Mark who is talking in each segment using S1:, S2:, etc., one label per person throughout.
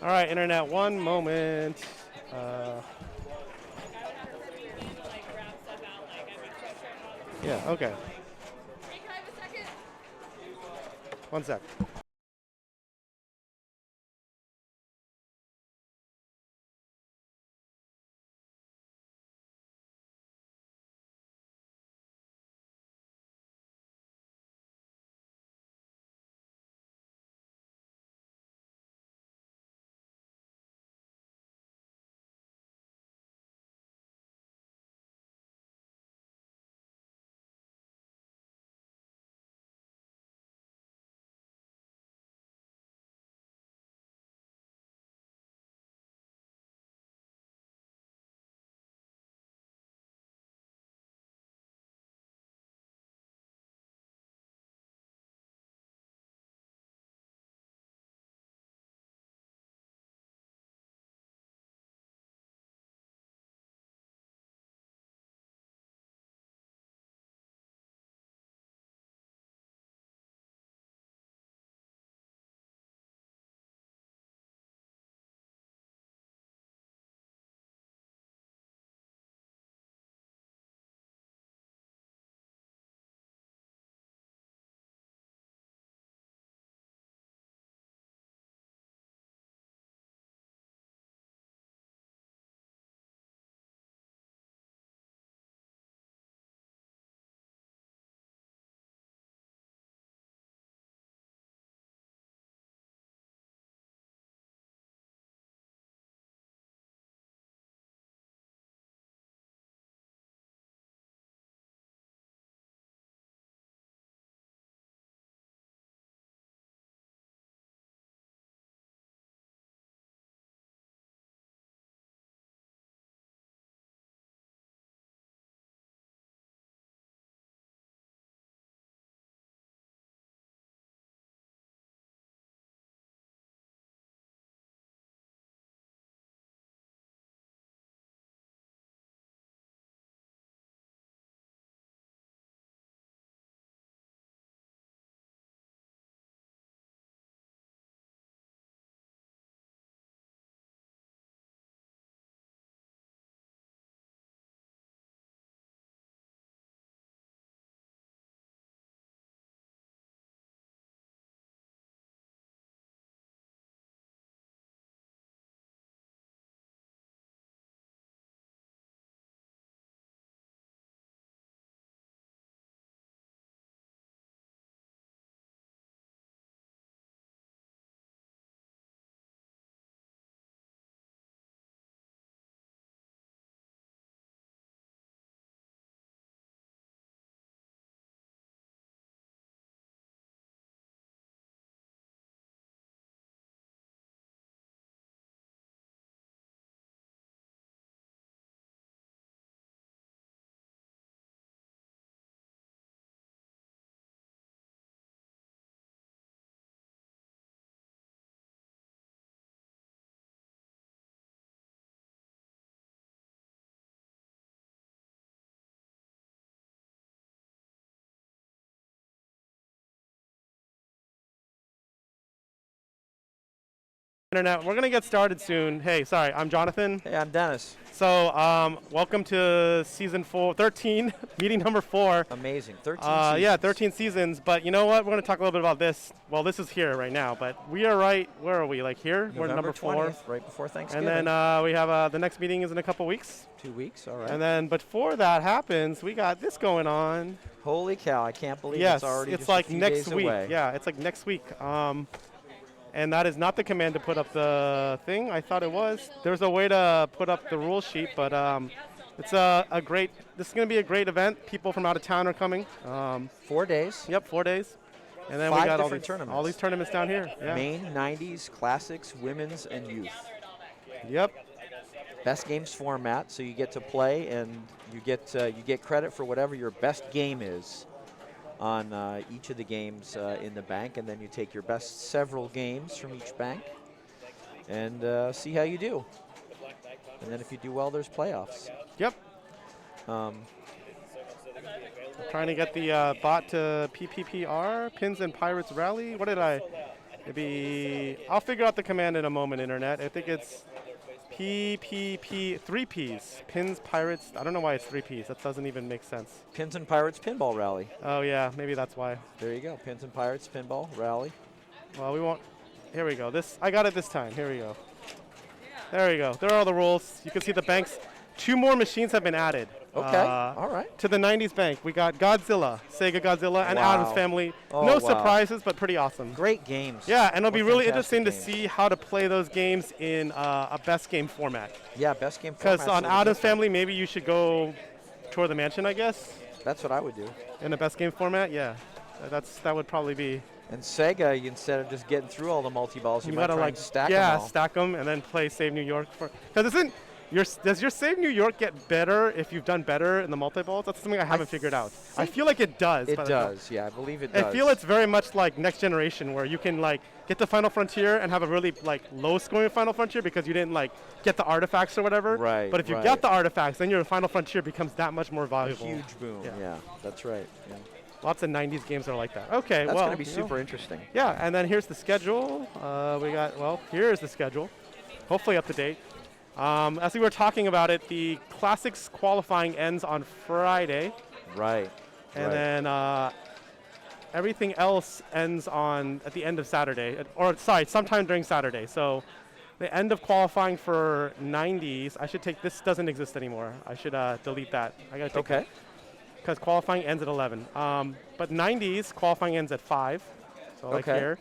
S1: All right, internet, one moment. Yeah, okay. One sec. Internet, we're going to get started soon. Hey, sorry, I'm Jonathan.
S2: Hey, I'm Dennis.
S1: So, welcome to season 13, meeting number 4.
S2: Amazing. 13 seasons.
S1: Yeah, 13 seasons. But you know what? We're going to talk a little bit about this. Well, this is here right now, but we are right. Where are we? Like here? We're
S2: November
S1: number 4.
S2: 20th, right before
S1: And
S2: Thanksgiving.
S1: then we have the next meeting is in a couple weeks.
S2: 2 weeks, all right.
S1: And then before that happens, we got this going on.
S2: Holy cow, I can't believe
S1: Yes,
S2: it's already
S1: it's
S2: just
S1: like
S2: a few
S1: next
S2: days
S1: week.
S2: away.
S1: Yeah, it's like next week. And that is not the command to put up the thing. I thought it was. There's a way to put up the rule sheet, but it's a great. This is going to be a great event. People from out of town are coming.
S2: 4 days.
S1: Yep, 4 days. And then
S2: 5
S1: we got
S2: different tournaments.
S1: all these tournaments down here. Yeah.
S2: Main, 90s, classics, women's, and youth.
S1: Yep.
S2: Best games format, so you get to play and you get credit for whatever your best game is on each of the games in the bank, and then you take your best several games from each bank and see how you do. And then if you do well, there's playoffs.
S1: Yep. Trying to get the bot to PPPR, Pins and Pirates Rally. What did I? I'll figure out the command in a moment, Internet. I think it's PPP, 3Ps. Pins, Pirates. I don't know why it's 3Ps. That doesn't even make sense.
S2: Pins and Pirates Pinball Rally.
S1: Oh, yeah, maybe that's why.
S2: There you go. Pins and Pirates Pinball Rally.
S1: Well, we won't. Here we go. I got it this time. Here we go. There we go. There are all the rules. You can see the banks. 2 more machines have been added.
S2: Okay. All right.
S1: To the 90s bank. We got Godzilla, Sega Godzilla, and
S2: Wow.
S1: Addams Family.
S2: Oh,
S1: No
S2: wow.
S1: surprises, but pretty awesome.
S2: Great games.
S1: Yeah, and it'll be
S2: What
S1: really
S2: fantastic
S1: interesting to
S2: games.
S1: see how to play those games in a best game format.
S2: Yeah, best game.
S1: Because
S2: format's
S1: on
S2: a little
S1: Addams
S2: different.
S1: Family, maybe you should go tour the mansion, I guess,
S2: That's what I would do.
S1: in the best game format. Yeah, that would probably be.
S2: And Sega, instead of just getting through all the multi-balls, you might
S1: gotta
S2: try
S1: like
S2: and stack
S1: yeah,
S2: them all.
S1: stack them and then play Save New York because does your Save New York get better if you've done better in the multi-balls? That's something I haven't figured out. I feel like it does.
S2: It
S1: but I don't know.
S2: does, yeah, I believe it does.
S1: I feel it's very much like Next Generation, where you can like get the Final Frontier and have a really like low-scoring Final Frontier because you didn't like get the artifacts or whatever.
S2: Right,
S1: But if you
S2: right.
S1: get the artifacts, then your Final Frontier becomes that much more
S2: a
S1: valuable.
S2: huge boom.
S1: Yeah.
S2: Yeah, that's right. Yeah.
S1: Lots of 90s games are like that. Okay,
S2: That's
S1: well.
S2: going to be
S1: you know,
S2: super interesting.
S1: Yeah, and then here's the schedule. Here's the schedule. Hopefully up to date. As we were talking about it, the Classics qualifying ends on Friday.
S2: Right.
S1: And
S2: right.
S1: then everything else ends at the end of Saturday, sometime during Saturday. So the end of qualifying for 90s, this doesn't exist anymore. I should delete that. I gotta take
S2: Okay.
S1: because qualifying ends at 11. But 90s, qualifying ends at 5, so like
S2: Okay.
S1: here.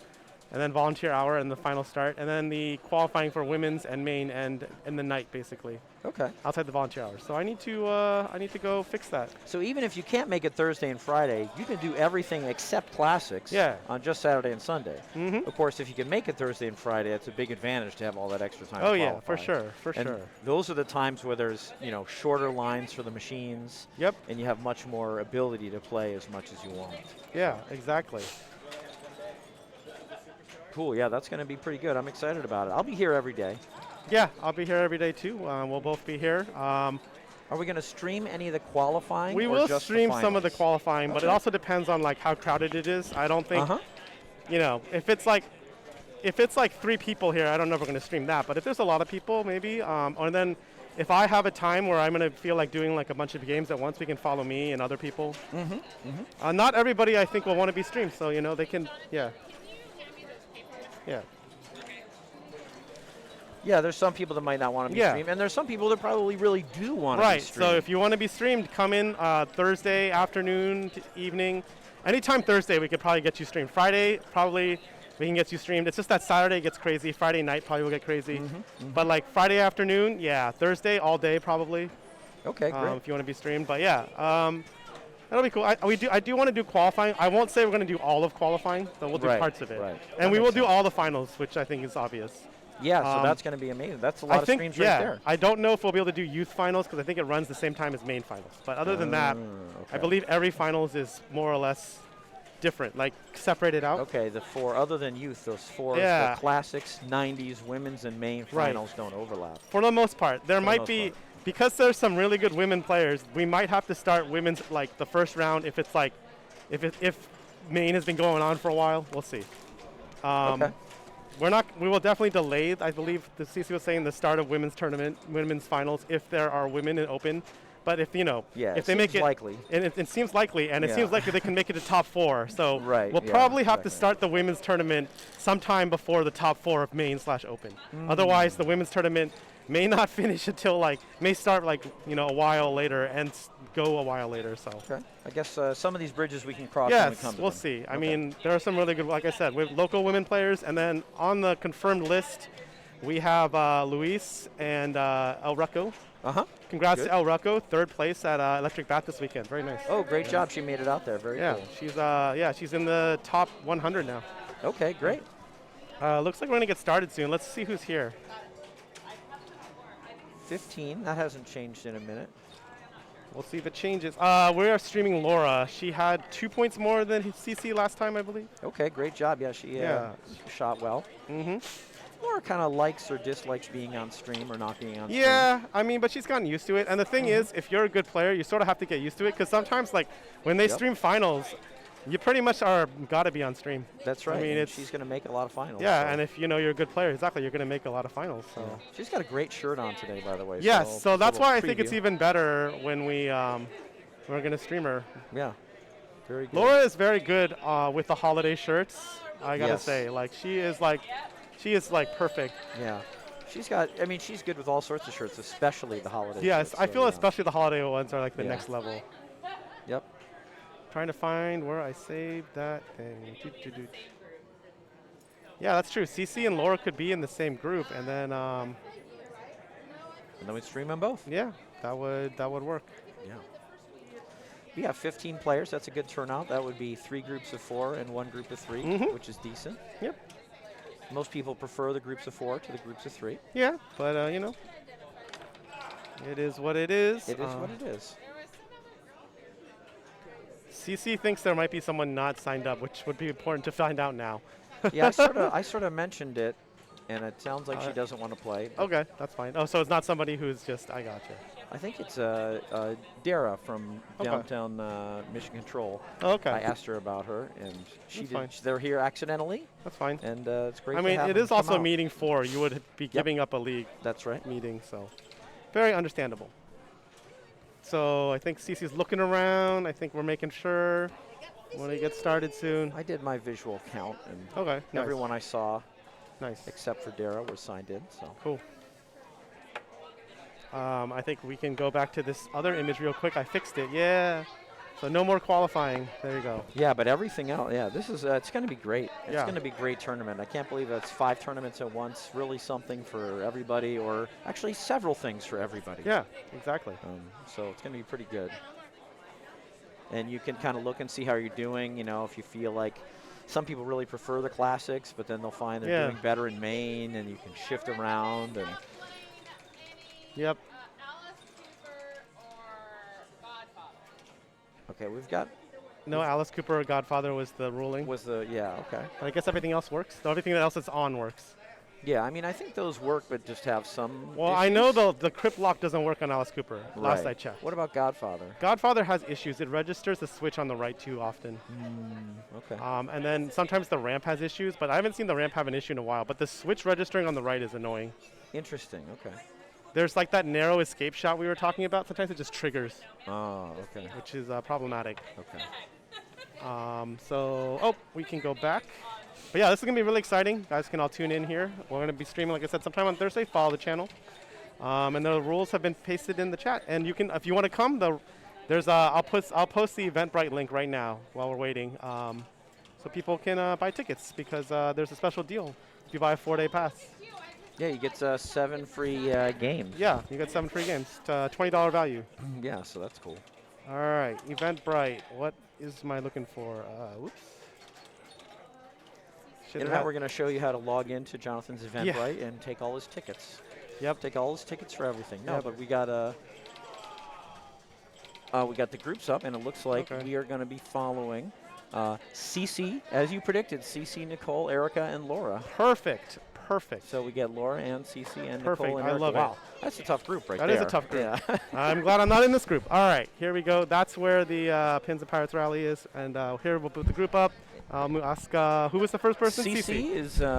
S1: And then volunteer hour and the final start. And then the qualifying for women's and main end in the night, basically,
S2: Okay.
S1: outside the volunteer hours. So I need to go fix that.
S2: So even if you can't make it Thursday and Friday, you can do everything except classics
S1: Yeah.
S2: on just Saturday and Sunday.
S1: Mm-hmm.
S2: Of course, if you can make it Thursday and Friday, it's a big advantage to have all that extra time.
S1: Oh,
S2: to
S1: yeah, for
S2: qualify.
S1: sure,
S2: And those are the times where there's shorter lines for the machines.
S1: Yep.
S2: And you have much more ability to play as much as you want.
S1: Yeah, exactly.
S2: Cool. Yeah, that's going to be pretty good. I'm excited about it. I'll be here every day.
S1: Yeah, I'll be here every day too. We'll both be here.
S2: Are we going to stream any of the qualifying?
S1: We
S2: or
S1: will
S2: just the
S1: stream some of the
S2: finals?
S1: qualifying, but it
S2: Okay.
S1: also depends on like how crowded it is. I don't think,
S2: Uh-huh.
S1: if it's like 3 people here, I don't know if we're going to stream that. But if there's a lot of people, maybe, or then if I have a time where I'm going to feel like doing like a bunch of games at once, we can follow me and other people. Not everybody I think will want to be streamed, so they can, yeah.
S2: Yeah, there's some people that might not want to be
S1: Yeah.
S2: streamed, and there's some people that probably really do want to be
S1: Right.
S2: streamed.
S1: So if you want to be streamed, come in Thursday afternoon, evening. Anytime Thursday, we could probably get you streamed. Friday, probably we can get you streamed. It's just that Saturday gets crazy. Friday night probably will get crazy. But like Friday afternoon, yeah. Thursday all day probably.
S2: Okay, great.
S1: If you want to be streamed. But yeah, that'll be cool. I do want to do qualifying. I won't say we're going to do all of qualifying, but we'll do
S2: Right,
S1: parts of it.
S2: right.
S1: And
S2: That
S1: we will
S2: makes
S1: do
S2: sense.
S1: all the finals, which I think is obvious.
S2: Yeah, so that's going to be amazing. That's a lot
S1: I
S2: of
S1: think,
S2: streams
S1: yeah,
S2: right there.
S1: I don't know if we'll be able to do youth finals because I think it runs the same time as main finals. But other than that, I
S2: okay.
S1: believe every finals is more or less different, like separated out.
S2: Okay, the 4, other than youth, those 4,
S1: Yeah.
S2: the classics, 90s, women's, and main
S1: Right.
S2: finals don't overlap.
S1: For the most part, there
S2: the
S1: might
S2: most
S1: be,
S2: part.
S1: because there's some really good women players, we might have to start women's like the first round if it's like, if main has been going on for a while. We'll see.
S2: Okay.
S1: We will definitely delay, I believe the CC was saying, the start of women's tournament, women's finals, if there are women in open. But if,
S2: Yeah,
S1: if
S2: it
S1: they make
S2: seems
S1: it,
S2: likely.
S1: and it seems likely, and it
S2: Yeah.
S1: seems likely they can make it to top 4. So
S2: Right,
S1: we'll
S2: yeah,
S1: probably have to
S2: exactly.
S1: start the women's tournament sometime before the top 4 of main/open. Otherwise, the women's tournament may not finish until may start a while later and go a while later. So.
S2: Okay. I guess some of these bridges we can cross when we
S1: Yes,
S2: come to
S1: we'll
S2: them.
S1: see. I
S2: Okay.
S1: mean, there are some really good, like I said, we have local women players, and then on the confirmed list, we have Luis and El Rucco.
S2: Uh-huh.
S1: Congrats
S2: Good.
S1: to El Rucco, 3rd place at Electric Bat this weekend. Very nice.
S2: Oh, great job. She made it out there. Very
S1: Yeah,
S2: cool.
S1: she's in the top 100 now.
S2: Okay, great.
S1: Looks like we're gonna get started soon. Let's see who's here.
S2: 15. That hasn't changed in a minute.
S1: We'll see if it changes. We are streaming Laura. She had 2 points more than CC last time, I believe.
S2: Okay, great job. Yeah, she
S1: Yeah.
S2: shot well.
S1: Mm-hmm.
S2: Laura kind of likes or dislikes being on stream or not being on stream.
S1: Yeah, I mean, but she's gotten used to it. And the thing is, if you're a good player, you sort of have to get used to it. Because sometimes, when they
S2: Yep.
S1: stream finals, You pretty much are got to be on stream.
S2: That's right.
S1: I mean,
S2: and she's going to make a lot of finals.
S1: Yeah,
S2: so.
S1: and if you know you're a good player, exactly, you're going to make a lot of finals. So.
S2: Yeah. She's got a great shirt on today, by the way.
S1: Yes, so that's why I think it's
S2: preview.
S1: even better when we're going to stream her.
S2: Yeah, very good.
S1: Laura is very good with the holiday shirts. I gotta
S2: Yes.
S1: say, like she is like perfect.
S2: Yeah. She's got, I mean, she's good with all sorts of shirts, especially the holiday
S1: Yes,
S2: shirts.
S1: I
S2: so,
S1: feel
S2: yeah.
S1: especially the holiday ones are like the
S2: Yeah.
S1: next level.
S2: Yep.
S1: Trying to find where I saved that thing. Yeah, that's true. CC and Laura could be in the same group, and then
S2: And then we'd stream them both.
S1: yeah, that would work.
S2: Yeah. We have 15 players. That's a good turnout. That would be 3 groups of 4 and 1 group of 3, which is decent.
S1: Yep.
S2: Most people prefer the groups of 4 to the groups of 3.
S1: Yeah, but you know, it is what it is.
S2: It is what it is.
S1: CC thinks there might be someone not signed up, which would be important to find out now.
S2: Yeah, I sort of mentioned it, and it sounds like she doesn't want to play.
S1: Okay, that's fine. Oh, so it's not somebody who's just, I gotcha.
S2: I think it's Dara from downtown Mission Control.
S1: Okay.
S2: I asked her about her, and
S1: That's fine.
S2: they're here accidentally,
S1: That's fine.
S2: and it's great
S1: I
S2: to
S1: mean,
S2: have
S1: it
S2: them
S1: is
S2: come
S1: also
S2: out.
S1: meeting 4. You would be giving up a league
S2: That's right.
S1: meeting, so very understandable. So I think Cece's looking around. I think we're making sure when it gets started soon.
S2: I did my visual count, and
S1: Okay, nice.
S2: everyone I saw,
S1: Nice.
S2: except for Dara, was signed in. So
S1: Cool. I think we can go back to this other image real quick. I fixed it. Yeah. So no more qualifying. There you go.
S2: yeah, but everything else, yeah, this is it's going to be great. It's
S1: Yeah.
S2: going to be a great tournament. I can't believe that's 5 tournaments at once. Really something for everybody, or actually several things for everybody.
S1: Yeah, exactly.
S2: So it's going to be pretty good. And you can kind of look and see how you're doing. You know, if you feel like some people really prefer the classics, but then they'll find they're
S1: Yeah.
S2: doing better in main, and you can shift around. And
S1: Yep.
S2: okay, we've got
S1: No, Alice Cooper or Godfather was the ruling.
S2: okay.
S1: But I guess everything else works. So everything else that's on works.
S2: Yeah, I mean, I think those work, but just have some.
S1: Well, I know
S2: issues.
S1: the crypt lock doesn't work on Alice Cooper. Last
S2: Right.
S1: I checked.
S2: What about Godfather?
S1: Godfather has issues. It registers the switch on the right too often.
S2: Okay.
S1: And then sometimes the ramp has issues, but I haven't seen the ramp have an issue in a while. But the switch registering on the right is annoying.
S2: Interesting. Okay.
S1: There's like that narrow escape shot we were talking about. Sometimes it just triggers,
S2: Oh, okay.
S1: which is problematic.
S2: Okay.
S1: So we can go back. But yeah, this is going to be really exciting. Guys can all tune in here. We're going to be streaming, like I said, sometime on Thursday. Follow the channel. And the rules have been pasted in the chat. And you can, if you want to come, I'll post the Eventbrite link right now while we're waiting. So people can buy tickets because there's a special deal if you buy a 4-day pass.
S2: Yeah, you get 7 free games.
S1: Yeah, you get 7 free games. $20 value.
S2: Yeah, so that's cool.
S1: All right, Eventbrite. What is my looking for? Whoops. Should
S2: In a
S1: have-
S2: minute, we're going to show you how to log into Jonathan's Eventbrite and take all his tickets.
S1: Yep.
S2: Take all his tickets for everything. No,
S1: Yep.
S2: but we got the groups up, and it looks like
S1: Okay.
S2: we are going to be following CC, as you predicted, CC, Nicole, Erica, and Laura.
S1: Perfect. Perfect.
S2: So we get Laura and CC and
S1: Perfect.
S2: Nicole and
S1: I
S2: Erica.
S1: love it.
S2: Wow, that's a tough group right
S1: That
S2: there.
S1: is a tough group.
S2: Yeah.
S1: I'm glad I'm not in this group. All right, here we go. That's where the Pins and Pirates rally is. And here we'll put the group up. I'll ask who was the first person?
S2: CC is the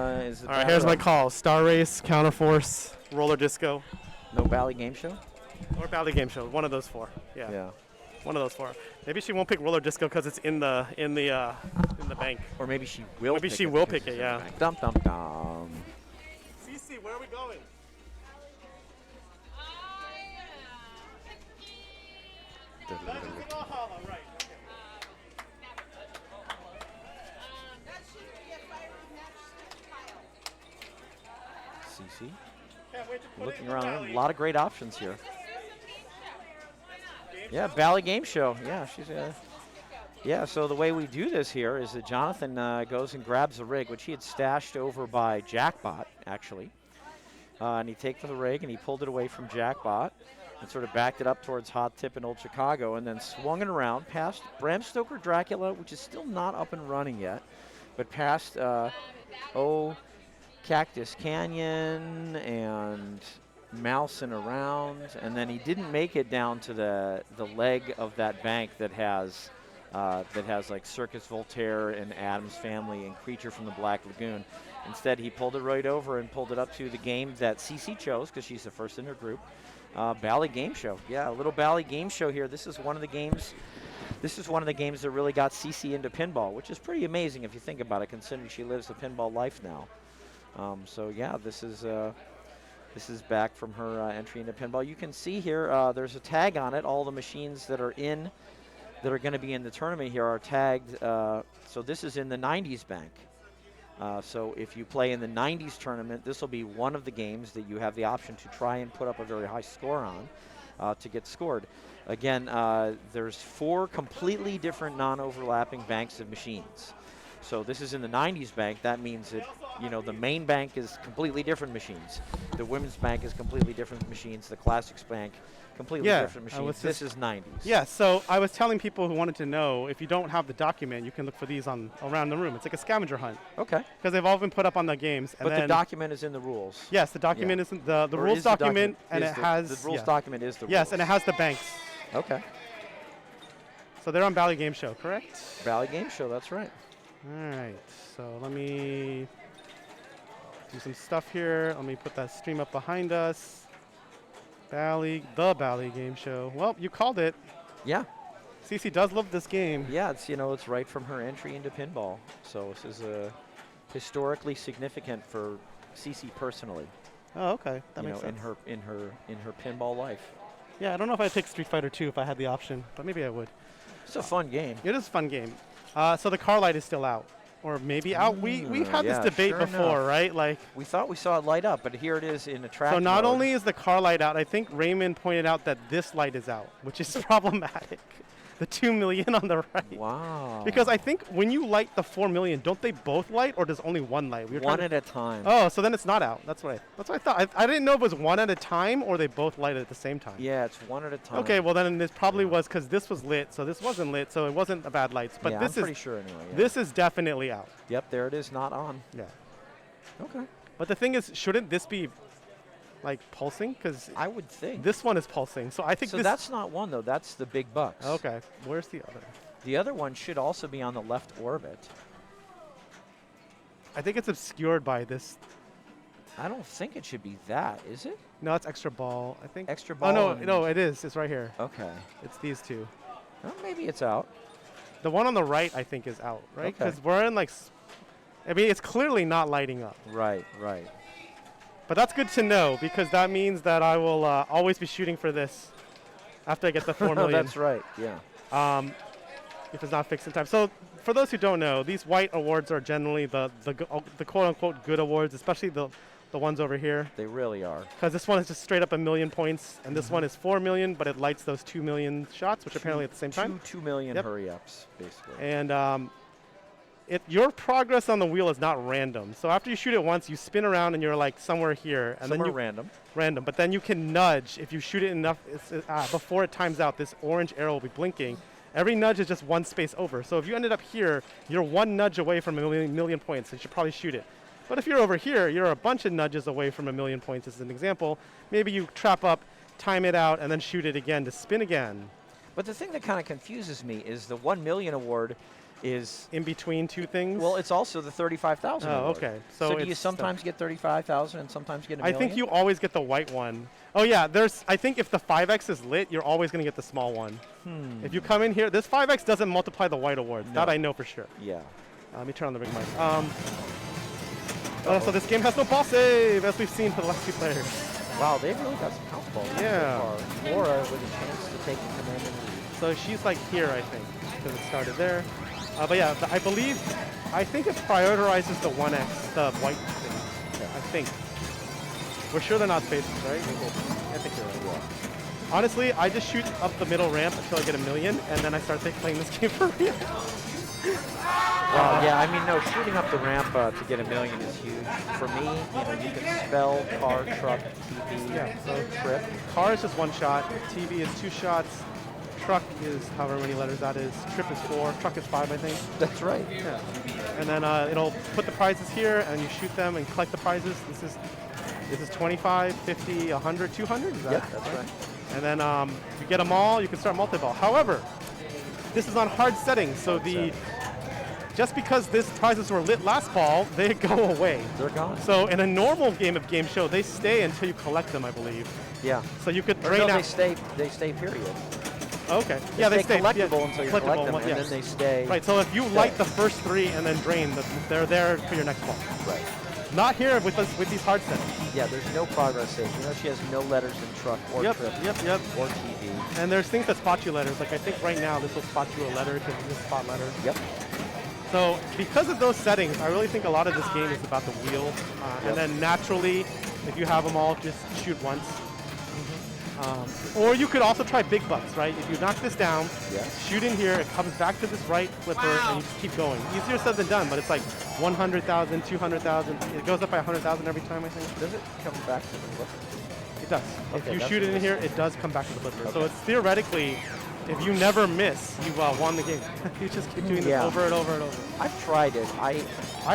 S1: All right, here's my call. Star Race, Counterforce, Roller Disco,
S2: No Valley Game Show?
S1: or Bally Game Show. One of those 4. Yeah. One of those 4. Maybe she won't pick Roller Disco because it's in the bank.
S2: Or maybe she will
S1: Maybe
S2: pick
S1: she
S2: it
S1: will
S2: because
S1: pick it,
S2: it's in the
S1: yeah.
S2: bank. Dum, dum, dum.
S1: CC, where are we going? Right.
S2: CC.
S1: Can't wait to put
S2: Looking
S1: it in
S2: around,
S1: the
S2: a
S1: Bally.
S2: lot of great options here. Yeah, Valley Game Show. Yeah, she's yeah. So the way we do this here is that Jonathan goes and grabs the rig, which he had stashed over by Jackbot, actually, and he takes the rig and he pulled it away from Jackbot and sort of backed it up towards Hot Tip in Old Chicago, and then swung it around past Bram Stoker Dracula, which is still not up and running yet, but past Cactus Canyon and Mouse and around, and then he didn't make it down to the leg of that bank that has that has like Circus Voltaire and Addams Family and Creature from the Black Lagoon. Instead, he pulled it right over and pulled it up to the game that CC chose because she's the first in her group. Bally Game Show. Yeah, a little Bally Game Show here. This is one of the games. This is one of the games that really got CC into pinball, which is pretty amazing if you think about it, considering she lives the pinball life now. So yeah, this is back from her entry into pinball. You can see here there's a tag on it. All the machines that are going to be in the tournament here are tagged. So this is in the 90s bank. So if you play in the 90s tournament, this will be one of the games that you have the option to try and put up a very high score on to get scored. Again, there's 4 completely different non-overlapping banks of machines. So this is in the 90s bank. That means that, you know, the main bank is completely different machines. The women's bank is completely different machines. The classics bank, completely different machines. This is 90s.
S1: Yeah, so I was telling people who wanted to know, if you don't have the document, you can look for these around the room. It's like a scavenger hunt.
S2: Okay.
S1: Because they've all been put up on the games.
S2: But the document is in the rules.
S1: Yes, the document is in the rules document, and it has...
S2: The rules document is the rules.
S1: Yes, and it has the banks.
S2: Okay.
S1: So they're on Bally Game Show, correct?
S2: Bally Game Show, that's right.
S1: All right, so let me do some stuff here. Let me put that stream up behind us. The Bally Game Show. Well, you called it.
S2: Yeah.
S1: CC does love this game.
S2: Yeah, it's right from her entry into pinball. So this is historically significant for CC personally.
S1: Oh, okay, that makes sense.
S2: in her pinball life.
S1: Yeah, I don't know if I'd take Street Fighter 2 if I had the option, but maybe I would.
S2: It's a fun game.
S1: It is a fun game. So the car light is still out, or maybe out. We've had this debate before, right? Like,
S2: we thought we saw it light up, but here it is in attract
S1: So not
S2: mode.
S1: only is the car light out, I think Raymond pointed out that this light is out, which is problematic. The 2 million on the right.
S2: Wow.
S1: Because I think when you light the 4 million, don't they both light, or does only one light?
S2: One at a time.
S1: Oh, so then it's not out. That's what I thought. I didn't know if it was one at a time or they both light at the same time.
S2: Yeah, it's one at a time.
S1: Okay, well then this probably was because this was lit, so this wasn't lit, so it wasn't a bad lights. But
S2: yeah,
S1: this
S2: I'm pretty sure anyway. Yeah.
S1: This is definitely out.
S2: Yep, there it is, not on.
S1: Yeah.
S2: Okay.
S1: But the thing is, shouldn't this be like pulsing? Because
S2: I would think
S1: this one is pulsing. So I think
S2: so. That's not one though. That's the big bucks.
S1: Okay. Where's the other?
S2: The other one should also be on the left orbit.
S1: I think it's obscured by this.
S2: I don't think it should be that, is it?
S1: No, it's extra ball. I think.
S2: Extra ball.
S1: Oh no, it is. It's right here.
S2: Okay.
S1: It's these two.
S2: Well, maybe it's out.
S1: The one on the right, I think, is out, right?
S2: Okay.
S1: Because we're in like. I mean, it's clearly not lighting up.
S2: Right. Right.
S1: But that's good to know because that means that I will always be shooting for this after I get the 4 million.
S2: That's right. Yeah.
S1: If it's not fixed in time. So for those who don't know, these white awards are generally the quote-unquote good awards, especially the ones over here.
S2: They really are.
S1: Because this one is just straight up 1 million points, and this one is 4 million, but it lights those 2 million shots, which apparently at the same time.
S2: 2 million hurry-ups, basically.
S1: And your progress on the wheel is not random. So after you shoot it once, you spin around and you're like somewhere here. And
S2: Somewhere
S1: then
S2: random.
S1: Random. But then you can nudge. If you shoot it enough, before it times out, this orange arrow will be blinking. Every nudge is just one space over. So if you ended up here, you're one nudge away from 1 million points. So you should probably shoot it. But if you're over here, you're a bunch of nudges away from 1 million points as an example. Maybe you trap up, time it out, and then shoot it again to spin again.
S2: But the thing that kind of confuses me is the 1 million award is
S1: in between two things.
S2: Well, it's also the 35,000.
S1: Oh, okay.
S2: So do you sometimes get 35,000 and sometimes get 1 million?
S1: I think you always get the white one. Oh yeah, I think if the 5x is lit, you're always going to get the small one. If you come in here, this 5x doesn't multiply the white awards. No. That I know for sure.
S2: Yeah.
S1: Let me turn on the ring mic. So this game has no ball save, as we've seen for the last few players.
S2: Wow, they've really got some house balls
S1: yeah.
S2: so far. Laura with a chance to take the command and lead.
S1: So she's like here, I think, because it started there. But yeah, I think it prioritizes the 1x, the white thing. Yeah. I think. We're sure they're not spaces, right? I think you're right. Yeah. Honestly, I just shoot up the middle ramp until I get 1 million, and then I start playing this game for real.
S2: Well, yeah, I mean, no, shooting up the ramp to get 1 million is huge. For me, you can spell car, truck, TV, trip.
S1: Car is just 1 shot. TV is 2 shots. Truck is however many letters that is. Trip is 4. Truck is 5, I think.
S2: That's right.
S1: Yeah. And then it'll put the prizes here, and you shoot them and collect the prizes. This is 25, 50, 100, 200. Is that
S2: that's right.
S1: And then if you get them all, you can start multi-ball. However, this is on hard settings, so just because these prizes were lit last fall, they go away.
S2: They're gone.
S1: So in a normal game show, they stay until you collect them, I believe.
S2: Yeah.
S1: So you could
S2: Or
S1: drain
S2: no,
S1: out.
S2: they stay, period.
S1: Okay. Yeah, they stay
S2: collectible
S1: yeah,
S2: until you
S1: collectible
S2: collect them,
S1: one,
S2: and
S1: yes.
S2: then they stay.
S1: Right, so if you light the first 3 and then drain, they're there for your next fall.
S2: Right.
S1: Not here with these hard settings.
S2: Yeah, there's no progress saved. You know, she has no letters in truck or
S1: Yep,
S2: trip
S1: yep.
S2: or TV.
S1: And there's things that spot you letters. Like I think right now this will spot you a letter because this spot letter.
S2: Yep.
S1: So because of those settings, I really think a lot of this game is about the wheel. And then naturally, if you have them all, just shoot once. Or you could also try big bucks, right? If you knock this down, shoot in here, it comes back to this right flipper, and you just keep going. Easier said than done, but it's like 100,000, 200,000. It goes up by 100,000 every time, I think.
S2: Does it come back to the flipper?
S1: It does.
S2: Okay,
S1: if you shoot it in here, it does come back to the flipper. So it's theoretically, if you never miss, you won the game. You just keep doing this over and over and over.
S2: I've tried it.
S1: I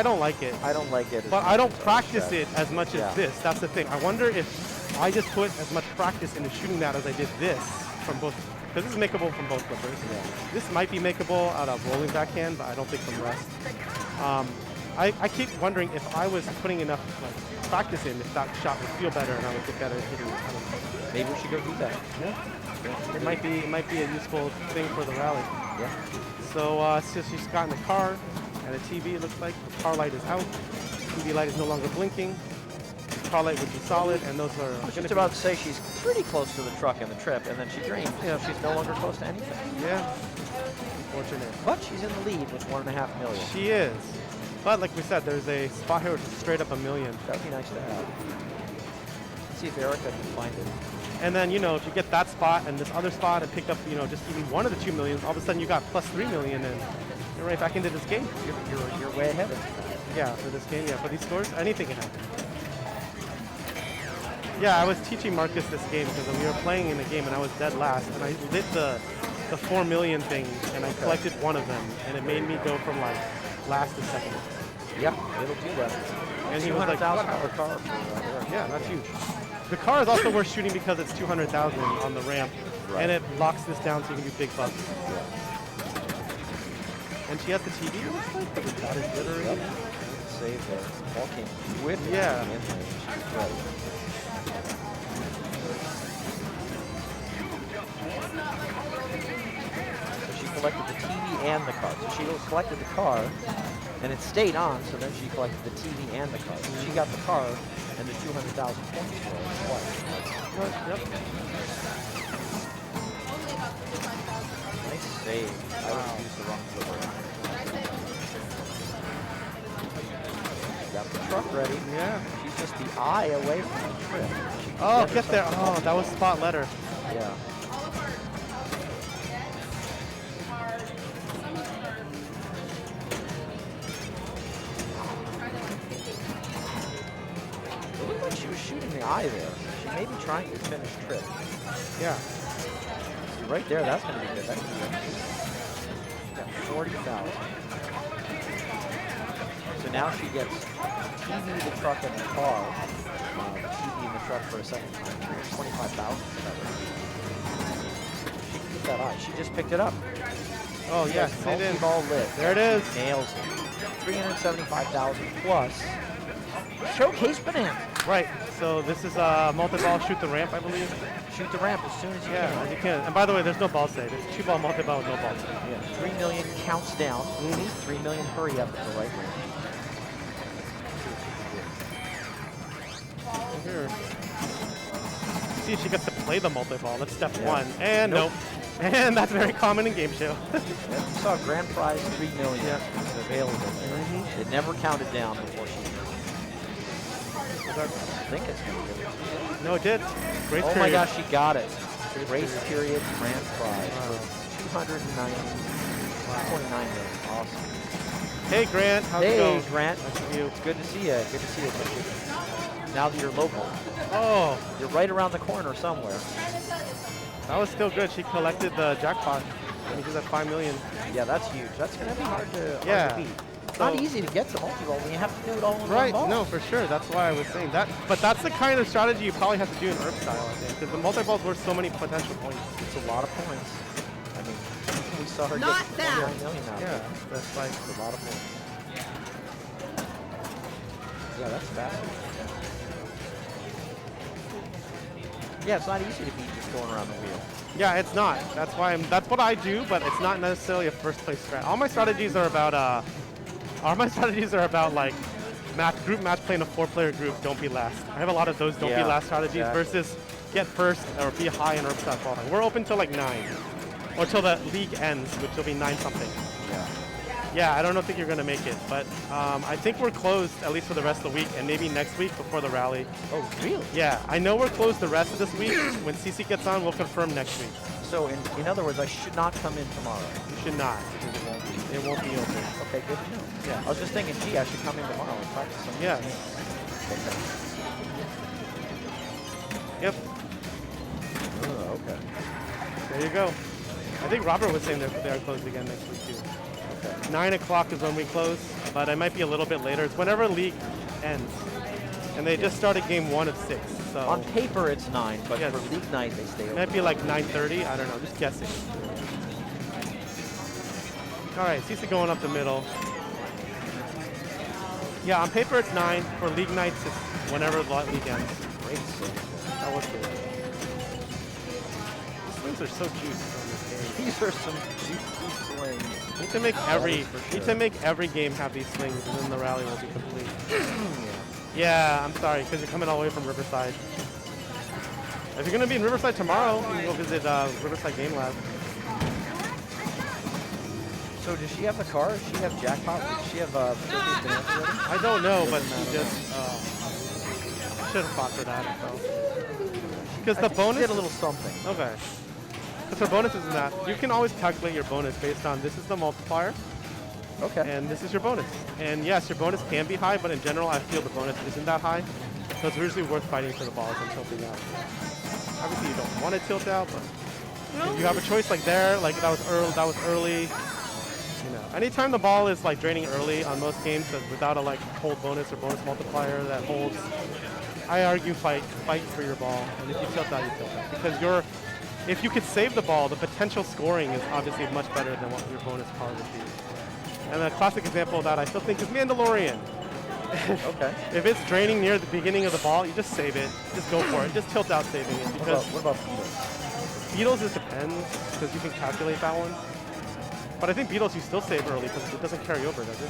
S1: don't like it.
S2: I don't like it.
S1: But I don't practice it as much as this. That's the thing. I wonder if I just put as much practice into shooting that as I did this from both, because this is makeable from both flippers. This might be makeable out of rolling backhand, but I don't think from rest. I keep wondering if I was putting enough practice in, if that shot would feel better and I would get better at hitting it.
S2: Maybe we should go do that.
S1: Yeah. It might be a useful thing for the rally.
S2: Yeah.
S1: So she's got in the car and a TV. It looks like the car light is out. TV light is no longer blinking. Car light would be solid, and those are.
S2: I was just about to say she's pretty close to the truck and the trip, and then she drained. Yeah, she's no longer close to anything.
S1: Yeah. Unfortunate.
S2: But she's in the lead with 1.5 million.
S1: She is. But like we said, there's a spot here which is straight up $1 million.
S2: That would be nice to have. Let's see if Erica can find it.
S1: And then, if you get that spot and this other spot and pick up, just even one of the 2 millions, all of a sudden you got plus 3 million, and you're right back into this game.
S2: You're way ahead of it.
S1: Yeah, for this game, yeah. For these scores, anything can happen. Yeah, I was teaching Marcus this game because we were playing in the game and I was dead last, and I lit the 4 million thing and I collected one of them, and it made me go from like last to second.
S2: Yeah, it'll do that.
S1: And he was like,
S2: $200,000 car.
S1: Yeah, that's huge. The car is also worth shooting because it's 200,000 on the ramp, and it locks this down so you can do big bucks.
S2: Yeah.
S1: And she has the TV. It looks like that is literally
S2: save there. Ball came with it.
S1: Yeah.
S2: Right. So she collected the TV and the car. So she collected the car, and it stayed on. So then she collected the TV and the car. So she got the car and the 200,000 points for it.
S1: Yep.
S2: Nice save. I would use the wrong flipper. Got the truck ready.
S1: Yeah.
S2: She's just the eye away from the trip.
S1: Oh, get there. Oh, that was spot letter.
S2: Yeah. It looked like she was shooting the eye there. She may be trying to finish trip.
S1: Yeah.
S2: See, right there, that's going to be good. That could be good. She's got 40,000. So now she gets TV, the truck, and the car. The TV and the truck for a second time. 25,000 for that one. She can get that eye. She just picked it up.
S1: Oh, yes, it is.
S2: Multi-ball lit.
S1: There it is.
S2: Nails it. 375,000 plus. Showcase banana.
S1: Right. So this is multi-ball shoot the ramp, I believe.
S2: Shoot the ramp as soon as you
S1: Yeah,
S2: can.
S1: as you can. And by the way, there's no ball save. It's 2-ball multi-ball with no ball save.
S2: Yeah. 3 million counts down. 3 million hurry up at the right ramp.
S1: Here. See if she gets to play the multi-ball. That's step
S2: Yeah.
S1: one. And nope. And that's very common in game show.
S2: Yeah, we saw grand prize 3 million is available there. It never counted down before she. I think it's going to give it.
S1: No, it did. Grace
S2: Oh
S1: period.
S2: my gosh, she got it. Grace period grand prize for 29 million. Awesome.
S1: Hey, Grant. How's it going?
S2: Hey, Grant.
S1: Nice to see you.
S2: It's good to see you. Good to see you. Now that you're local,
S1: Oh,
S2: you're right around the corner somewhere.
S1: that was still good. She collected the jackpot. I mean, she's at 5 million.
S2: Yeah, that's huge. That's going to be hard to beat. It's
S1: So-
S2: not easy to get to multi-ball when you have to do it all in one
S1: Right,
S2: ball.
S1: no, for sure. That's why I was saying that. But that's the kind of strategy you probably have to do in ERP style, I think, because the multi-ball's worth so many potential points.
S2: It's a lot of points. I mean, we saw her
S3: Not
S2: get
S3: that.
S2: 29 million out of
S1: Yeah,
S2: it.
S1: that's like
S2: That's a lot of points. Yeah, that's fascinating. Yeah, it's not easy to beat just going around the wheel.
S1: yeah, it's not. That's what I do, but it's not necessarily a first place strat. All my strategies are about like group match play in a 4-player group. Don't be last. I have a lot of those don't be
S2: Yeah,
S1: last strategies
S2: exactly.
S1: versus get first or be high and herb start falling. We're open till like 9, or till the league ends, which will be 9 something.
S2: Yeah.
S1: Yeah, I don't think you're gonna make it, but I think we're closed at least for the rest of the week, and maybe next week before the rally.
S2: Oh, really?
S1: Yeah, I know we're closed the rest of this week. When CC gets on, we'll confirm next week.
S2: So in other words, I should not come in tomorrow.
S1: You should not.
S2: Because it won't be.
S1: It won't be open.
S2: Okay, good to know.
S1: Yeah.
S2: I was just thinking, gee, I should come in tomorrow and practice some.
S1: Yes. Yep.
S2: Oh, okay.
S1: There you go. I think Robert was saying that they are closed again next week too.
S2: Okay.
S1: 9 o'clock is when we close, but it might be a little bit later. It's whenever league ends. And they just started game 1 of 6. So
S2: On paper, it's 9, but
S1: Yes.
S2: for league night, they stay
S1: it
S2: open.
S1: might be like 9:30. I don't know. Just guessing. All right, CC going up the middle. Yeah, on paper it's 9. For league nights, it's whenever the league ends.
S2: Great save.
S1: That was good. These swings are so juiced on this game.
S2: These are some juicy swings.
S1: Need to make every game have these swings, and then the rally will be complete. Yeah, I'm sorry, because you're coming all the way from Riverside. If you're gonna be in Riverside tomorrow, you can go visit Riverside Game Lab.
S2: So does she have the car? Does she have jackpot? Does she have Philippines Bonanza ready?
S1: I don't know, but
S2: Doesn't
S1: she
S2: matter.
S1: just should have fought for that. So. Because
S2: I
S1: the
S2: think she
S1: bonus
S2: did a little something.
S1: Okay. Because her bonus is in that. You can always calculate your bonus based on this is the multiplier,
S2: Okay.
S1: and this is your bonus. And yes, your bonus can be high, but in general, I feel the bonus isn't that high. So it's usually worth fighting for the balls and tilting out. Obviously, you don't want to tilt out, but if you have a choice like there, like that was early. You know, anytime the ball is like draining early on most games without a like hold bonus or bonus multiplier that holds, I argue fight for your ball. And if you tilt out, you tilt out. Because if you could save the ball, the potential scoring is obviously much better than what your bonus power would be. And a classic example of that I still think is Mandalorian.
S2: Okay.
S1: If it's draining near the beginning of the ball, you just save it. Just go for it. Just tilt out saving it. Because
S2: What about Beatles?
S1: Beatles, it depends, because you can calculate that one. But I think Beatles, you still save early because it doesn't carry over, does it?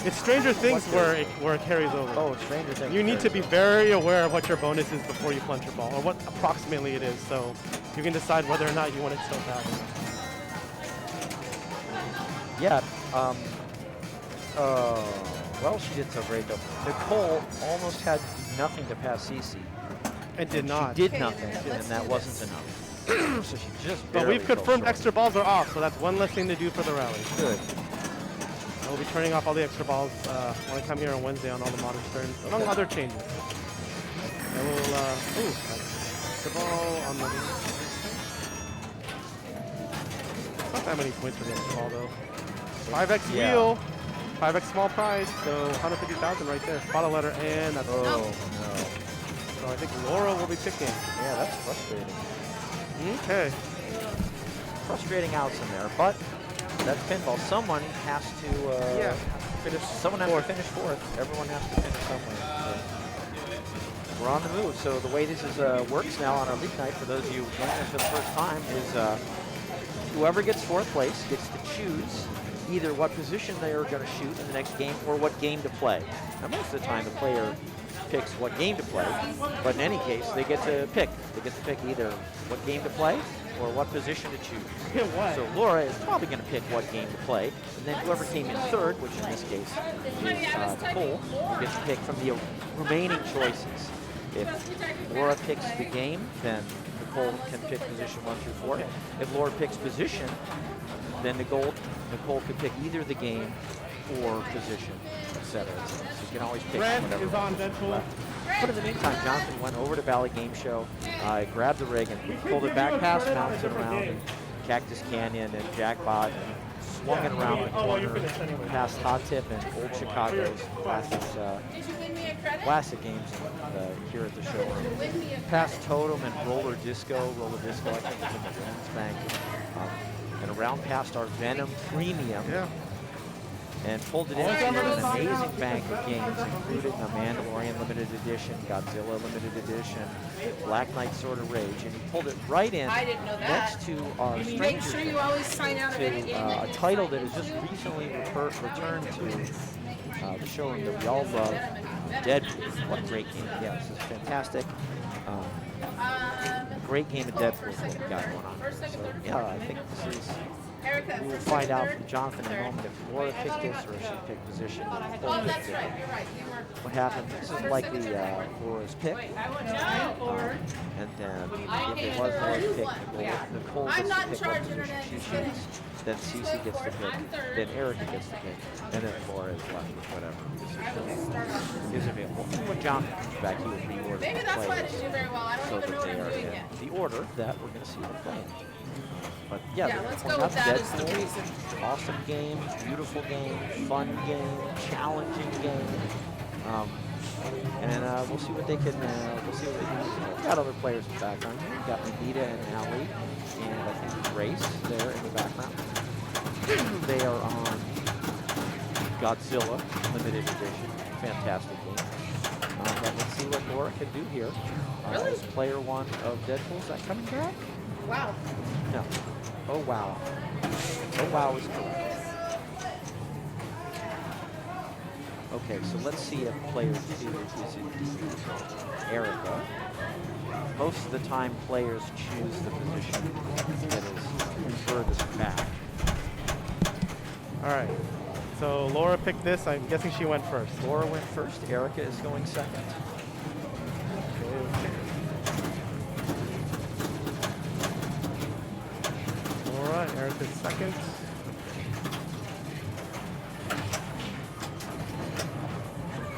S1: It's Stranger Things where it carries over.
S2: Oh, Stranger Things.
S1: You need to be very aware of what your bonus is before you punch your ball, or what approximately it is, so you can decide whether or not you want to tilt out.
S2: Yeah. Well, she did so great though. Nicole almost had nothing to pass Cece.
S1: It did not.
S2: She did nothing, and that wasn't enough. So she just.
S1: But
S2: barely
S1: we've
S2: fell
S1: confirmed
S2: short.
S1: extra balls are off, so that's one less thing to do for the rally.
S2: Good.
S1: And we'll be turning off all the extra balls when I come here on Wednesday on all the modern turns, among other changes. And we'll, the ball on the. It's not that many points for the extra ball though. 5x
S2: Yeah.
S1: wheel, 5x small prize, so 150,000 right there. Spot a letter, and that's
S2: Oh no.
S1: So I think Laura will be picking.
S2: Yeah, that's frustrating.
S1: Okay.
S2: Frustrating outs in there, but that's pinball. Someone has to.
S1: Finish.
S2: Someone has to finish fourth. Everyone has to finish somewhere. So we're on the move. So the way this is works now on our league night, for those of you joining us for the first time, is whoever gets fourth place gets to choose either what position they are going to shoot in the next game or what game to play. Now, most of the time, the player picks what game to play, but in any case, they get to pick. They get to pick either what game to play or what position to choose.
S1: What?
S2: So Laura is probably going to pick what game to play, and then whoever came in third, which in this case is Nicole, will get to pick from the remaining choices. If Laura picks the game, then Nicole can pick position 1 through 4. If Laura picks position, then Nicole could pick either the game or position, etc. So you can always pick
S1: Red
S2: whatever.
S1: is on Deadpool.
S2: But in the meantime, Jonathan went over to Valley Game Show, grabbed the rig and pulled it back past Mountain around and Cactus Canyon and Jackpot, and swung it around the corner past Hot Tip and Old Chicago's classic games here at the showroom. Past Totem and Roller Disco. Roller Disco, I think, is in the women's bank. and around past our Venom Premium.
S1: Yeah.
S2: And pulled it into an amazing bank of games, including a Mandalorian Limited Edition, Godzilla Limited Edition, Black Knight Sword of Rage, and he pulled it right in next to our
S3: Make sure you always sign out of any game.
S2: a title that has just recently returned to the showroom that we all love, Deadpool. What a great game. Yeah, this is fantastic. Great game of Deadpool is what we got going on. So, yeah, I think this is... We will find out from Jonathan in a moment if Laura picked this or if she picked position.
S3: Oh, that's right. You're right.
S2: What happened? This is likely Laura's pick. And then if it was Laura's pick, Nicole gets to pick what position she chooses. Then Cece gets to pick. Then Erica gets to pick. And then Laura is left with whatever is available. When Jonathan comes back, he will reorder
S3: Maybe
S2: the
S3: that's why I
S2: players
S3: didn't do very well. I don't
S2: so
S3: even
S2: that
S3: know
S2: they
S3: what
S2: are
S3: I'm doing
S2: in
S3: yet.
S2: the order that we're going to see them playing. But yeah,
S3: Let's go with that as the reason.
S2: Awesome game, beautiful game, fun game, challenging game, and we'll see what they can. We'll see what they can do. We've got other players in the background here. We've got Anita and Allie, and I think Grace there in the background. They are on Godzilla Limited Edition, fantastic game. But let's see what Laura can do here. As player one of Deadpool. Is that coming back?
S3: Wow.
S2: No. Oh, wow. Oh, wow is correct. Okay, so let's see if player two is indeed Erica. Most of the time, players choose the position that is furthest back.
S1: All right. So Laura picked this. I'm guessing she went first.
S2: Laura went first. Erica is going second.
S1: Okay. Laura, Erica's second.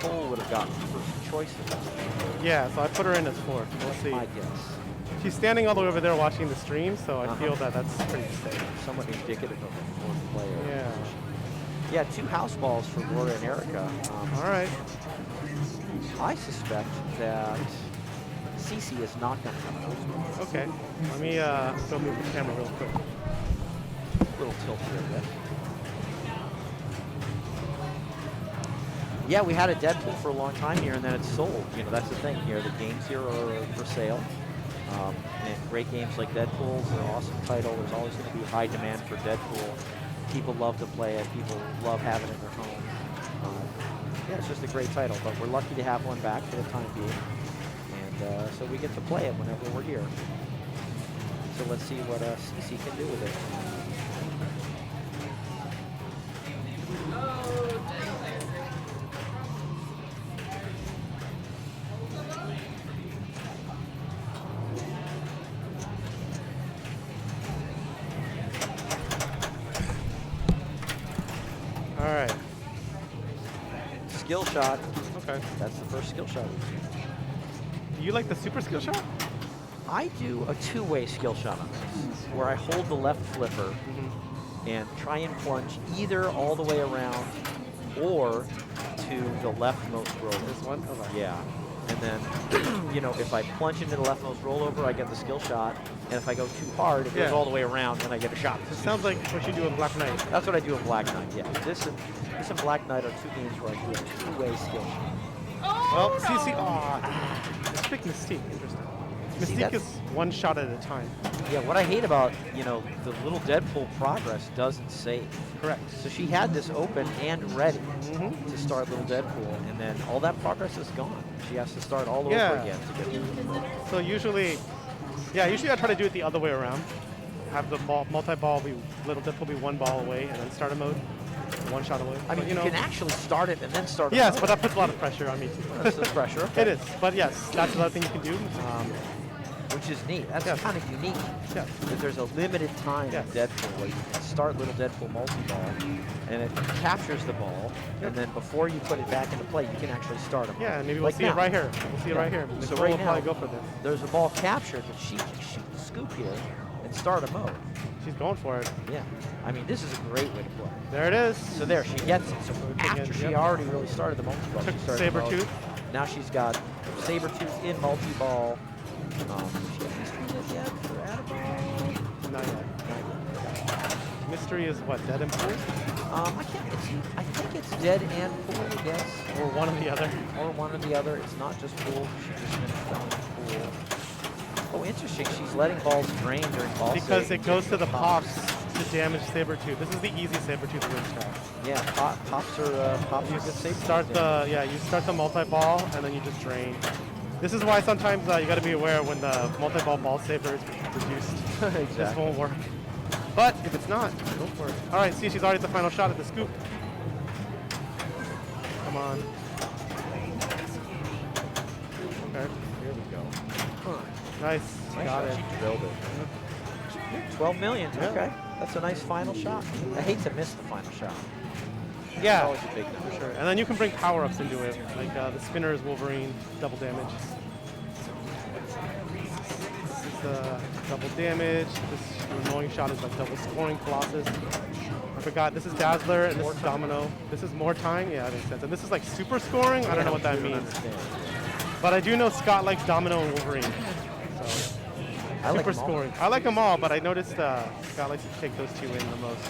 S2: Cole would have gotten first choice of that.
S1: Yeah, so I put her in as fourth. We'll see.
S2: My guess.
S1: She's standing all the way over there watching the stream, so I feel that that's pretty safe.
S2: Somewhat indicative of a fourth player.
S1: Yeah.
S2: Yeah, 2 house balls for Laura and Erica.
S1: All right.
S2: I suspect that Cece is not going to come out.
S1: Okay. Let me go move the camera real quick.
S2: Little tilt here a bit. Yeah, we had a Deadpool for a long time here, and then it's sold. You know, that's the thing here. The games here are for sale. And great games like Deadpool is an awesome title. There's always going to be high demand for Deadpool. People love to play it. People love having it in their home. Yeah, it's just a great title, but we're lucky to have one back for the time being. And so we get to play it whenever we're here. So let's see what CC can do with it.
S1: All right.
S2: Skill shot.
S1: Okay.
S2: That's the first skill shot.
S1: Do you like the super skill shot?
S2: I do a 2-way skill shot on this, where I hold the left flipper and try and plunge either all the way around or to the leftmost rollover.
S1: This one? Okay.
S2: Yeah. And then, you know, if I plunge into the leftmost rollover, I get the skill shot. And if I go too hard, it goes all the way around, and I get a shot.
S1: It sounds like what you do in Black Knight.
S2: That's what I do in Black Knight, yeah. This and Black Knight are 2 games where I do a 2-way skill shot.
S1: Well, CC. Oh, let's pick Mystique. Interesting. Mystique is one shot at a time.
S2: Yeah, what I hate about, you know, the little Deadpool progress doesn't save.
S1: Correct.
S2: So she had this open and ready to start little Deadpool, and then all that progress is gone. She has to start all over again to get
S1: So usually I try to do it the other way around. Have the ball, multi-ball be little Deadpool be 1 ball away, and then start a mode, 1 shot away.
S2: I mean,
S1: but,
S2: you can actually start it and then start it.
S1: Yes, but that puts a lot of pressure on me too.
S2: That's the pressure. Okay.
S1: It is, but yes, that's another thing you can do.
S2: Which is neat. That's kind of unique.
S1: Yeah.
S2: That there's a limited time in Deadpool where you can start little Deadpool multi-ball, and it captures the ball, and then before you put it back into play, you can actually start them.
S1: Yeah, and maybe we'll see it right here. We'll see it right here.
S2: So
S1: Nicole
S2: right
S1: will
S2: now,
S1: probably go for this.
S2: There's a ball captured, but she can shoot the scoop here and start a mode.
S1: She's going for it.
S2: Yeah. I mean, this is a great way to play.
S1: There it is.
S2: So there, she gets it. So after she already really started the multi-ball, she started the mode.
S1: Sabertooth.
S2: Now she's got Sabertooth in multi-ball. She has yet for Add-a-Ball?
S1: Not yet. mystery is what, dead and pool?
S2: I can't. I think it's dead and pool, I guess.
S1: Or one or the other?
S2: Or one or the other. It's not just pool. She just finished on pool. Oh, interesting. She's letting balls drain during ball
S1: Because
S2: save
S1: it goes to the
S2: pops.
S1: pops to damage Sabertooth. This is the easy Sabertooth win strat.
S2: Yeah, pops are good save.
S1: You start the multi-ball and then you just drain. This is why sometimes you got to be aware when the multi-ball ball saver is reduced.
S2: Exactly.
S1: This won't work. But if it's not, go for it. All right, see, she's already at the final shot at the scoop. Come on. Okay, here we go. Nice,
S2: Nice
S1: got
S2: shot.
S1: it.
S2: She drilled it. 12 million.
S1: Yeah.
S2: Okay, that's a nice final shot. I hate to miss the final shot.
S1: Yeah,
S2: Always a big number.
S1: for sure. And then you can bring power-ups into it, like the spinner's Wolverine, double damage. This is the double damage. This annoying shot is like double scoring Colossus. I forgot, this is Dazzler and this is Domino. This is more time? Yeah, that makes sense. And this is like super scoring? I don't know what that means. But I do know Scott likes Domino and Wolverine. So,
S2: I like
S1: super
S2: them all.
S1: scoring. I like them all, but I noticed Scott likes to take those two in the most.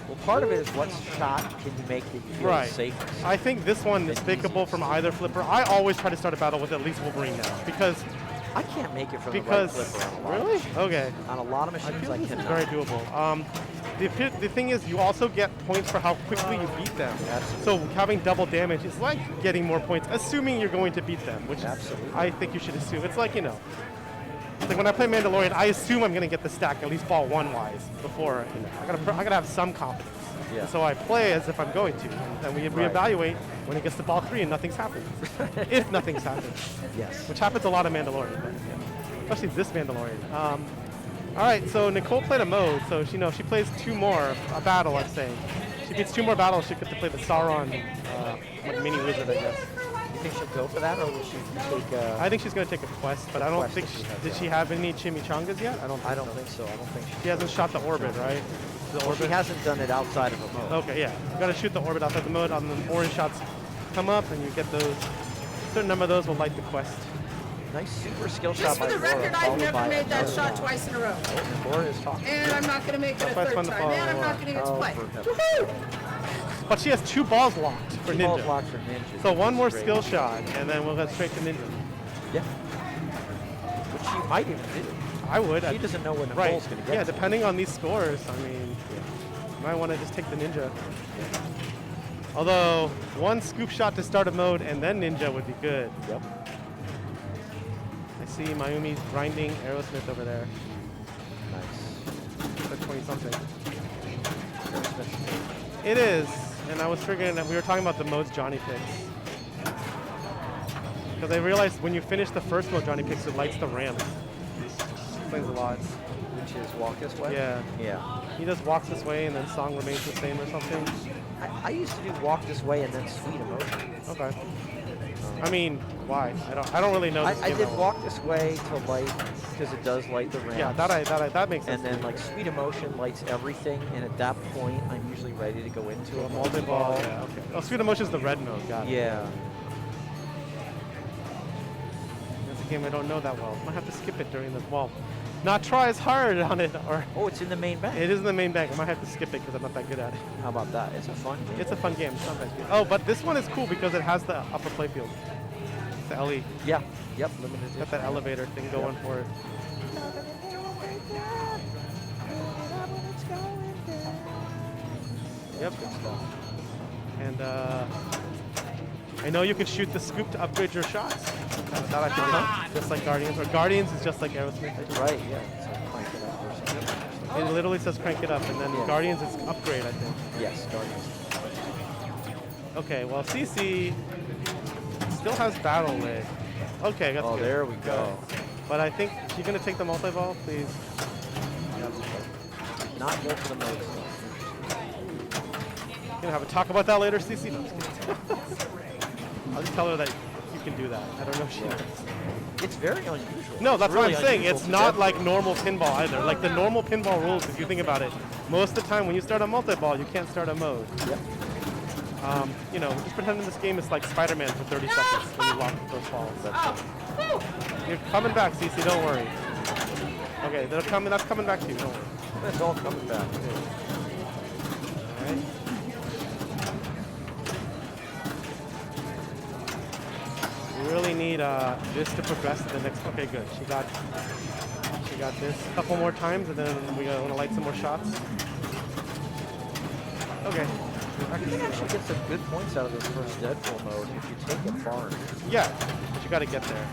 S2: Well, part of it is what shot can you make that you feel
S1: Right.
S2: safest.
S1: I think this one is pickable from either flipper. I always try to start a battle with at least Wolverine now because
S2: I can't make it from the right
S1: because
S2: flipper on a lot
S1: really
S2: of
S1: okay.
S2: On a lot of
S1: I
S2: machines,
S1: feel
S2: I
S1: this is
S2: cannot.
S1: very doable. The thing is, you also get points for how quickly you beat them.
S2: Absolutely.
S1: So having double damage is like getting more points, assuming you're going to beat them, which
S2: Absolutely.
S1: I think you should assume. It's like, it's like when I play Mandalorian, I assume I'm going to get the stack at least ball one wise before. I gotta have some confidence.
S2: Yeah.
S1: And so I play as if I'm going to, and then we
S2: Right.
S1: reevaluate when it gets to ball 3 and nothing's happened. If nothing's happened,
S2: Yes.
S1: which happens a lot of Mandalorian, but, especially this Mandalorian. All right, so Nicole played a mode, so she she plays two more, a battle, I'm saying. She beats two more battles, she gets to play the Sauron mini wizard, I guess.
S2: You think she'll go for that, or will she take?
S1: I think she's going to take a quest, but I don't
S2: quest
S1: think
S2: that she has,
S1: did
S2: yeah.
S1: she have any chimichangas yet? I don't
S2: I don't think so. I don't think
S1: She hasn't shot the orbit, right? The
S2: Well, she hasn't done it outside of a mode.
S1: Okay, yeah. You got to shoot the orbit outside the mode. On the orange shots come up, and you get those. A certain number of those will light the quest.
S2: Nice super skill
S3: Just
S2: shot
S3: for
S2: by
S3: the
S2: Laura,
S3: record, I've
S2: followed
S3: never
S2: by
S3: made that
S2: another
S3: shot
S2: one.
S3: twice in a row.
S2: Oh, Laura is talking.
S3: And I'm not going to make it a
S1: That's why it's
S3: third
S1: fun to
S3: time.
S1: follow
S3: And I'm
S1: Laura.
S3: not going to get to
S2: Oh,
S3: play.
S2: for heaven's
S3: Woohoo!
S1: But she has 2 balls locked for
S2: Two balls
S1: Ninja.
S2: locked for Ninja.
S1: So
S2: which
S1: one
S2: is
S1: more
S2: great.
S1: skill shot, and then we'll go straight to Ninja.
S2: Yeah. Which she might even do.
S1: I would.
S2: She doesn't know when
S1: Right.
S2: Nicole's going to get
S1: Yeah,
S2: to.
S1: depending on these scores, I mean, you might want to just take the Ninja. Although, one scoop shot to start a mode and then Ninja would be good.
S2: Yep.
S1: I see Mayumi's grinding Aerosmith over there.
S2: Nice.
S1: It's at 20-something. It is, and I was figuring that we were talking about the modes Johnny picks. Because I realized when you finish the first mode Johnny picks, it lights the ramp. Explains a lot.
S2: Which is walk this way?
S1: Yeah.
S2: Yeah.
S1: He just walks this way and then song remains the same or something.
S2: I used to do walk this way and then sweet emotion.
S1: Okay. I mean, why? I don't really know. This
S2: I
S1: game
S2: did
S1: that well.
S2: walk this way to light, because it does light the ramp.
S1: Yeah, that makes sense.
S2: And then like sweet emotion lights everything, and at that point, I'm usually ready to go into a
S1: multi-ball. Yeah. Okay. Oh, Sweet Emotion's the red mode. Got it.
S2: Yeah.
S1: It's a game I don't know that well. Might have to skip it during the not try as hard on it, or
S2: Oh, it's in the main bank.
S1: it is in the main bank. I might have to skip it because I'm not that good at it.
S2: How about that? It's a fun game.
S1: It's a fun game. It's not that good. Oh, but this one is cool because it has the upper playfield. It's the LE.
S2: Yeah. Yep. Limited
S1: It's got that elevator thing going for it. Yep.
S2: Good stuff.
S1: And I know you can shoot the scoop to upgrade your shots. That I can do. Just like Guardians. Or Guardians is just like Aerosmith. I think.
S2: Right. Yeah. So crank it up or something.
S1: It literally says crank it up, and then
S2: Yeah.
S1: Guardians is upgrade, I think.
S2: Yes. Guardians.
S1: Okay, well, CC still has battle lit. Okay, that's
S2: Oh,
S1: good.
S2: there we go.
S1: But I think you're going to take the multi-ball, please.
S2: Not go for the modes.
S1: Going to have a talk about that later, CC? No, I'm just kidding. I'll just tell her that you can do that. I don't know if she knows.
S2: It's very unusual.
S1: No,
S2: It's
S1: that's
S2: really
S1: what I'm saying.
S2: unusual
S1: It's
S2: for
S1: not
S2: Deadpool.
S1: like normal pinball either. Like the normal pinball rules, if you think about it, most of the time when you start a multi-ball, you can't start a mode.
S2: Yep.
S1: Just pretending this game is like Spider-Man for 30 seconds when you lock those balls.
S3: Oh,
S1: You're coming back, CC, don't worry. Okay, that's coming back to you, don't worry.
S2: It's all coming back.
S1: We really need this to progress to the next. Okay, good. She got this a couple more times, and then we want to light some more shots. Okay.
S2: You can actually get some good points out of this first Deadpool mode if you take it far.
S1: Yeah, but you got to get there.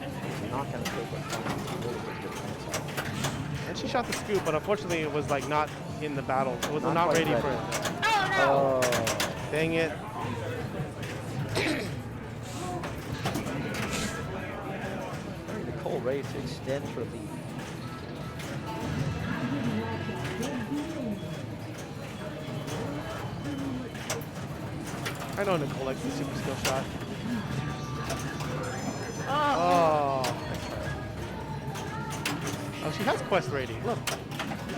S2: If you're not going to take it far, you really get good points out.
S1: And she shot the scoop, but unfortunately it was like not in the battle. It was not
S2: quite
S1: ready for it.
S3: Oh no!
S2: Oh.
S1: Dang it.
S2: Nicole ready to extend her lead.
S1: I know Nicole likes the super skill shot.
S3: Oh.
S1: Oh. Oh, she has quest rating. Look.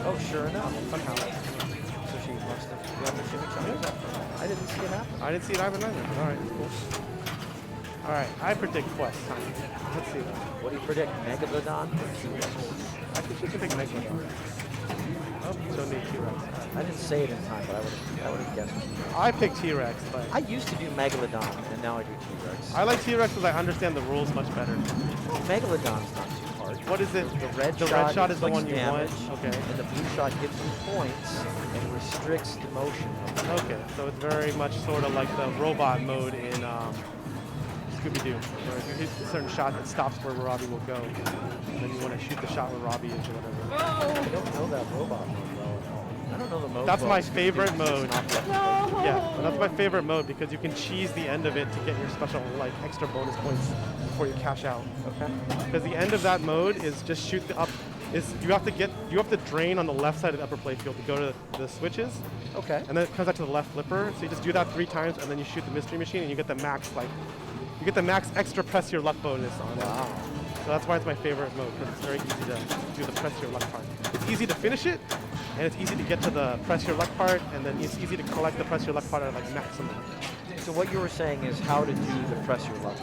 S2: Oh, sure enough.
S1: Somehow.
S2: So she must have done the shimmy shot. I didn't see it happen.
S1: I didn't see it either. All right, cool. All right, I predict quest time. Let's see that.
S2: What do you predict? Megalodon or T-Rex?
S1: I think she should pick Megalodon. Oh, so need T-Rex.
S2: I didn't say it in time, but I would have guessed.
S1: I picked T-Rex, but
S2: I used to do Megalodon, and now I do T-Rex.
S1: I like T-Rex because I understand the rules much better.
S2: Megalodon's not too hard.
S1: What is it?
S2: The red
S1: The
S2: shot
S1: red shot is the
S2: inflicts
S1: one you want.
S2: damage,
S1: Okay.
S2: and the blue shot gives you points and restricts the motion.
S1: Okay, so it's very much sort of like the robot mode in Scooby-Doo, where if you hit a certain shot, it stops where Robbie will go. And then you want to shoot the shot where Robbie is or whatever.
S2: I don't know that robot mode well at all. I don't know the mode.
S1: That's
S2: well
S1: my
S2: in Scooby-Doo
S1: favorite
S2: because it's
S1: mode.
S2: not that
S3: No.
S1: Yeah, that's my favorite mode because you can cheese the end of it to get your special, like, extra bonus points before you cash out.
S2: Okay.
S1: Because the end of that mode is just shoot the up. You have to drain on the left side of the upper playfield to go to the switches,
S2: Okay.
S1: and then it comes out to the left flipper. So you just do that 3 times, and then you shoot the mystery machine, and you get the max extra press your luck bonus on it.
S2: Wow.
S1: So that's why it's my favorite mode, because it's very easy to do the press your luck part. It's easy to finish it, and it's easy to get to the press your luck part, and then it's easy to collect the press your luck part at like maximum.
S2: So what you were saying is how to do the press your luck.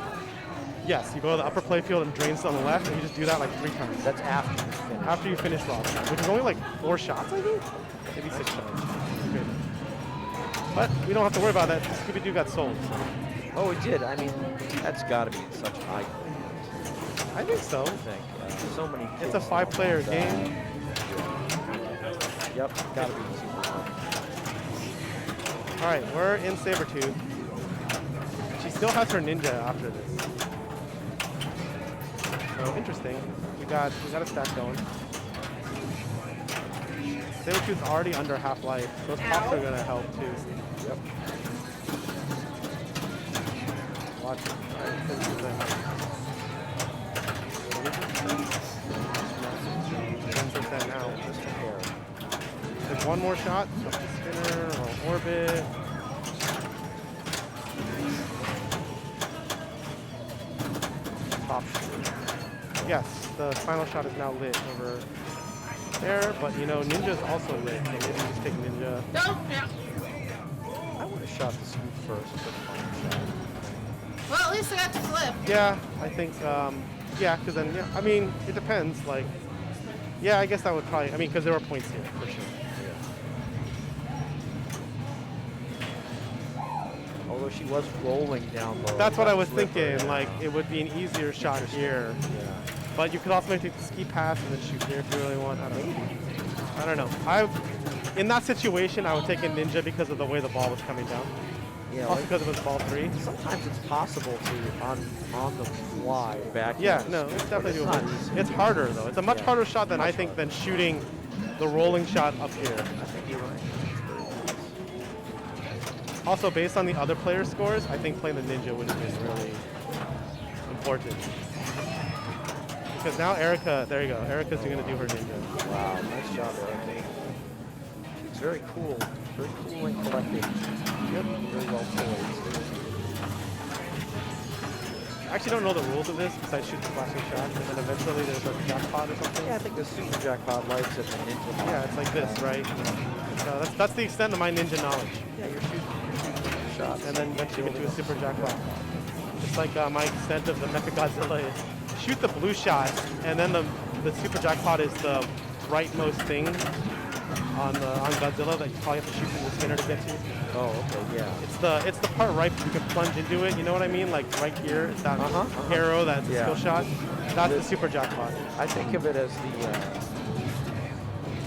S1: Yes, you go to the upper playfield and drains on the left, and you just do that like 3 times.
S2: That's after you finish.
S1: After you finish Rob, which is only like 4 shots, I think? Maybe 6 shots. Okay. But we don't have to worry about that. Scooby-Doo got sold. So.
S2: Oh, it did. I mean, that's got to be such high.
S1: I think so.
S2: I think so many.
S1: It's a
S2: kids
S1: 5-player
S2: love that.
S1: game.
S2: Yep, got to be super fun.
S1: All right, we're in Sabretooth. She still has her ninja after this. So interesting. We got a stack going. Sabretooth's already under half-life. Those pops are gonna help too.
S2: Yep.
S1: Watch it. All right, finishes it. Percent now.
S2: Just a hair.
S1: There's one more shot. Up the spinner or orbit. Top shot. Yes, the final shot is now lit over there, but you know, Ninja's also lit, so maybe just take Ninja.
S3: No. Yeah.
S2: I would have shot the scoop first for the final shot.
S3: Well, at least I got to flip.
S1: Yeah, I think, yeah, because then, yeah, I mean, it depends, like, yeah, I guess I would probably, I mean, because there were points here, for sure.
S2: Although she was rolling down low.
S1: That's what I was
S2: Flipper,
S1: thinking,
S2: yeah.
S1: like, it would be an easier shot here,
S2: Yeah.
S1: but you could also maybe take the ski pass and then shoot here if you really want, I don't know. In that situation, I would take a Ninja because of the way the ball was coming down.
S2: Yeah,
S1: Also
S2: like,
S1: because it was ball 3.
S2: sometimes it's possible to on the fly back.
S1: Yeah,
S2: in,
S1: no, it's definitely
S2: but it's
S1: doable.
S2: not easy.
S1: It's harder though. It's a much
S2: Yeah.
S1: harder shot than I
S2: Much
S1: think
S2: harder.
S1: than shooting the rolling shot up here.
S2: I think you're right.
S1: Also, based on the other players' scores, I think playing the Ninja would have been really important. Because now Erica, there you go. Erica's going to do her Ninja.
S2: Wow, nice job, Eric. She's very cool and collected. Yep, very well poised.
S1: I actually don't know the rules of this besides shoot the flashing shots, and then eventually there's a jackpot or something.
S2: Yeah, I think the super jackpot lights at the ninja.
S1: Yeah, it's like this, right? So that's the extent of my Ninja knowledge.
S2: Yeah, you're shooting shots.
S1: And then eventually get to a super jackpot. Just like my extent of the Mechagodzilla is shoot the blue shot, and then the super jackpot is the rightmost thing on Godzilla that you probably have to shoot from the spinner to get to.
S2: Oh, okay, yeah.
S1: It's the part right you can plunge into it. You know what I mean? Like right here, it's that arrow, that skill shot. That's the super jackpot.
S2: I think of it as the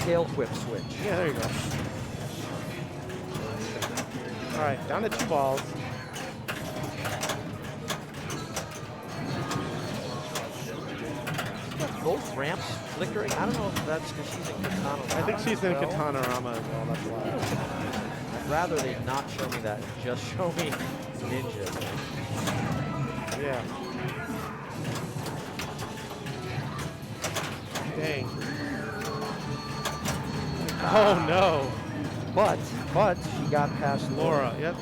S2: tail whip switch.
S1: Yeah, there you go. All right, down to 2 balls.
S2: Both ramps flickering. I don't know if that's because she's in Katana.
S1: I think she's in Katana Rama as well. That's why.
S2: I'd rather they not show me that and just show me Ninja.
S1: Yeah. Dang. Oh no.
S2: But she got past
S1: Laura. Yep.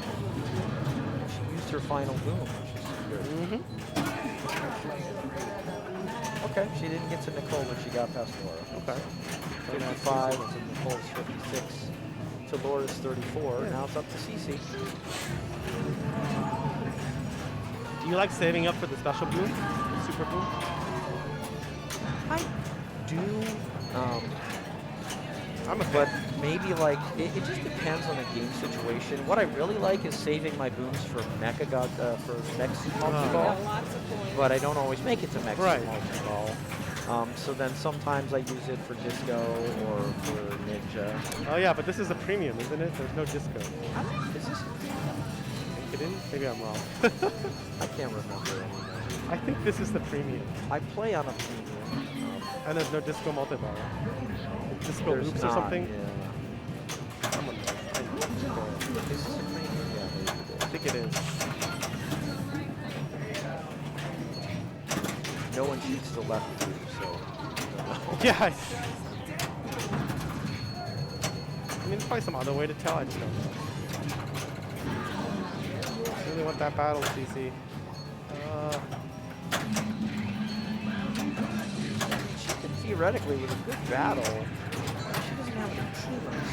S2: She used her final boom, which is good. Okay, she didn't get to Nicole when she got past Laura.
S1: Okay.
S2: 55 to Nicole's 56 to Laura's 34.
S1: Yeah.
S2: Now it's up to Cece.
S1: Do you like saving up for the special boom? The super boom?
S2: I do,
S1: I'm a
S2: but maybe like, it just depends on the game situation. What I really like is saving my booms for for Mex multi-ball, but I don't always make it to Mex multi-ball. So then sometimes I use it for disco or for ninja.
S1: Oh yeah, but this is a premium, isn't it? There's no disco.
S2: Is this?
S1: I think it is? Maybe I'm wrong.
S2: I can't remember anymore.
S1: I think this is the premium.
S2: I play on a premium.
S1: And there's no disco multi-ball. Disco
S2: There's
S1: loops
S2: not,
S1: or something?
S2: Yeah.
S1: Someone knows.
S2: Is this a premium? Yeah, maybe it
S1: I think it is.
S2: is. No one shoots the left too, so.
S1: Yeah. I mean, there's probably some other way to tell. I just don't know. I really want that battle, CC.
S2: She could theoretically, with a good battle, she doesn't have any teamers.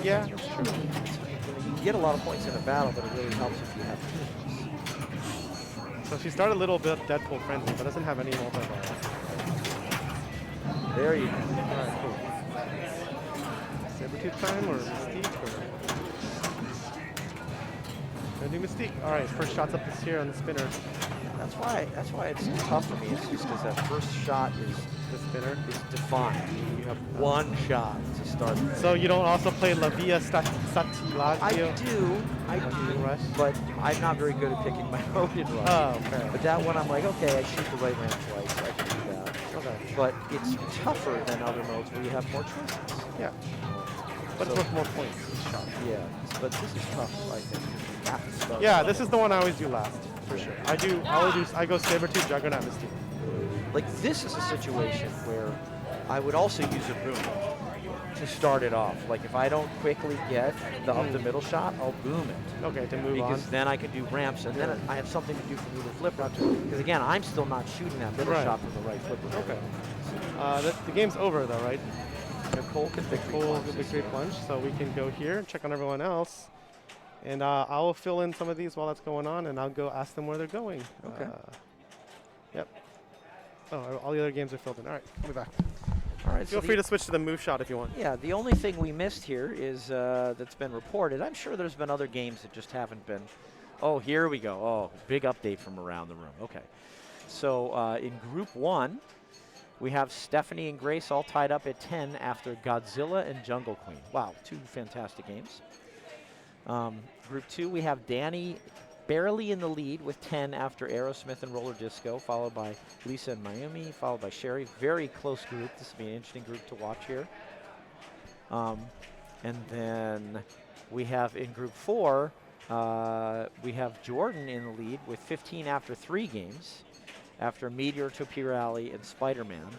S1: Yeah, that's true.
S2: You can get a lot of points in a battle, but it really helps if you have teamers.
S1: So she started a little bit Deadpool friendly, but doesn't have any multi-ball.
S2: There you go.
S1: Alright, cool. Sabretooth time or Mystique? Or... Gonna do Mystique. Alright, first shot's up this here on the spinner.
S2: That's why it's tough for me. It's just because that first shot is
S1: The spinner.
S2: defined. You have one shot to start.
S1: So you don't also play La Via Satilagio?
S2: I do,
S1: Rush?
S2: but I'm not very good at picking my Odin rush.
S1: Oh, fair.
S2: But that one, I'm like, okay, I shoot the right ramp twice, I can do that.
S1: Okay.
S2: But it's tougher than other modes where you have more choices.
S1: Yeah. But
S2: So-
S1: it's worth more points each shot.
S2: Yeah, but this is tough, I think. You have to start.
S1: Yeah, this is the one I always do last, for sure. I go Sabretooth, Juggernaut, Mystique.
S2: Like, this is a situation where I would also use a boom to start it off. Like, if I don't quickly get the up the middle shot, I'll boom it.
S1: Okay, to move on.
S2: Because then I can do ramps, and then I have something to do for me to flipper. Because again, I'm still not shooting that middle
S1: Right.
S2: shot from the right flipper.
S1: Okay. The game's over though, right?
S2: Nicole can
S1: Cool, victory plunge. So we can go here and check on everyone else. And I'll fill in some of these while that's going on, and I'll go ask them where they're going.
S2: Okay.
S1: Yep. Oh, all the other games are filled in. All right, I'll be back.
S2: All right.
S1: Feel free to switch to the move shot if you want.
S2: Yeah, the only thing we missed here is that's been reported. I'm sure there's been other games that just haven't been. Oh, here we go. Oh, big update from around the room. Okay. So in Group 1, we have Stephanie and Grace all tied up at 10 after Godzilla and Jungle Queen. Wow, 2 fantastic games. Group 2, we have Danny barely in the lead with 10 after Aerosmith and Roller Disco, followed by Lisa and Mayumi, followed by Sherry. Very close group. This will be an interesting group to watch here. And then we have in Group 4, we have Jordan in the lead with 15 after 3 games, after Meteor, Topirali, and Spider-Man,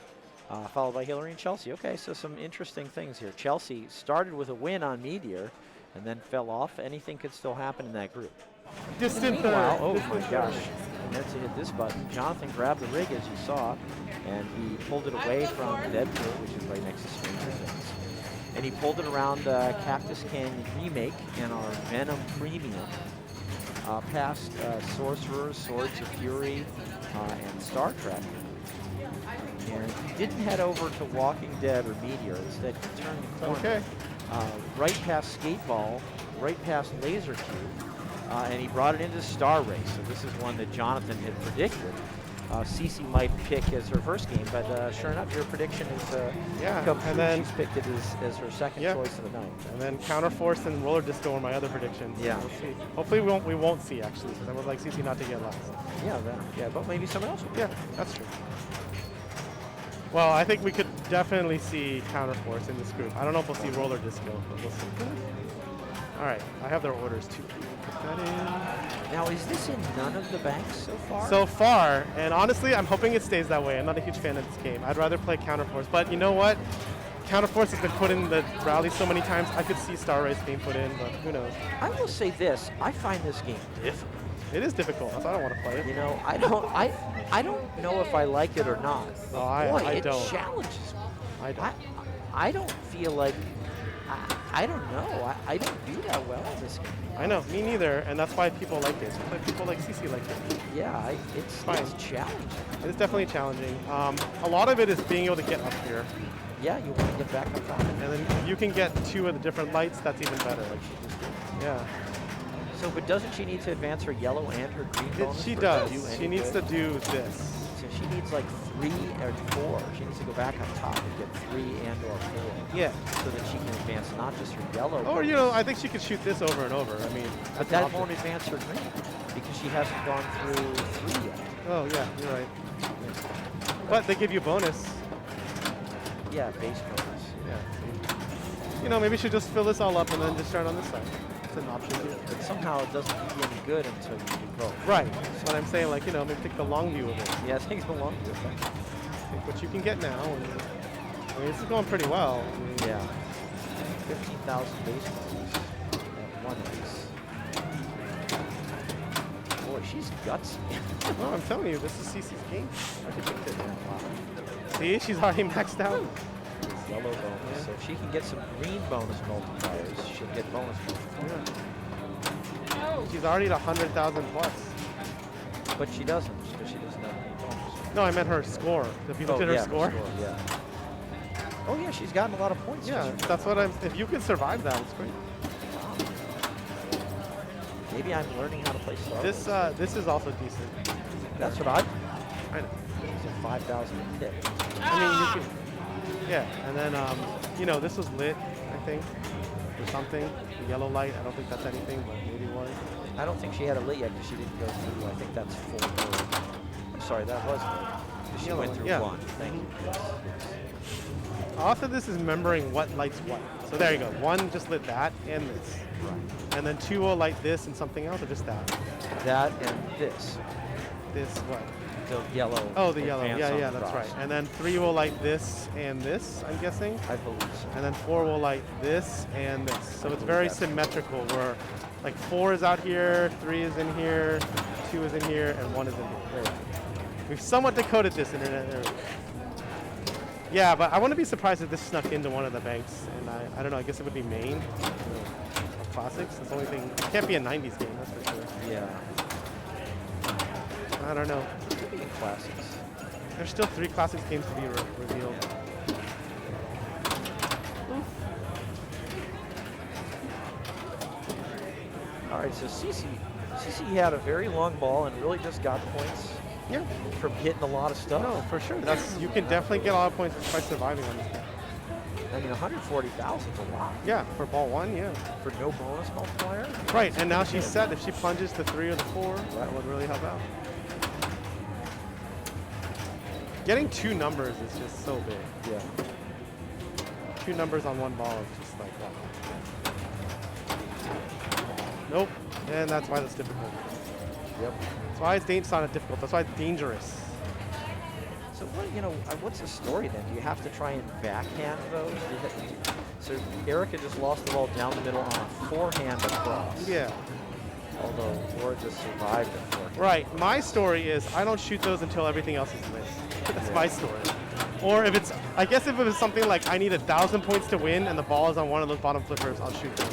S2: followed by Hillary and Chelsea. Okay, so some interesting things here. Chelsea started with a win on Meteor and then fell off. Anything could still happen in that group.
S1: Distant
S2: Wow,
S1: third.
S2: oh my gosh. I meant to hit this button. Jonathan grabbed the rig, as you saw, and he pulled it away from Deadpool, which is right next to Stranger Things. And he pulled it around Cactus Canyon Remake and our Venom Premium, past Sorcerers, Swords of Fury, and Star Trek. And didn't head over to Walking Dead or Meteor. Instead, he turned the corner.
S1: Okay.
S2: Right past Skateball, right past Laser Cube, and he brought it into Star Race. So this is one that Jonathan had predicted. Cece might pick as her first game, but sure enough, your prediction is come true.
S1: And then
S2: She's picked it as her second choice of the night.
S1: And then Counterforce and Roller Disco were my other predictions.
S2: Yeah.
S1: We'll see. Hopefully we won't see actually, because I would like Cece not to get last.
S2: Yeah, but maybe someone else will.
S1: Yeah, that's true. Well, I think we could definitely see Counterforce in this group. I don't know if we'll see Roller Disco, but we'll see. All right, I have their orders too. Put that in.
S2: Now, is this in none of the banks so far?
S1: So far, and honestly, I'm hoping it stays that way. I'm not a huge fan of this game. I'd rather play Counterforce, but you know what? Counterforce has been put in the rally so many times. I could see Star Race being put in, but who knows?
S2: I will say this: I find this game difficult.
S1: It is difficult. That's why I don't want to play it.
S2: You know, I don't know if I like it or not. But
S1: Oh,
S2: boy,
S1: I
S2: it
S1: don't.
S2: challenges me.
S1: I don't.
S2: I don't feel like I don't know. I don't do that well in this game.
S1: I know, me neither, and that's why people like it. That's why people like CC like it.
S2: Yeah, it's
S1: fine.
S2: It's challenging.
S1: It's definitely challenging. A lot of it is being able to get up here,
S2: Yeah, you want to get back up top.
S1: and then if you can get 2 of the different lights, that's even better.
S2: Like she just did.
S1: Yeah,
S2: So, but doesn't she need to advance her yellow and her green bonus?
S1: she
S2: for it
S1: does.
S2: to do
S1: She
S2: any
S1: needs to
S2: good?
S1: do this.
S2: So she needs like 3 or 4. She needs to go back on top and get 3 and or 4.
S1: Yeah.
S2: So that she can advance not just her yellow.
S1: Or, you know, I think she could shoot this over and over. I mean,
S2: but
S1: that's
S2: that
S1: an option.
S2: won't advance her green because she hasn't gone through 3 yet.
S1: Oh, yeah, you're right. But they give you bonus.
S2: Yeah, base bonus.
S1: Yeah. See. You know, maybe you should just fill this all up and then just start on this side. It's an option too.
S2: But somehow it doesn't do you any good until you do both.
S1: Right. That's what I'm saying. Like, you know, maybe take the long view of it.
S2: Yeah, things belong to it.
S1: Take what you can get now. And, I mean, this is going pretty well. I mean,
S2: Yeah. 15,000 base bonus at 1 ace. Boy, she's gutsy.
S1: No, I'm telling you, this is CC's game. I predicted it. See, she's already maxed out.
S2: Yellow bonus. So if she can get some green bonus multipliers, she'll get bonus multipliers.
S1: She's already at 100,000 plus.
S2: But she doesn't, because she doesn't have any bonus.
S1: No, I meant her score. If you looked at her
S2: yeah,
S1: score.
S2: yeah. Oh yeah, she's gotten a lot of points.
S1: Yeah,
S2: since she-
S1: that's what I'm. If you can survive that, it's great.
S2: Maybe I'm learning how to play Star
S1: This
S2: Wars.
S1: this is also decent.
S2: That's what I.
S1: I know.
S2: It's a 5,000 hit.
S1: I mean, you could. Yeah, and then you know, this was lit, I think, or something. The yellow light. I don't think that's anything, but maybe it was.
S2: I don't think she had a lit yet because she didn't go through. I think that's 4. I'm sorry, that was lit. 'Cause she
S1: Yellow
S2: went
S1: one,
S2: through
S1: yeah.
S2: 1. Thank you. Yes.
S1: Also, this is remembering what lights what. So there you go. 1 just lit that and this,
S2: Right.
S1: and then 2 will light this and something else, or just that.
S2: That and this.
S1: This what?
S2: The yellow.
S1: Oh, the yellow.
S2: advance
S1: Yeah,
S2: on
S1: yeah,
S2: the
S1: that's
S2: cross.
S1: right. And then 3 will light this and this, I'm guessing.
S2: I believe so.
S1: And then 4 will light this and this. So it's
S2: believe
S1: very
S2: that's
S1: symmetrical where like 4 is out here, 3 is in here, 2 is in here, and 1 is in here. There we go. We've somewhat decoded this internet. There we go. Yeah, but I wouldn't be surprised if this snuck into one of the banks. And I don't know, I guess it would be main of classics. That's the only thing. It can't be a 90s game, that's for sure.
S2: Yeah.
S1: I don't know.
S2: Could be in classics.
S1: There's still 3 classics games to be revealed.
S2: All right, so Cece had a very long ball and really just got points
S1: Yeah.
S2: from hitting a lot of stuff.
S1: No, for sure. You can definitely get a lot of points by surviving on this game.
S2: I mean, 140,000 is a lot
S1: Yeah, for ball 1, yeah.
S2: for no bonus multiplier.
S1: Right, and now she's set. If she plunges to 3 or the 4, that would really help out. Getting 2 numbers is just so big.
S2: Yeah.
S1: 2 numbers on 1 ball is just like, wow. Nope, and that's why that's difficult.
S2: Yep.
S1: That's why it's not difficult. That's why it's dangerous.
S2: So what's the story then? Do you have to try and backhand those? So Erica just lost the ball down the middle on a forehand across.
S1: Yeah.
S2: Although Laura just survived a forehand.
S1: Right. My story is I don't shoot those until everything else is lit. That's
S2: Yeah.
S1: my story. Or if it's, I guess if it was something like I need 1,000 points to win and the ball is on one of those bottom flippers, I'll shoot them.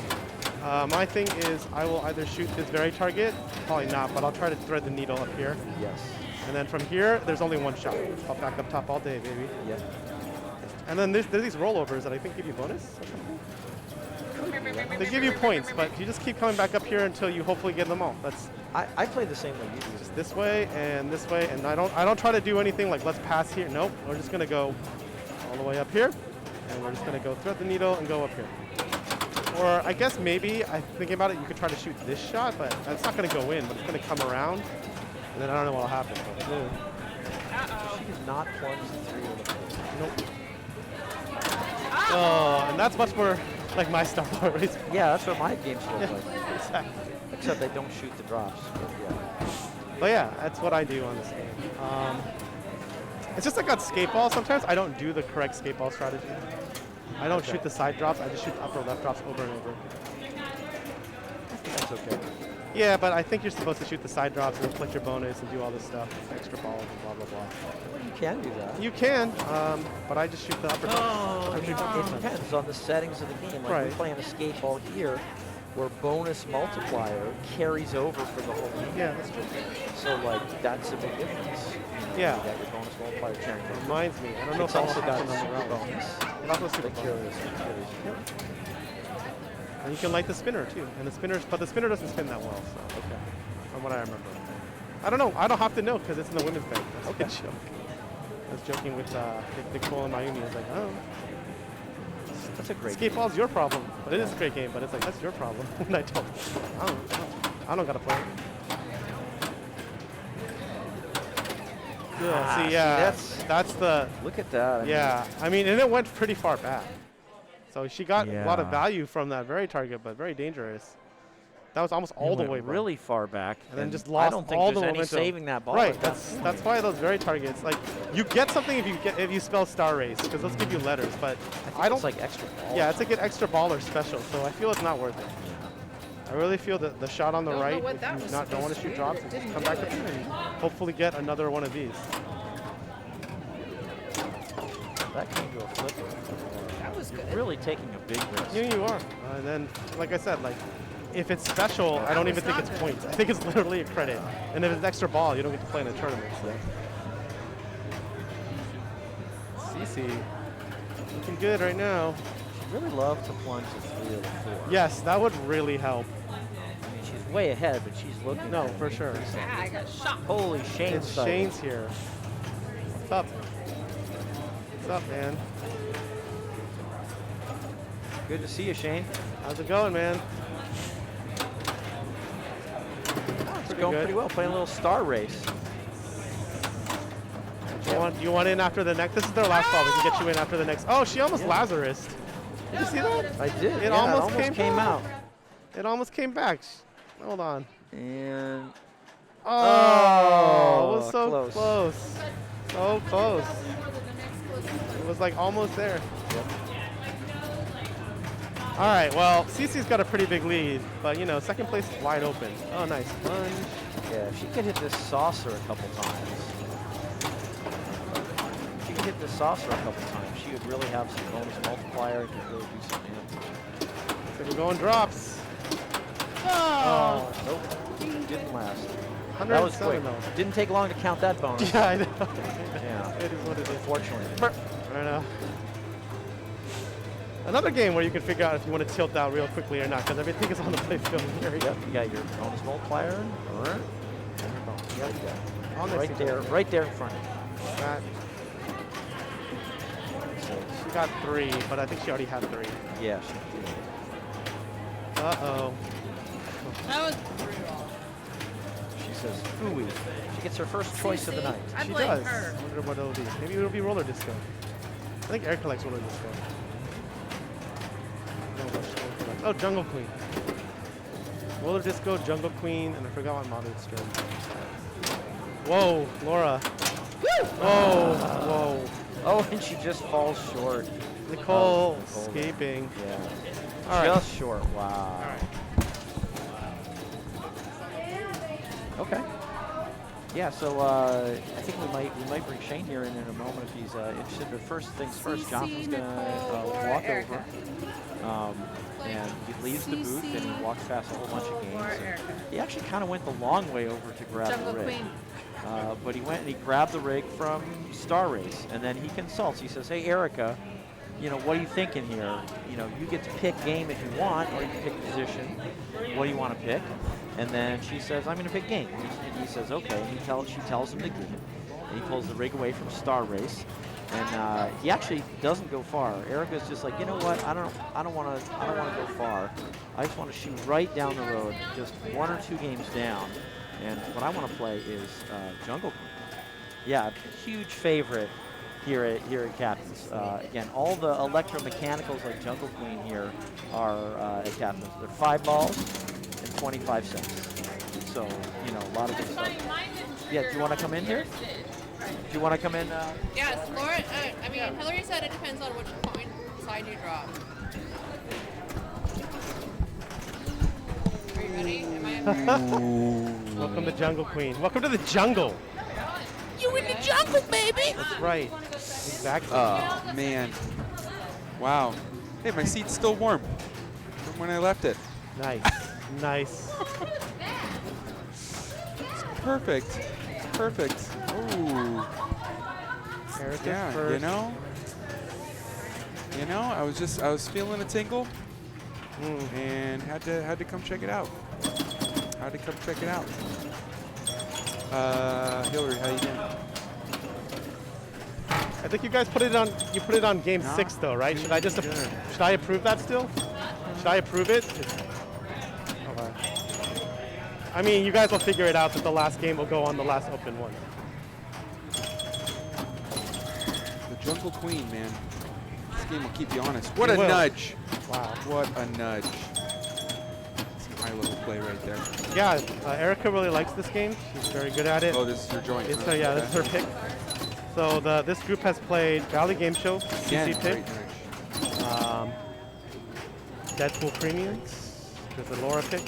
S1: My thing is I will either shoot this very target, probably not, but I'll try to thread the needle up here.
S2: Yes.
S1: And then from here, there's only one shot. I'll back up top all day, baby.
S2: Yep.
S1: And then there's these rollovers that I think give you bonus or something. They give you points, but you just keep coming back up here until you hopefully get them all. That's
S2: I play the same way you do.
S1: just this way, and I don't try to do anything like let's pass here. Nope, we're just gonna go all the way up here, and we're just gonna go thread the needle and go up here. Or I guess maybe, I'm thinking about it, you could try to shoot this shot, but it's not gonna go in, but it's gonna come around, and then I don't know what'll happen. But,
S2: She did not plunge the 3 or the 4.
S1: nope. Oh, and that's much more like my style always.
S2: Yeah, that's what my games look like.
S1: Exactly.
S2: Except they don't shoot the drops. But yeah.
S1: But yeah, that's what I do on this game. It's just like on skate ball, sometimes I don't do the correct skate ball strategy. I don't shoot the side drops, I just shoot the upper left drops over and over.
S2: That's okay.
S1: Yeah, but I think you're supposed to shoot the side drops and inflict your bonus and do all this stuff, extra balls and blah, blah, blah.
S2: Well, you can do that.
S1: You can, but I just shoot the upper drops.
S2: I mean, it depends on the settings of the game. Like
S1: Right.
S2: we're playing a skate ball here, where bonus multiplier carries over for the whole game.
S1: Yeah, that's true.
S2: So like that's a big difference.
S1: Yeah.
S2: You got your bonus multiplier carrying over.
S1: Reminds me. I don't know
S2: It's
S1: if
S2: also got
S1: on the
S2: super
S1: round.
S2: bonus.
S1: It also super
S2: That
S1: bonus.
S2: carries.
S1: And you can light the spinner too. And the spinner doesn't spin that well, so
S2: Okay.
S1: from what I remember. I don't know. I don't have to know because it's in the women's bank. That's
S2: Okay.
S1: a joke. I was joking with Nicole and Mayumi. I was like, oh,
S2: That's a great
S1: skate ball's your problem. But it is a great game, but it's like, that's your problem. And I don't gotta play it. Yeah, see, yeah, that's the,
S2: Look at that. I mean,
S1: yeah. I mean, and it went pretty far back. So she got a lot of
S2: Yeah.
S1: value from that very target, but very dangerous. That was almost all
S2: it
S1: the
S2: went
S1: way back.
S2: really far back.
S1: And then just
S2: I
S1: lost
S2: don't think
S1: all
S2: there's
S1: the
S2: any
S1: momentum.
S2: saving that ball.
S1: Right,
S2: at that
S1: that's why those very targets, like, you get something if you spell star race, because those give you letters, but I don't,
S2: It's like extra ball.
S1: yeah, it's like an extra ball or special, so I feel it's not worth it. I really feel that the shot on the
S3: Don't know
S1: right,
S3: what
S1: if
S3: that
S1: you
S3: was
S1: don't want to
S3: supposed to
S1: shoot
S3: be.
S1: drops,
S3: It
S1: and just
S3: didn't
S1: come
S3: do
S1: back up here and hopefully get another one of these.
S2: That came to a flipper.
S3: That was good.
S2: Really taking a big risk.
S1: You are. And then, like I said, like, if it's special, I don't even think it's points. I think it's literally a credit. And if it's extra ball, you don't get to play in a tournament. So. CC, looking good right now.
S2: Really love to plunge the 3 or the 4.
S1: Yes, that would really help.
S2: I mean, she's way ahead, but she's looking.
S1: No,
S2: at
S1: for
S2: it.
S1: sure.
S3: Ah, I got shot.
S2: Holy Shane.
S1: It's Shane's here. What's up? What's up, man?
S2: Good to see you, Shane.
S1: How's it going, man?
S2: It's going
S1: good.
S2: pretty well. Playing a little star race.
S1: You want in after the next? This is their last ball. We can get you in after the next. Oh, she almost Lazarus. Did you see that?
S2: I did.
S1: It
S2: yeah,
S1: almost
S2: it
S1: came back.
S2: out.
S1: It almost came back. Hold on.
S2: And
S1: Oh, it was so
S2: close.
S1: close. So close. It was like almost there. All right, well, Cece's got a pretty big lead, but you know, second place is wide open. Oh, nice plunge.
S2: yeah, if she could hit this saucer a couple times. If she could hit this saucer a couple times, she would really have some bonus multiplier and could really do some damage.
S1: So we're going drops.
S2: Oh, nope. Didn't last. That was
S1: 107
S2: quick.
S1: though.
S2: Didn't take long to count that bonus.
S1: Yeah, I know.
S2: Yeah.
S1: It is what it is.
S2: Unfortunately.
S1: I know. Another game where you can figure out if you want to tilt out real quickly or not, because everything is on the play film here.
S2: Yep, you got your bonus multiplier and your bonus. Yep, you got it.
S1: On next
S2: Right
S1: to each
S2: there,
S1: other.
S2: right there in front of you.
S1: That. She got 3, but I think she already had 3.
S2: Yeah, she did.
S1: Uh-oh.
S3: That was
S2: She says, ooey. She gets her first choice of the night.
S3: I
S1: She
S3: blame
S1: does.
S3: her.
S1: I wonder what it'll be. Maybe it'll be roller disco. I think Air collects roller disco. Oh, Jungle Queen. Roller disco, Jungle Queen, and I forgot what model it's doing. Whoa, Laura. Whoa, whoa.
S2: Oh, and she just falls short.
S1: Nicole
S2: Nicole.
S1: escaping.
S2: Yeah.
S1: All right.
S2: Just short. Wow.
S1: All right.
S2: Okay. Yeah, so I think we might bring Shane here in a moment if he's interested. But first things first, Jonathan's going to walk
S3: Erica.
S2: over. And he leaves the booth and he walks past a whole bunch of games.
S3: Or Erica.
S2: He actually kind of went the long way over to grab
S3: Jungle
S2: the rig.
S3: Queen.
S2: But he went and he grabbed the rig from Star Race, and then he consults. He says, "Hey, Erica, you know, what are you thinking here? You know, you get to pick game if you want, or you can pick position. What do you want to pick?" And then she says, "I'm going to pick game." And he says, "Okay." And she tells him the game, and he pulls the rig away from Star Race, and he actually doesn't go far. Erica's just like, you know what? I don't want to go far. I just want to shoot right down the road, just 1 or 2 games down. And what I want to play is Jungle Queen. Yeah, huge favorite here at Captain's. Again, all the electromechanicals like Jungle Queen here are at Captain's. They're 5 balls and 25 cents. So, you know, a lot of good stuff. Yeah, do you want to come in here? Do you want to come in?
S4: Yes, Laura. Hillary said it depends on which coin side you drop. Are you ready? Am I?
S1: Welcome to Jungle Queen. Welcome to the jungle.
S4: You in the jungle, baby.
S1: That's right. Exactly.
S5: Oh, man. Wow. Hey, my seat's still warm from when I left it.
S1: Nice. Nice.
S5: It's perfect. It's perfect. Ooh.
S1: Erica's
S5: Yeah,
S1: first.
S5: you know, I was feeling a tingle
S1: Mm.
S5: and had to come check it out. Had to come check it out. Hillary, how you doing?
S1: I think you guys put it on. You put it on game
S5: No.
S1: 6 though, right? Should I just?
S5: Good.
S1: Should I approve that still? Should I approve it? Okay. I mean, you guys will figure it out that the last game will go on the last open one.
S5: The Jungle Queen, man. This game will keep you honest. What
S1: It
S5: a
S1: will.
S5: nudge.
S1: Wow.
S5: What a nudge. High level play right there.
S1: Yeah, Erica really likes this game. She's very good at it.
S5: Oh, this is your joint.
S1: It's
S5: huh?
S1: yeah, this is her
S5: Okay.
S1: pick. So this group has played Valley Game Show,
S5: Again,
S1: CC
S5: great
S1: pick,
S5: nudge.
S1: Deadpool Premiums, there's a Laura pick,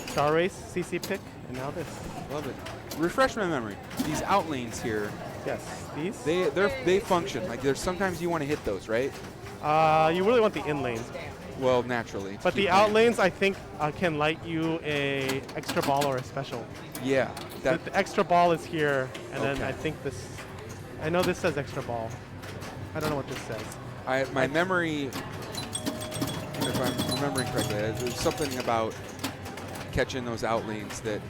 S1: Star Race, CC pick, and now this.
S5: Love it. Refresh my memory. These out lanes here,
S1: Yes, these.
S5: they function. Like there's sometimes you want to hit those, right?
S1: You really want the in lanes,
S5: Well, naturally. to
S1: but
S5: keep
S1: the out
S5: playing.
S1: lanes I think can light you a extra ball or a special.
S5: Yeah. That
S1: The extra ball is here, and then
S5: Okay.
S1: I think this. I know this says extra ball. I don't know what this says.
S5: my memory, if I'm remembering correctly, there's something about catching those out lanes that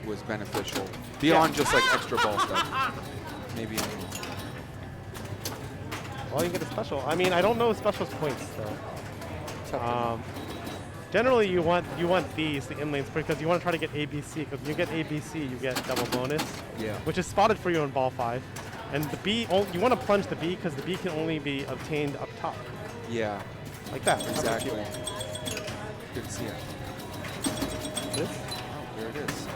S5: was beneficial beyond just like extra ball stuff. Maybe.
S1: Well, you get a special. I mean, I don't know specials points though.
S5: Tough to know.
S1: Generally, you want these, the in lanes, because you want to try to get ABC. Because when you get ABC, you get double bonus,
S5: Yeah.
S1: which is spotted for you in ball 5. And the B, you want to plunge the B because the B can only be obtained up top,
S5: Yeah.
S1: like that.
S5: Exactly. Good to see it.
S1: This?
S5: Oh, there it is.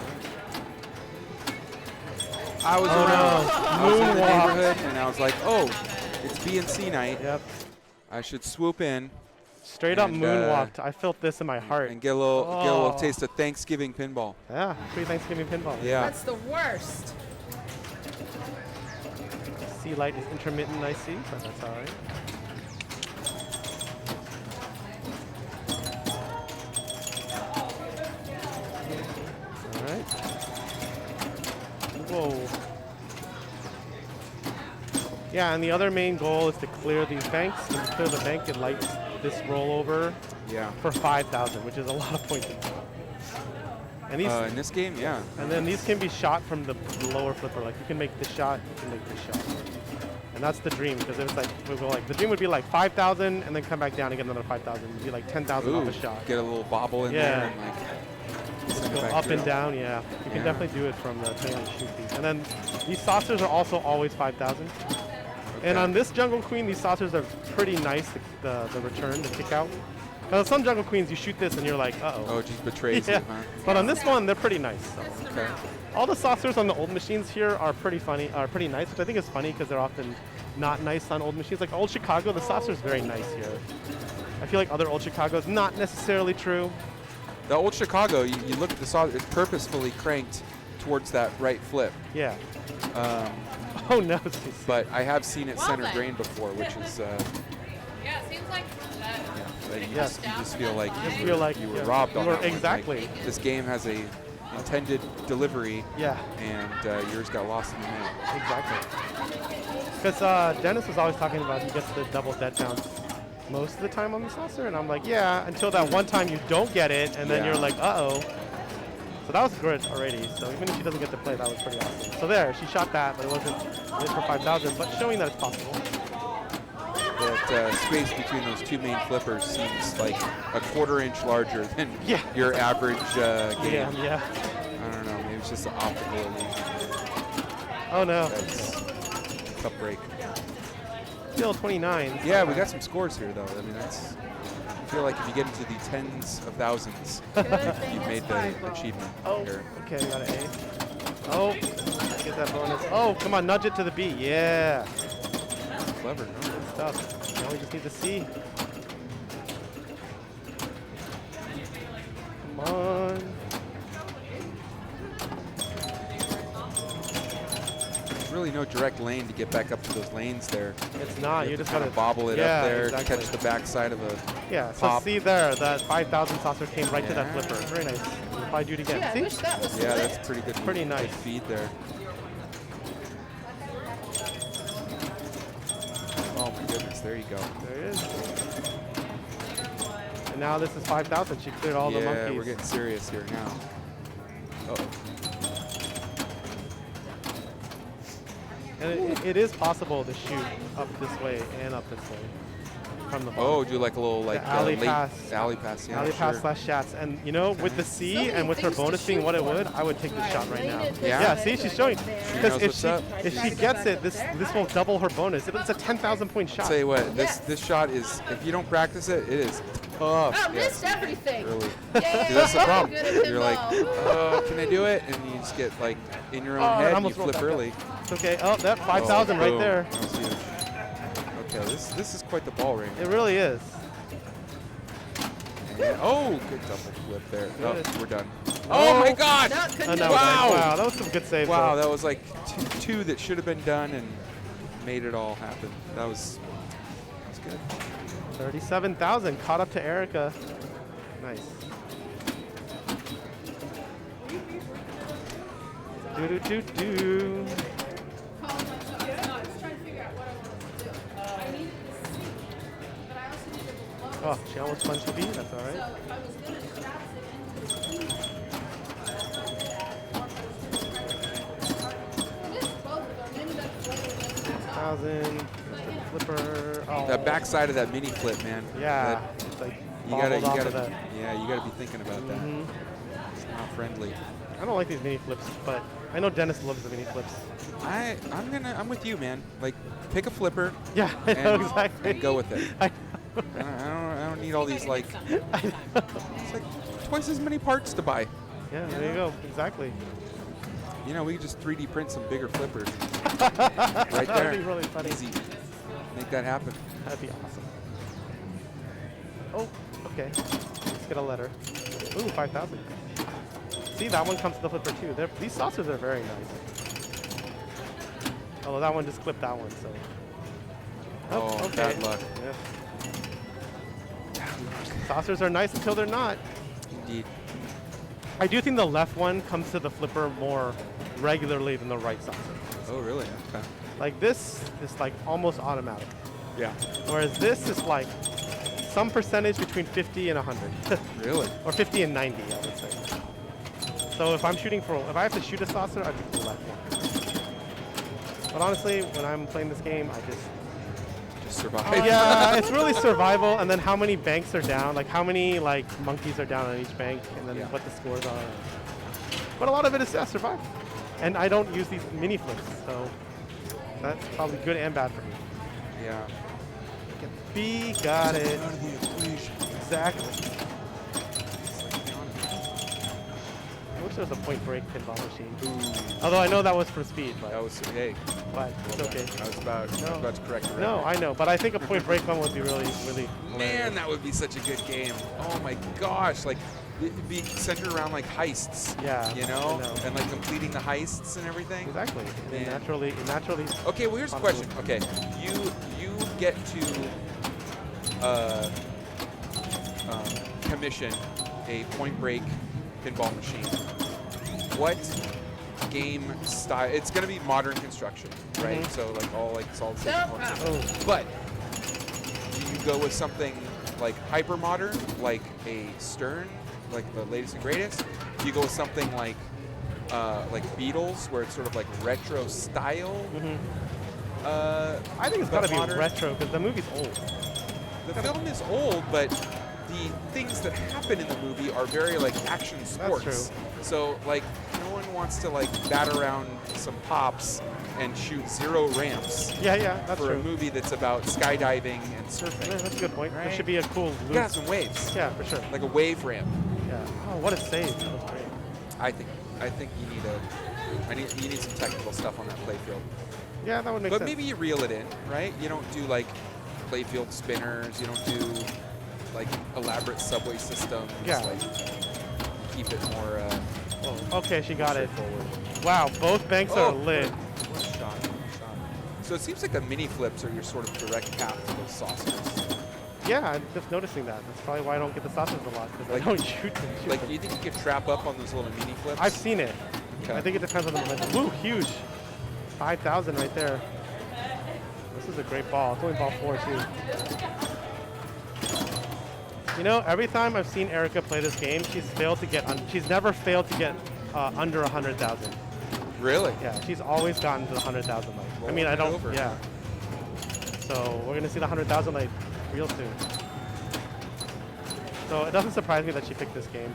S5: I was
S1: Oh,
S5: around.
S1: no.
S5: I was in the
S1: Moonwalk.
S5: neighborhood, and I was like, oh, it's BnC night.
S1: Yep.
S5: I should swoop in
S1: Straight up
S5: And,
S1: moonwalked. I felt this in my heart.
S5: and get a little
S1: Oh.
S5: taste of Thanksgiving pinball.
S1: Yeah, pre-Thanksgiving pinball.
S5: Yeah.
S3: That's the worst.
S1: Sea light is intermittent, I see, but that's all right. All right. Whoa. Yeah, and the other main goal is to clear these banks. When you clear the bank, it lights this rollover
S5: Yeah.
S1: for 5,000, which is a lot of points. And these,
S5: In this game, yeah.
S1: and then these can be shot from the lower flipper. Like you can make this shot, you can make this shot. And that's the dream, because if it's like, we'll go like, the dream would be like 5,000 and then come back down and get another 5,000. It'd be like 10,000 off
S5: Ooh,
S1: a shot.
S5: get a little bobble in
S1: Yeah.
S5: there and like send it
S1: Go
S5: back
S1: up
S5: through.
S1: and down, yeah. You can
S5: Yeah.
S1: definitely do it from the depending on how you shoot these. And then these saucers are also always 5,000. And
S5: Okay.
S1: on this Jungle Queen, these saucers are pretty nice, the return, the kick out. Because some Jungle Queens, you shoot this and you're like, uh-oh.
S5: Oh, it just betrays
S1: Yeah.
S5: you, huh?
S1: But on this one, they're pretty nice. So.
S5: Okay.
S1: All the saucers on the old machines here are pretty funny, are pretty nice, which I think is funny because they're often not nice on old machines. Like old Chicago, the saucer's very nice here. I feel like other old Chicago's not necessarily true.
S5: The old Chicago, you look at the saucer, it's purposefully cranked towards that right flip.
S1: Yeah.
S5: Um,
S1: Oh no.
S5: but I have seen it
S4: Well
S5: center
S4: then.
S5: drain before, which is
S4: Yeah, it seems like that.
S5: that you,
S1: Yes.
S5: you just feel like
S1: Just
S5: you
S1: feel
S5: were,
S1: like
S5: you were
S1: yeah,
S5: robbed
S1: you
S5: on
S1: were
S5: that one. Like,
S1: exactly.
S5: this game has a intended delivery,
S1: Yeah.
S5: and yours got lost in the mail.
S1: Exactly. Because Dennis was always talking about he gets the double dead bounce most of the time on the saucer, and I'm like, yeah, until that one time you don't get it, and then
S5: Yeah.
S1: you're like, uh-oh. So that was good already. So even if she doesn't get to play, that was pretty awesome. So there, she shot that, but it wasn't good for 5,000, but showing that it's possible.
S5: That space between those two main flippers seems like a 1/4 inch larger than
S1: Yeah.
S5: your average game.
S1: Yeah.
S5: I don't know, maybe it's just an optical illusion.
S1: Oh no.
S5: That's a tough break.
S1: Still 29.
S5: Yeah, we got some scores here, though. I mean, that's. I feel like if you get into the tens of thousands, you've made the achievement
S1: Oh,
S5: here.
S1: okay, we got an A. Oh, get that bonus. Oh, come on, nudge it to the B. Yeah.
S5: Clever, no?
S1: Good stuff. Now we just need to C. Come on.
S5: There's really no direct lane to get back up to those lanes there.
S1: It's not. You
S5: have
S1: just
S5: to
S1: gotta
S5: kind of bobble it
S1: yeah,
S5: up there,
S1: exactly.
S5: catch the backside of a.
S1: Yeah. So
S5: pop.
S1: see there, that 5,000 saucer came right to that
S5: Yeah.
S1: flipper. Very nice. We'll probably do it again.
S3: Yeah, I
S1: See?
S3: wish that was
S5: Yeah,
S3: lit.
S5: that's pretty good.
S1: Pretty
S5: good
S1: nice.
S5: feed there. Oh my goodness, there you go.
S1: There it is. And now this is 5,000. She cleared all the
S5: Yeah,
S1: monkeys.
S5: we're getting serious here now. Uh-oh.
S1: And it is possible to shoot up this way and up this way from the bottom.
S5: Oh, do like a little like
S1: alley
S5: late
S1: pass.
S5: alley pass. Yeah,
S1: Alley
S5: sure.
S1: pass slash shots. And you know, with the C
S3: So many
S1: and with her
S3: things to
S1: bonus being
S3: shoot
S1: what it
S3: for.
S1: would, I would take this shot right now.
S5: Yeah?
S1: Yeah, see, she's showing.
S5: knows
S1: Because
S5: what's up.
S1: if she gets it, this will double her bonus. It's a 10,000 point shot.
S5: Tell you what,
S3: Yes.
S5: this shot is, if you don't practice it, it is tough.
S3: Oh,
S5: Yes,
S3: missed everything.
S5: early.
S3: Yay,
S5: See, that's the problem.
S3: good at
S5: You're like,
S3: pinball.
S5: oh, can I do it? And you just get like in your own
S1: Oh, it
S5: head, you
S1: almost rolled
S5: flip
S1: back up.
S5: early.
S1: It's okay. Oh, that 5,000 right
S5: boom.
S1: there.
S5: That was huge. Okay, this is quite the ball ring.
S1: It really is.
S5: And- oh, good double flip there.
S1: Good.
S5: Oh, we're done.
S1: Oh.
S5: Oh my God!
S3: No, couldn't
S1: And
S3: do
S1: that
S3: it.
S1: was
S5: Wow.
S1: nice. Wow, that was some good saves.
S5: Wow,
S1: though.
S5: that was like two that should have been done and made it all happen. That was good.
S1: 37,000 caught up to Erica. Nice. Do do do do. Oh, she almost punched the B. That's all right. Thousand flipper. Oh,
S5: That backside of that mini flip, man.
S1: Yeah,
S5: That-
S1: it's like
S5: you gotta,
S1: bobbled off of that.
S5: yeah, you gotta be thinking about that.
S1: Mhm.
S5: It's not friendly.
S1: I don't like these mini flips, but I know Dennis loves the mini flips.
S5: I'm with you, man. Like, pick a flipper
S1: Yeah, I know
S5: and,
S1: exactly.
S5: and go with it.
S1: I
S5: I don't need all these like. It's like twice as many parts to buy.
S1: Yeah, there you go. Exactly.
S5: You know, we could just 3D print some bigger flippers. Right there.
S1: That'd be really funny.
S5: Easy. Make that happen.
S1: That'd be awesome. Oh, okay. Let's get a letter. Ooh, 5,000. See, that one comes to the flipper too. These saucers are very nice. Although that one just clipped that one, so.
S5: Oh, bad luck.
S1: Yeah. Saucers are nice until they're not.
S5: Indeed.
S1: I do think the left one comes to the flipper more regularly than the right saucer.
S5: Oh, really? Okay.
S1: Like this is like almost automatic.
S5: Yeah.
S1: Whereas this is like some percentage between 50 and 100.
S5: Really?
S1: Or 50 and 90, I would say. So if I have to shoot a saucer, I pick the left one. But honestly, when I'm playing this game, I just
S5: Survive.
S1: yeah, it's really survival, and then how many banks are down, like how many like monkeys are down on each bank, and then
S5: Yeah.
S1: what the scores are. But a lot of it is survive. And I don't use these mini flips, so that's probably good and bad for me.
S5: Yeah.
S1: Get B, got it.
S5: Out of the equation.
S1: Exactly. I wish there was a point break pinball machine. Although I know that was for speed, but
S5: That was, hey,
S1: but it's okay.
S5: I was about to correct you.
S1: No, I know, but I think a Point Break one would be really, really
S5: Man,
S1: hilarious.
S5: that would be such a good game. Oh my gosh, like it'd be centered around like heists.
S1: Yeah,
S5: You
S1: I
S5: know,
S1: know.
S5: and like completing the heists and everything.
S1: Exactly.
S5: Man.
S1: It naturally.
S5: Okay, well here's the question. Okay, you get to commission a Point Break pinball machine. What game style? It's going to be modern construction, right?
S1: Mhm.
S5: So like all like solid state
S3: Nope.
S5: components.
S1: Oh,
S5: But do you go with something like hyper modern, like a Stern, like the latest and greatest? Do you go with something like Beatles, where it's sort of like retro style?
S1: mhm. I think it's
S5: but
S1: got to be
S5: modern?
S1: retro because the movie's old.
S5: The film is old, but the things that happen in the movie are very like action sports.
S1: true.
S5: So like no one wants to like bat around some pops and shoot 0 ramps
S1: Yeah, that's
S5: for a
S1: true.
S5: movie that's about skydiving and surfing.
S1: Yeah, that's a good point. There
S5: Right.
S1: should be a cool loop.
S5: Yeah, some waves,
S1: Yeah, for sure.
S5: like a wave ramp.
S1: Yeah. Oh, what a save! That was great.
S5: I think you need some technical stuff on that playfield.
S1: Yeah, that would make
S5: But
S1: sense.
S5: maybe you reel it in, right? You don't do like playfield spinners. You don't do like elaborate subway systems.
S1: Yeah.
S5: Like keep it more
S1: Oh, okay, she got it.
S5: straightforward.
S1: Wow, both banks are
S5: Oh,
S1: lit.
S5: What a shot! What a shot! So it seems like the mini flips are your sort of direct path to those saucers.
S1: Yeah, I'm just noticing that. That's probably why I don't get the saucers a lot because
S5: Like-
S1: I don't shoot them.
S5: Like, do you think you could trap up on those little mini flips?
S1: I've seen it.
S5: Okay.
S1: I think it depends on the momentum. Woo, huge. 5,000 right there. This is a great ball. It's only ball 4 too. You know, every time I've seen Erica play this game, she's never failed to get under 100,000.
S5: Really?
S1: Yeah, she's always gotten to the 100,000 light. I mean, I
S5: Rolling
S1: don't.
S5: it over.
S1: Yeah. So we're gonna see the 100,000 light real soon. So it doesn't surprise me that she picked this game.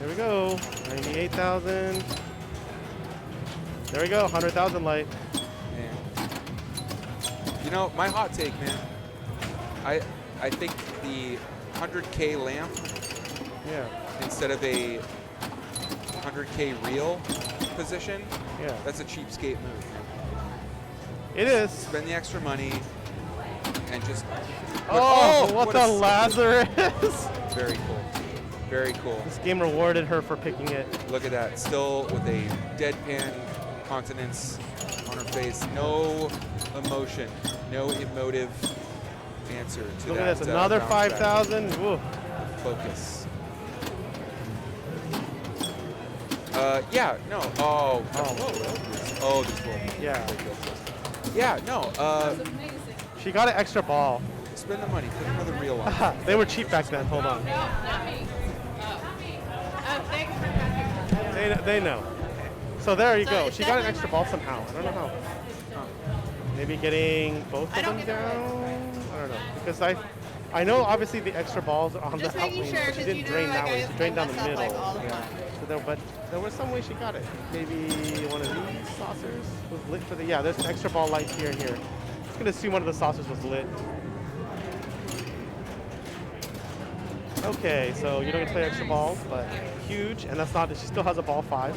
S1: Here we go. 98,000. There we go. 100,000 light.
S5: Man. You know, my hot take, man. I think the 100K lamp
S1: Yeah.
S5: instead of a 100K reel position,
S1: Yeah.
S5: that's a cheapskate move, man.
S1: It is.
S5: Spend the extra money and just.
S1: Oh, what
S5: a
S1: the
S5: s-
S1: Lazarus!
S5: Very cool. Very cool.
S1: This game rewarded her for picking it.
S5: Look at that. Still with a deadpan countenance on her face. No emotion. No emotive answer to
S1: Look
S5: that.
S1: at this. Another
S5: bounce back.
S1: 5,000. Woo.
S5: Focus. Yeah, no. Oh. Oh, this will.
S1: Yeah.
S5: Yeah, no.
S1: She got an extra ball.
S5: Spend the money. Put another reel on.
S1: They were cheap back then. Hold on.
S4: Not me. Thanks for catching.
S1: They know. So there you
S4: So
S1: go.
S4: it's
S1: She got an
S4: definitely
S1: extra ball somehow. I don't know how. Maybe getting both
S4: I
S1: of
S4: don't
S1: them
S4: get the
S1: down. I don't know because I know obviously the extra balls are on
S4: Just
S1: the out
S4: making
S1: lane,
S4: sure,
S1: but she
S4: 'cause
S1: didn't
S4: you know,
S1: drain
S4: like,
S1: that way.
S4: I-
S1: She drained
S4: I
S1: down the
S4: mess up,
S1: middle.
S4: like, all the
S1: Yeah.
S4: time.
S1: But there was some way she got it. Maybe one of these saucers was lit for the. Yeah, there's an extra ball light here and here. I'm just gonna assume one of the saucers was lit. Okay, so you don't get to play extra balls, but huge, and that's not. She still has a ball 5.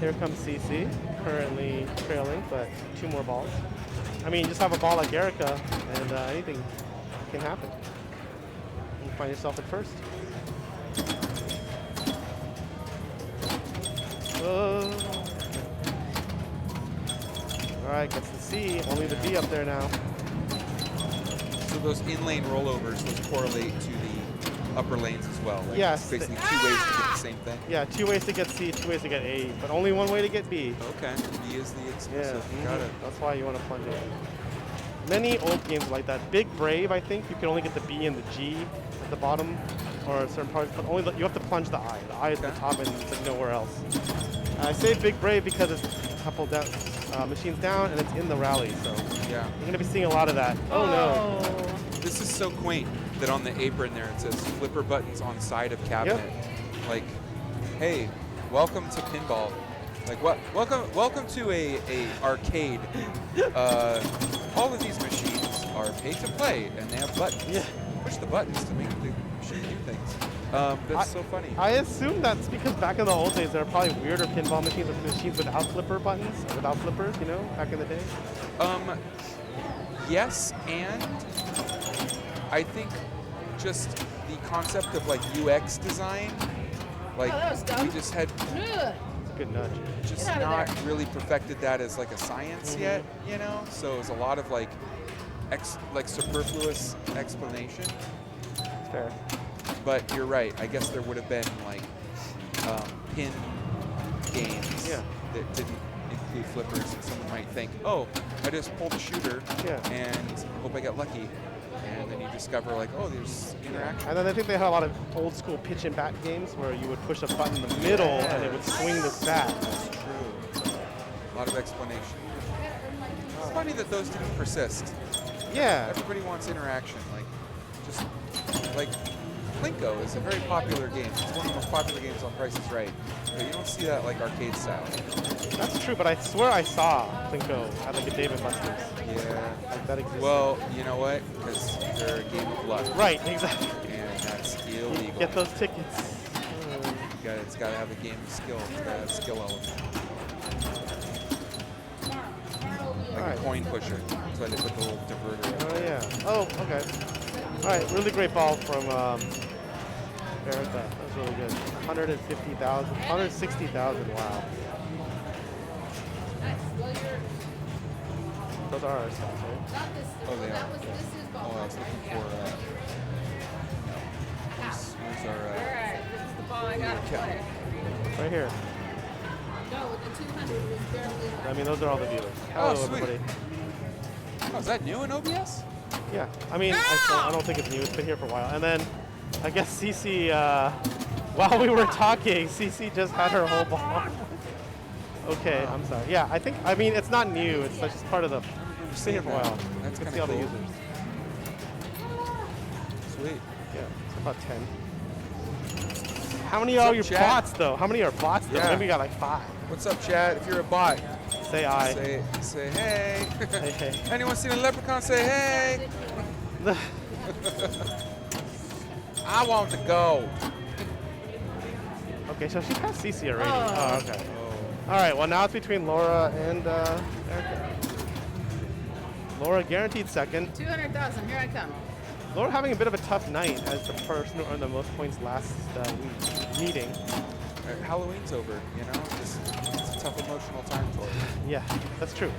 S1: Here comes CC, currently trailing, but 2 more balls. I mean, just have a ball like Erica, and anything can happen. You find yourself at first. All right, gets the C. Only the D up there now.
S5: So those in-lane rollovers, those correlate to the upper lanes as well. Right?
S1: Yes.
S5: It's basically 2 ways to get the same thing.
S1: Yeah, 2 ways to get C, 2 ways to get A, but only 1 way to get B.
S5: Okay. B is the
S1: Yeah,
S5: exclusive. Got it.
S1: That's why you want to plunge it. Many old games are like that. Big Brave, I think you can only get the B and the G at the bottom, or certain parts, but only you have to plunge the I. The I is at the top and it's like nowhere else. I say Big Brave because it's a couple down, machines down and it's in the rally, so
S5: Yeah.
S1: you're gonna be seeing a lot of that. Oh no!
S5: This is so quaint that on the apron there it says flipper buttons on side of cabinet. Like, hey, welcome to pinball. Like what? Welcome to a arcade. All of these machines are pay to play and they have buttons.
S1: Yeah.
S5: Push the buttons to make the machine do things. That's so funny.
S1: I assume that's because back in the old days, there were probably weirder pinball machines or machines without flipper buttons, without flippers, you know, back in the day.
S5: Yes, and I think just the concept of like UX design, like
S3: Oh, that was dumb.
S5: we just had
S3: Ugh.
S1: Good nudge.
S5: just
S3: Get out of
S5: not
S3: there.
S5: really perfected that as like a science yet, you know. So it was a lot of like superfluous explanation.
S1: Fair.
S5: But you're right. I guess there would have been like pin games
S1: Yeah.
S5: that didn't include flippers, and someone might think, oh, I just pulled a shooter
S1: Yeah.
S5: and hope I get lucky. And then you discover like, oh, there's interaction.
S1: And then I think they had a lot of old school pitch and bat games where you would push a button in the middle and it would swing the bat.
S5: That's true. A lot of explanation. It's funny that those didn't persist.
S1: Yeah.
S5: Everybody wants interaction. Like, just like Plinko is a very popular game. It's one of the most popular games on Price is Right. But you don't see that like arcade style.
S1: That's true, but I swear I saw Plinko at like a Dave & Buster's.
S5: Yeah.
S1: Like that exists.
S5: Well, you know what? Because they're a game of luck.
S1: Right, exactly.
S5: And that's illegal.
S1: Get those tickets.
S5: It's got to have a game of skill. It's got to have a skill element. Like
S1: Alright.
S5: a coin pusher. That's why they put the little diverter in.
S1: Oh yeah. Oh, okay. All right, really great ball from Erica. That was really good. 150,000, 160,000. Wow. Those are our stats, right?
S5: Oh, they are. Oh, I was looking for. Where's our?
S3: Alright, this is the ball I gotta play.
S1: Right here.
S4: No, the 200 was barely.
S1: I mean, those are all the viewers.
S5: Oh,
S1: Hello,
S5: sweet.
S1: everybody.
S5: Oh, is that new in OBS?
S1: Yeah. I mean, I don't think it's new. It's been here for a while. And then, I guess Cece, while we were talking, Cece just had her whole ball. Okay, I'm sorry. Yeah, I mean, it's not new. It's just part of the. It's been here for a while.
S5: That's
S1: You can
S5: kinda
S1: see all the
S5: cool.
S1: users.
S5: Sweet.
S1: Yeah, it's about 10. How many are
S5: up,
S1: your
S5: chat?
S1: bots, though? How many are bots, though?
S5: Yeah.
S1: Maybe we got like 5.
S5: What's up, Chad? If you're a bot,
S1: Say I.
S5: say hey.
S1: Hey, hey.
S5: Anyone seen a leprechaun? Say hey. I want to go.
S1: Okay, so she passed Cece already.
S3: Oh.
S1: Oh, okay. All right, well, now it's between Laura and Erica. Laura guaranteed second.
S3: 200,000, here I come.
S1: Laura having a bit of a tough night as the person who earned the most points last meeting.
S5: Halloween's over, you know? It's a tough emotional time for her.
S1: Yeah, that's true.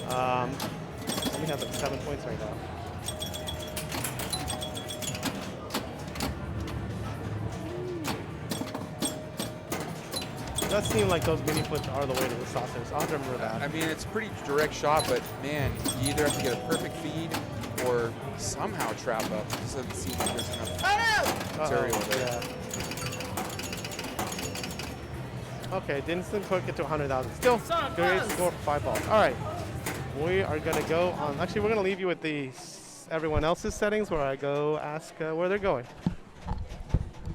S1: Only has like 7 points right now. It does seem like those mini flips are the way to the saucers. I'll remember that.
S5: I mean, it's a pretty direct shot, but man, you either have to get a perfect feed or somehow trap up. It doesn't seem like there's enough
S3: Oh
S5: material there.
S1: Yeah. Okay, didn't quite get to 100,000. Still,
S3: So
S1: great
S3: close.
S1: score for 5 balls. All right, we are gonna go on. Actually, we're gonna leave you with everyone else's settings, where I go ask where they're going.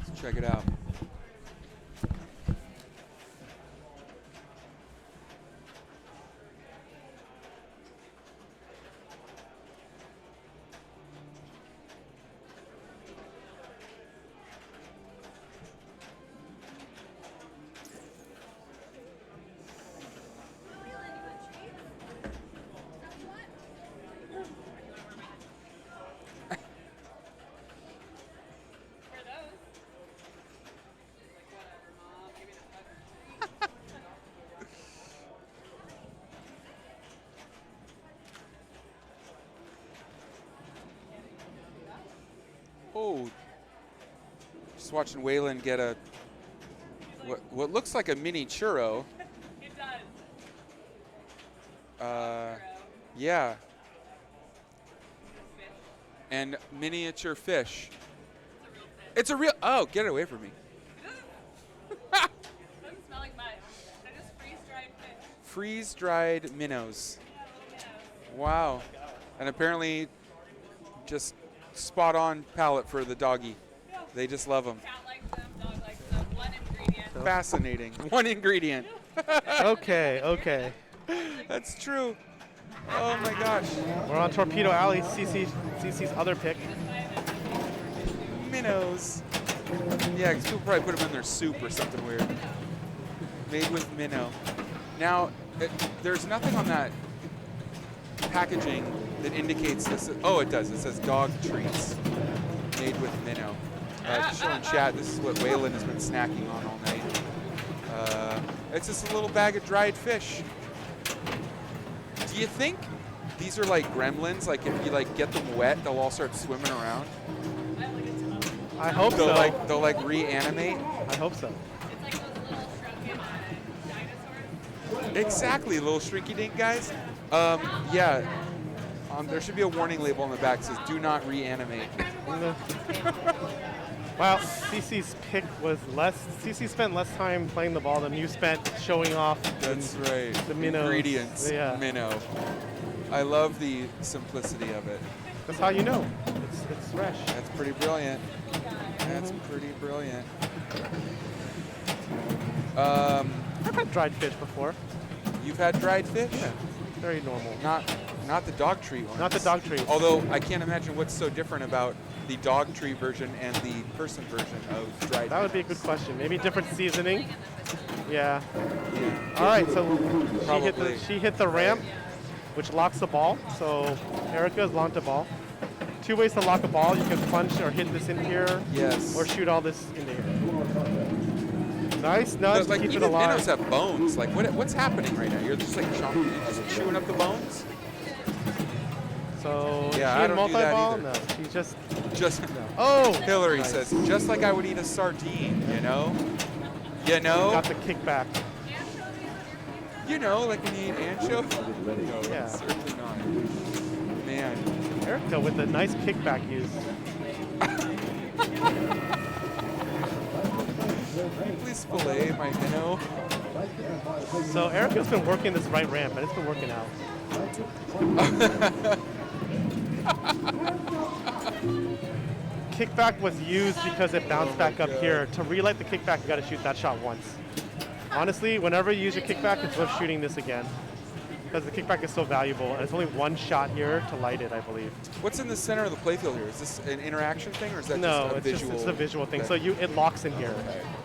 S5: Let's check it out. Oh, just watching Waylon get a what looks like a mini churro.
S6: It does.
S5: Yeah. And miniature fish. It's a real. Oh, get it away from me.
S6: Doesn't smell like much. They're just freeze-dried fish.
S5: Freeze-dried minnows. Wow. And apparently, just spot-on palate for the doggy. They just love them.
S6: Cat likes them, dog likes them. One ingredient.
S5: Fascinating. One ingredient.
S1: Okay, okay.
S5: That's true. Oh my gosh.
S1: We're on Torpedo Alley, CC's other pick.
S5: Minnows. Yeah, because people probably put them in their soup or something weird. Made with minnow. Now, there's nothing on that packaging that indicates this. Oh, it does. It says dog treats made with minnow. Just showing chat, this is what Waylon has been snacking on all night. It's just a little bag of dried fish. Do you think these are like gremlins? Like if you like get them wet, they'll all start swimming around?
S1: I hope so.
S5: They'll like reanimate?
S1: I hope so.
S6: It's like those little shrunken dinosaurs.
S5: Exactly, little shrinky dink guys. Yeah. There should be a warning label on the back that says "Do not reanimate."
S1: Wow, CC's pick was less. CC spent less time playing the ball than you spent showing off.
S5: That's right.
S1: The minnows.
S5: Ingredients.
S1: Yeah.
S5: Minnow. I love the simplicity of it.
S1: That's how you know. It's fresh.
S5: That's pretty brilliant. That's pretty brilliant.
S1: I've had dried fish before.
S5: You've had dried fish?
S1: Yeah, very normal.
S5: Not the dog treat ones.
S1: Not the dog treat.
S5: Although I can't imagine what's so different about the dog treat version and the person version of dried
S1: That would be a good question. Maybe different seasoning. Yeah. All right, so she hit the ramp, which locks the ball. So Erica's locked the ball. Two ways to lock a ball. You can punch or hit this in here.
S5: Yes.
S1: Or shoot all this into here. Nice nudge to keep it
S5: even
S1: alive.
S5: minnows have bones. Like what's happening right now? You're just like chewing up the bones?
S1: So
S5: Yeah,
S1: she
S5: I
S1: in
S5: don't do that
S1: multi-ball?
S5: either.
S1: No, she just.
S5: Oh,
S1: Oh.
S5: Hillary
S1: Nice.
S5: says, just like I would eat a sardine, you know? You know?
S1: Got the kickback.
S5: You know, like when you eat anchovy? No,
S1: Yeah.
S5: certainly not. Man.
S1: Erica with the nice kickback use.
S5: Please fillet my minnow.
S1: So Erica's been working this right ramp, and it's been working out. Kickback was used because it bounced back up here. To relight the kickback, you got to shoot that shot once. Honestly, whenever you use your kickback, it's worth shooting this again. Because the kickback is so valuable, and it's only one shot here to light it, I believe.
S5: What's in the center of the playfield here? Is this an interaction thing, or is that
S1: No,
S5: just a
S1: it's
S5: visual?
S1: it's a visual thing.
S5: Okay.
S1: So it locks in here.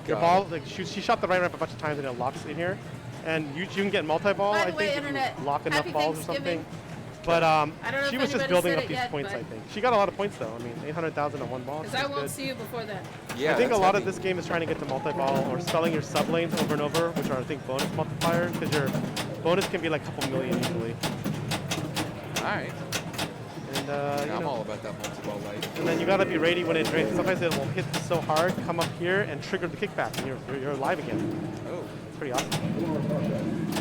S1: Your
S5: Got
S1: ball,
S5: it.
S1: like she shot the right ramp a bunch of times, and it locks in here. And you can get multi-ball,
S3: By
S1: I
S3: the way,
S1: think, if
S3: Internet,
S1: you lock enough
S3: happy
S1: balls or
S3: Thanksgiving.
S1: something. But
S3: know
S1: she
S3: if
S1: was just
S3: anybody
S1: building
S3: said
S1: up
S3: it
S1: these
S3: yet,
S1: points,
S3: but-
S1: I think. She got a lot of points, though. I mean, 800,000 on one ball.
S3: Because I won't see you before then.
S5: Yeah,
S1: I think a
S5: that's
S1: lot
S5: heavy.
S1: of this game is trying to get to multi-ball or spelling your sub lanes over and over, which are, I think, bonus multipliers, because your bonus can be like a couple million usually.
S5: All right.
S1: And,
S5: Yeah,
S1: you
S5: I'm
S1: know,
S5: all about that multi-ball light.
S1: and then you got to be ready when it drains. Sometimes it will hit so hard, come up here, and trigger the kickback, and you're alive again.
S5: Oh.
S1: It's pretty awesome.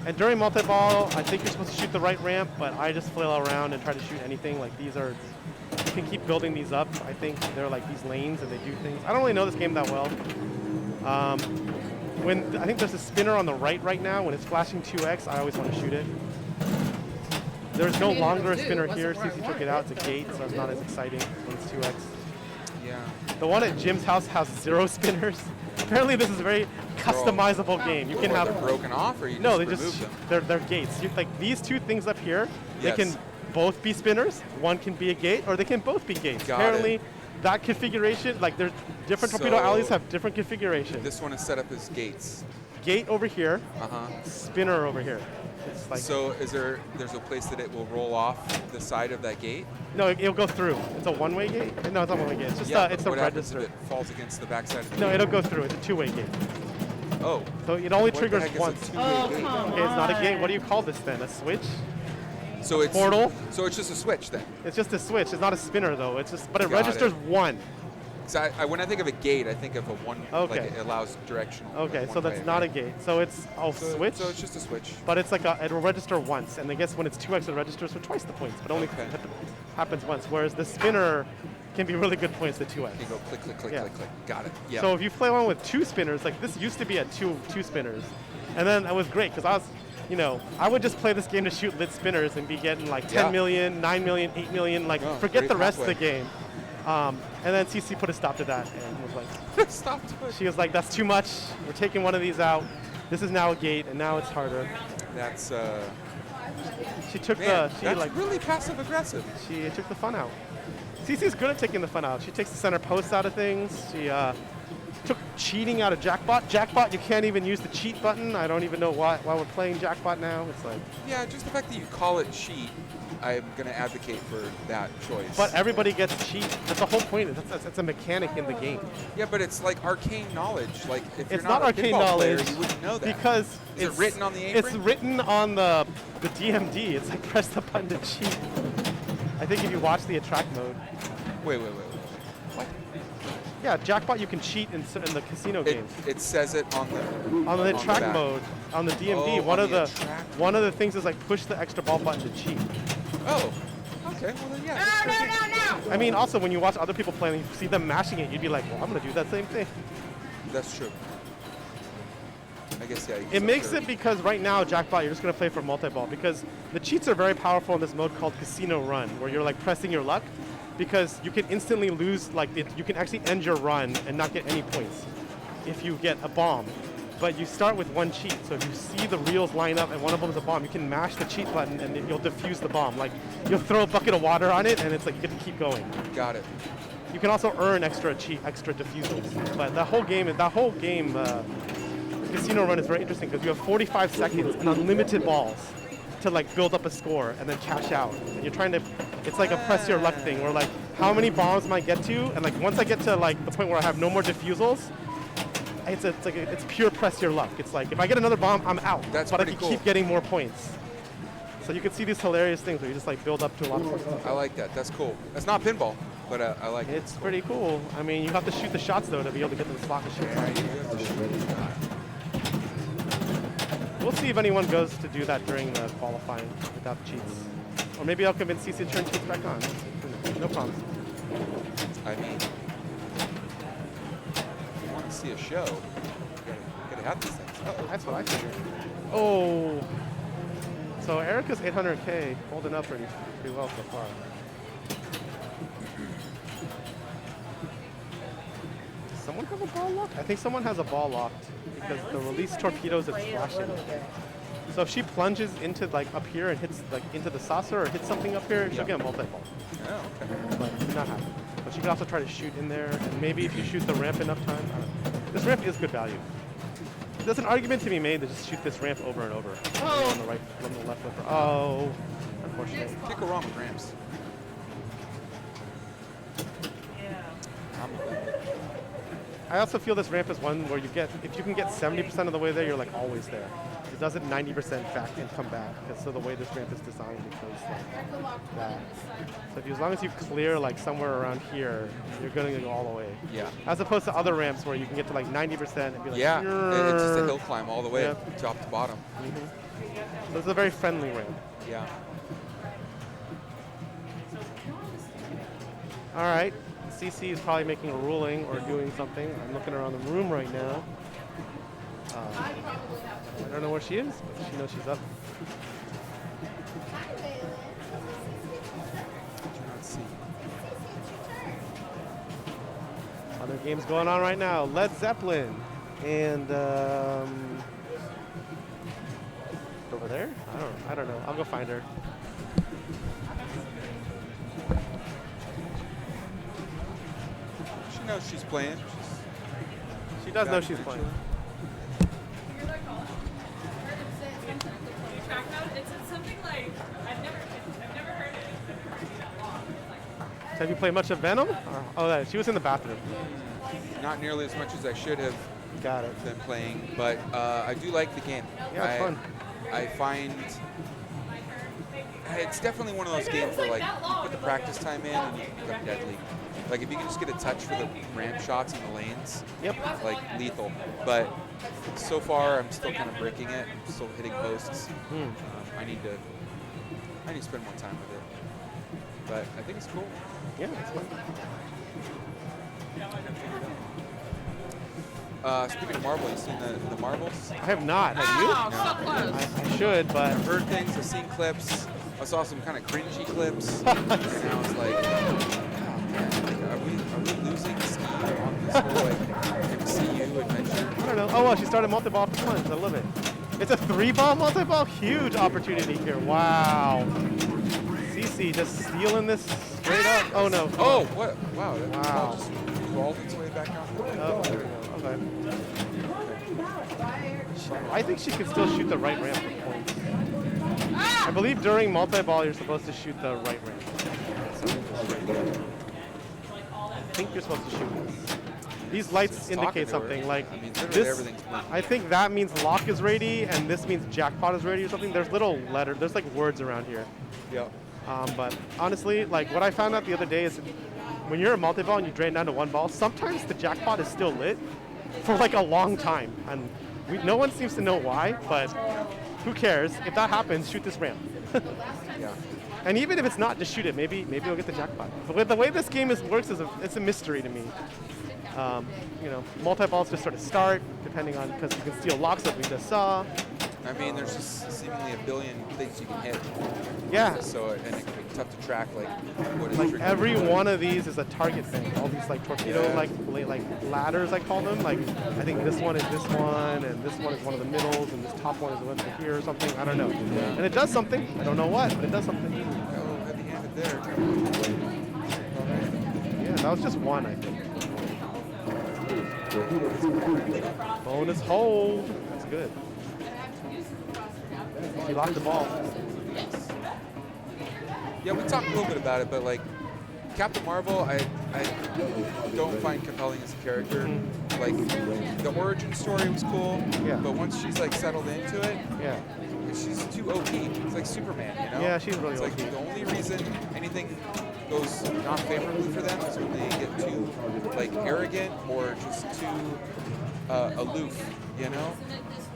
S1: And during multi-ball, I think you're supposed to shoot the right ramp, but I just flail around and try to shoot anything. Like these are, you can keep building these up. I think they're like these lanes and they do things. I don't really know this game that well. When I think there's a spinner on the right now, when it's flashing 2x, I always want to shoot it. There's no
S3: I mean,
S1: longer a
S3: it
S1: spinner
S3: wasn't
S1: here.
S3: where I
S1: CC took
S3: wanted
S1: it out.
S3: it,
S1: It's a
S3: so
S1: gate, so it's not as exciting when it's 2x.
S5: Yeah.
S1: The one at Jim's house has 0 spinners. Apparently, this is a very customizable game. You can
S5: Or
S1: have
S5: they're broken off, or you
S1: no,
S5: just
S1: they
S5: remove
S1: just
S5: them?
S1: they're gates. Like these two things up here,
S5: Yes.
S1: they can both be spinners. One can be a gate, or they can both be gates.
S5: Got
S1: Apparently,
S5: it.
S1: that configuration, like there's different torpedo
S5: So-
S1: alleys have different configurations.
S5: This one is set up as gates.
S1: Gate over here,
S5: Uh-huh.
S1: spinner over here. It's like
S5: So there's a place that it will roll off the side of that gate?
S1: no, it'll go through. It's a one-way gate. No, it's not one-way gate. It's just
S5: Yeah,
S1: it's
S5: but
S1: a
S5: what happens
S1: register.
S5: if it falls against the backside of the
S1: No,
S5: gate?
S1: it'll go through. It's a two-way gate.
S5: Oh.
S1: So it only
S5: What the
S1: triggers
S5: heck is a
S1: once.
S5: two-way
S3: Oh,
S5: gate?
S3: come
S1: Okay, it's not a gate.
S3: on.
S1: What do you call this then? A switch?
S5: So it's
S1: Portal?
S5: So it's just a switch then.
S1: It's just a switch. It's not a spinner though. It's just, but it
S5: Got
S1: registers
S5: it.
S1: one.
S5: 'Cause when I think of a gate, I think of a one.
S1: Okay.
S5: Like it allows directional.
S1: Okay,
S5: like
S1: so
S5: one
S1: that's
S5: way,
S1: not a
S5: right?
S1: gate. So it's switch.
S5: So it's just a switch.
S1: But it's like it'll register once, and I guess when it's 2x, it registers for twice the points, but only
S5: Okay.
S1: happens once. Whereas the spinner can be really good points at 2x.
S5: You go click, click, click,
S1: Yeah.
S5: click, click. Got it. Yeah.
S1: So if you play one with 2 spinners, like this used to be at two spinners, and then it was great because I was, I would just play this game to shoot lit spinners and be getting like 10
S5: Yeah.
S1: million, 9 million, 8 million, like
S5: Oh,
S1: forget
S5: great
S1: the rest of the
S5: pathway.
S1: game. And then CC put a stop to that and was like,
S5: Stop.
S1: she was like, that's too much. We're taking one of these out. This is now a gate, and now it's harder.
S5: That's
S1: She took
S5: man.
S1: she
S5: That's
S1: like
S5: really passive aggressive.
S1: she took the fun out. CC's good at taking the fun out. She takes the center post out of things. She took cheating out of Jackbot. Jackbot, you can't even use the cheat button. I don't even know why we're playing Jackbot now. It's like.
S5: Yeah, just the fact that you call it cheat, I'm going to advocate for that choice.
S1: But everybody gets cheat. That's the whole point. That's a mechanic in the game.
S5: Yeah, but it's like arcane knowledge. Like if you're
S1: It's not
S5: a
S1: arcane
S5: pinball
S1: knowledge
S5: player, you wouldn't know that.
S1: because
S5: Is it written on the apron?
S1: It's written on the DMD. It's like press the button to cheat. I think if you watch the attract mode.
S5: Wait. What?
S1: Yeah, Jackpot you can cheat in the casino games.
S5: It says it on the
S1: On the
S5: on
S1: attract
S5: back.
S1: mode, on the DMD,
S5: Oh,
S1: one of the things is like push the extra ball button to cheat.
S5: Oh. Okay. Well then, yeah.
S1: I mean, also when you watch other people playing, you see them mashing it, you'd be like, well, I'm gonna do that same thing.
S5: That's true. I guess, yeah.
S1: It makes it because right now, Jackpot, you're just going to play for multi-ball because the cheats are very powerful in this mode called Casino Run, where you're like pressing your luck because you can instantly lose, like you can actually end your run and not get any points if you get a bomb. But you start with one cheat, so if you see the reels line up and one of them is a bomb, you can mash the cheat button and you'll defuse the bomb. Like you'll throw a bucket of water on it and it's like you get to keep going.
S5: Got it.
S1: You can also earn extra defusals. But that whole game, Casino Run is very interesting because you have 45 seconds and unlimited balls to like build up a score and then cash out. And you're trying to, it's like a press your luck thing where like how many bombs might I get to, and like once I get to like the point where I have no more defusals, it's pure press your luck. It's like if I get another bomb, I'm out.
S5: That's
S1: but I
S5: pretty
S1: can
S5: cool.
S1: keep getting more points. So you can see these hilarious things where you just like build up to a lot of points.
S5: I like that. That's cool. That's not pinball, but I like it.
S1: It's pretty cool. I mean, you have to shoot the shots though to be able to get to the slot machine.
S5: Yeah, you have to shoot it.
S1: We'll see if anyone goes to do that during the qualifying without cheats. Or maybe I'll convince CC to turn cheats back on. No problem.
S5: I mean, if you want to see a show, you gotta have these things.
S1: That's what I figured. Oh. So Erica's 800K holding up pretty well so far. Does someone have a ball locked? I think someone has a ball locked because the release torpedoes are flashing. So if she plunges into like up here and hits like into the saucer or hits something up here, she'll get a multi-ball.
S5: Oh, okay.
S1: But it did not happen. But she can also try to shoot in there, and maybe if you shoot the ramp enough times, I don't know. This ramp is good value. There's an argument to be made to just shoot this ramp over and over. Oh. On the right, on the left flipper. Oh, unfortunately.
S5: Can't go wrong with ramps.
S1: I also feel this ramp is one where you get, if you can get 70% of the way there, you're like always there. It does it 90% back and come back. Because so the way this ramp is designed, it goes like that. So as long as you clear like somewhere around here, you're going to go all the way.
S5: Yeah.
S1: As opposed to other ramps where you can get to like 90% and be like,
S5: Yeah, it's just a
S1: "Grrr."
S5: hill climb all the way
S1: Yeah.
S5: top to bottom.
S1: So it's a very friendly ramp.
S5: Yeah.
S1: All right. CC is probably making a ruling or doing something. I'm looking around the room right now. I don't know where she is, but she knows she's up.
S5: Let's see.
S1: Other games going on right now. Led Zeppelin and over there. I don't know. I'll go find her.
S5: She knows she's playing.
S1: She does know she's playing.
S6: Track mode, it's something like I've never heard it that long.
S1: Have you played much of Venom? Oh, she was in the bathroom.
S5: Not nearly as much as I should have
S1: Got it.
S5: been playing, but I do like the game.
S1: Yeah, it's fun.
S5: I find it's definitely one of those games where like you put the practice time in and you can become deadly. Like if you can just get a touch for the ramp shots in the lanes,
S1: Yep.
S5: like lethal. But so far I'm still kind of breaking it. I'm still hitting posts. I need to spend more time with it. But I think it's cool.
S1: Yeah, it's fun.
S5: Speaking of Marvel, you seen the Marvels?
S1: I have not. Have you?
S3: Oh, so close.
S1: I should, but
S5: I've heard things, I've seen clips. I saw some kind of cringy clips, and I was like, oh man, like, are we losing steam on this whole like MCU adventure?
S1: I don't know. Oh, well, she started multi-ball for plunge. I love it. It's a 3-ball multi-ball. Huge opportunity here. Wow. DC just stealing this straight up. Oh no.
S5: Oh, what? Wow. That
S1: Wow.
S5: ball just rolled its way back out.
S1: Oh, there we go. Okay. I think she can still shoot the right ramp for points. I believe during multi-ball you're supposed to shoot the right ramp. I think you're supposed to shoot this. These lights
S5: Just talking
S1: indicate
S5: to her.
S1: something like
S5: I mean, literally
S1: this.
S5: everything's blue.
S1: I think that means lock is ready, and this means jackpot is ready or something. There's little letters. There's like words around here.
S5: Yeah.
S1: But honestly, like what I found out the other day is when you're a multi-ball and you drain down to one ball, sometimes the jackpot is still lit for like a long time, and no one seems to know why. But who cares? If that happens, shoot this ramp.
S5: Yeah.
S1: And even if it's not, just shoot it. Maybe you'll get the jackpot. The way this game works is it's a mystery to me. You know, multi-balls just sort of start depending on because you can steal locks like we just saw.
S5: I mean, there's just seemingly a billion things you can hit.
S1: Yeah.
S5: So, and it can be tough to track, like, what is
S1: Like
S5: triggering.
S1: every one of these is a target thing. All these like torpedo
S5: Yeah.
S1: like ladders I call them. Like I think this one is this one, and this one is one of the middles, and this top one is the one for here or something. I don't know. And it does something. I don't know what, but it does something.
S5: Oh, heavy-handed there.
S1: Yeah, that was just one I think. Bonus hold. That's good. He locked the ball.
S5: Yeah, we talked a little bit about it, but like Captain Marvel, I don't find compelling as a character. Like the origin story was cool,
S1: Yeah.
S5: but once she's like settled into it,
S1: Yeah.
S5: she's too OP. It's like Superman, you know?
S1: Yeah, she's really
S5: It's like
S1: OP.
S5: the only reason anything goes not favorably for them is when they get too like arrogant or just too aloof, you know?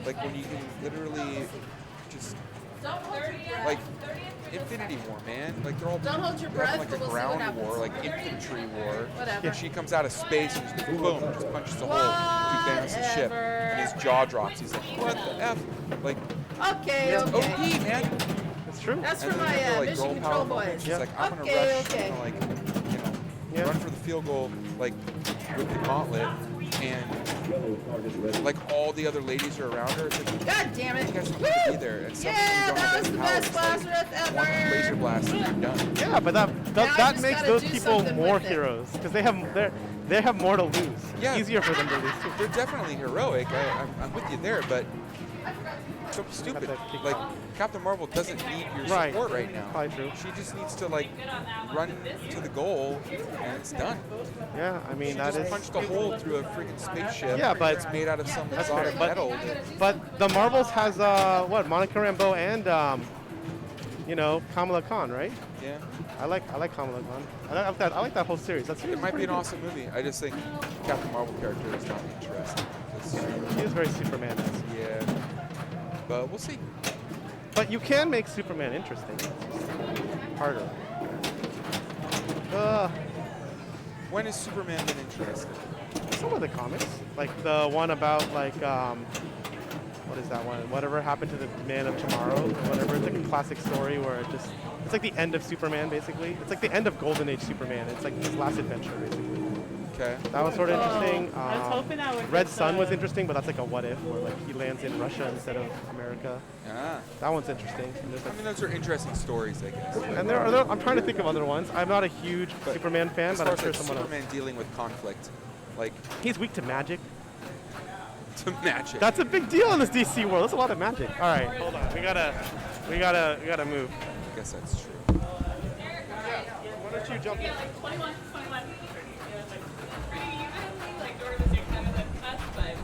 S5: Like when you can literally just like Infinity War, man. Like they're all
S3: Don't hold your
S5: they're having,
S3: breath,
S5: like
S3: but
S5: a
S3: we'll see what
S5: ground war,
S3: happens.
S5: like infantry war.
S3: Whatever.
S5: And she comes out of space and just boom, just punches a hole through Thanos' ship,
S3: Whatever.
S5: and his jaw drops. He's like, "What the f?" Like,
S3: Okay,
S5: it's
S3: okay.
S5: OP, man.
S1: It's true.
S3: That's
S5: And
S3: for
S5: then
S3: my
S5: you have to, like,
S3: mission
S5: girl
S3: control
S5: power
S3: boys.
S5: moments. She's
S1: Yeah.
S5: like, I'm gonna
S3: Okay,
S5: rush,
S3: okay.
S5: I'm gonna like, you know,
S1: Yeah.
S5: run for the field goal, like with the gauntlet, and like all the other ladies are around her. It's like,
S3: God damn it.
S5: you guys don't
S3: Woo!
S5: need to be there. And some
S3: Yeah,
S5: don't
S3: that
S5: have
S3: was
S5: any
S3: the
S5: power.
S3: best
S5: It's like
S3: Lazarus
S5: one laser
S3: ever.
S5: blast and you're done.
S1: Yeah, but that
S3: Now I
S1: that
S3: just
S1: makes
S3: gotta
S1: those
S3: do
S1: people
S3: something
S1: more
S3: with it.
S1: heroes because they have more to lose.
S5: Yeah.
S1: Easier for them to lose too.
S5: They're definitely heroic. I'm with you there, but so stupid.
S1: Got that kick.
S5: Like Captain Marvel doesn't need your
S1: Right.
S5: support right now.
S1: Probably true.
S5: She just needs to like run to the goal and it's done.
S1: Yeah, I mean
S5: She
S1: that
S5: just
S1: is.
S5: punched a hole through a freaking spaceship.
S1: Yeah, but-
S5: it's made out of some
S1: That's
S5: exotic
S1: fair, but-
S5: metal.
S1: But the Marvels has what Monica Rambeau and you know Kamala Khan, right?
S5: Yeah,
S1: I like Kamala Khan. I like that whole series. That series
S5: it might be
S1: pretty
S5: an
S1: good.
S5: awesome movie. I just think Captain Marvel character is not interesting. It's-
S1: He is very Superman-esque.
S5: yeah, but we'll see.
S1: But you can make Superman interesting. It's just harder.
S5: When has Superman been interesting?
S1: Some of the comics, like the one about like what is that one? Whatever happened to the Man of Tomorrow, or whatever. It's like a classic story where it's like the end of Superman basically. It's like the end of Golden Age Superman. It's like his last adventure basically.
S5: Okay.
S1: That was sort of interesting.
S7: I was hoping I would
S1: Red
S7: get
S1: Sun was
S7: the-
S1: interesting, but that's like a what if, where like he lands in Russia instead of America.
S5: Ah.
S1: That one's interesting. And, there's,
S5: I
S1: like,
S5: mean, those are interesting stories, I guess.
S1: and there are I'm trying to think of other ones. I'm not a huge
S5: But
S1: Superman fan,
S5: As
S1: but
S5: far
S1: I'm
S5: as
S1: sure
S5: like
S1: someone else.
S5: Superman dealing with conflict, like
S1: He's weak to magic.
S5: to magic.
S1: That's a big deal in this DC world. That's a lot of magic. All right, hold on. We gotta move.
S5: I guess that's true.
S1: Why don't you jump in?
S6: 21, 21. Yeah, it's like pretty evenly, like during the same time. Like, that's fine.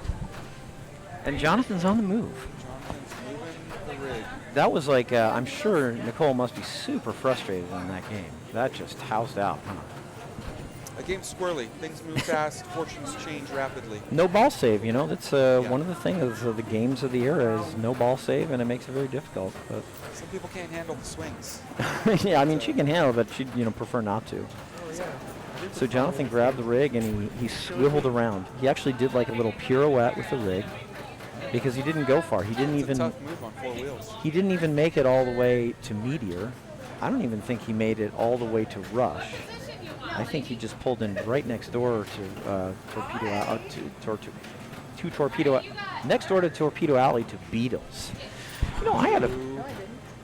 S2: And Jonathan's on the move.
S5: Jonathan's moving the rig.
S2: That was like, I'm sure Nicole must be super frustrated in that game. That just housed out, huh?
S5: A game's squirrely. Things move fast. Fortunes change rapidly.
S2: No ball save, you know, that's one of the things of the games of the era is no ball save, and it makes it very difficult. But
S5: Some people can't handle the swings.
S2: yeah, I mean, she can handle it, but she'd, prefer not to. So Jonathan grabbed the rig and he swiveled around. He actually did like a little pirouette with the rig because he didn't go far. He didn't
S5: It's a
S2: even
S5: tough move on four wheels.
S2: he didn't even make it all the way to Meteor. I don't even think he made it all the way to Rush. I think he just pulled in right next door to Torpedo next door to Torpedo Alley to Beatles. I had a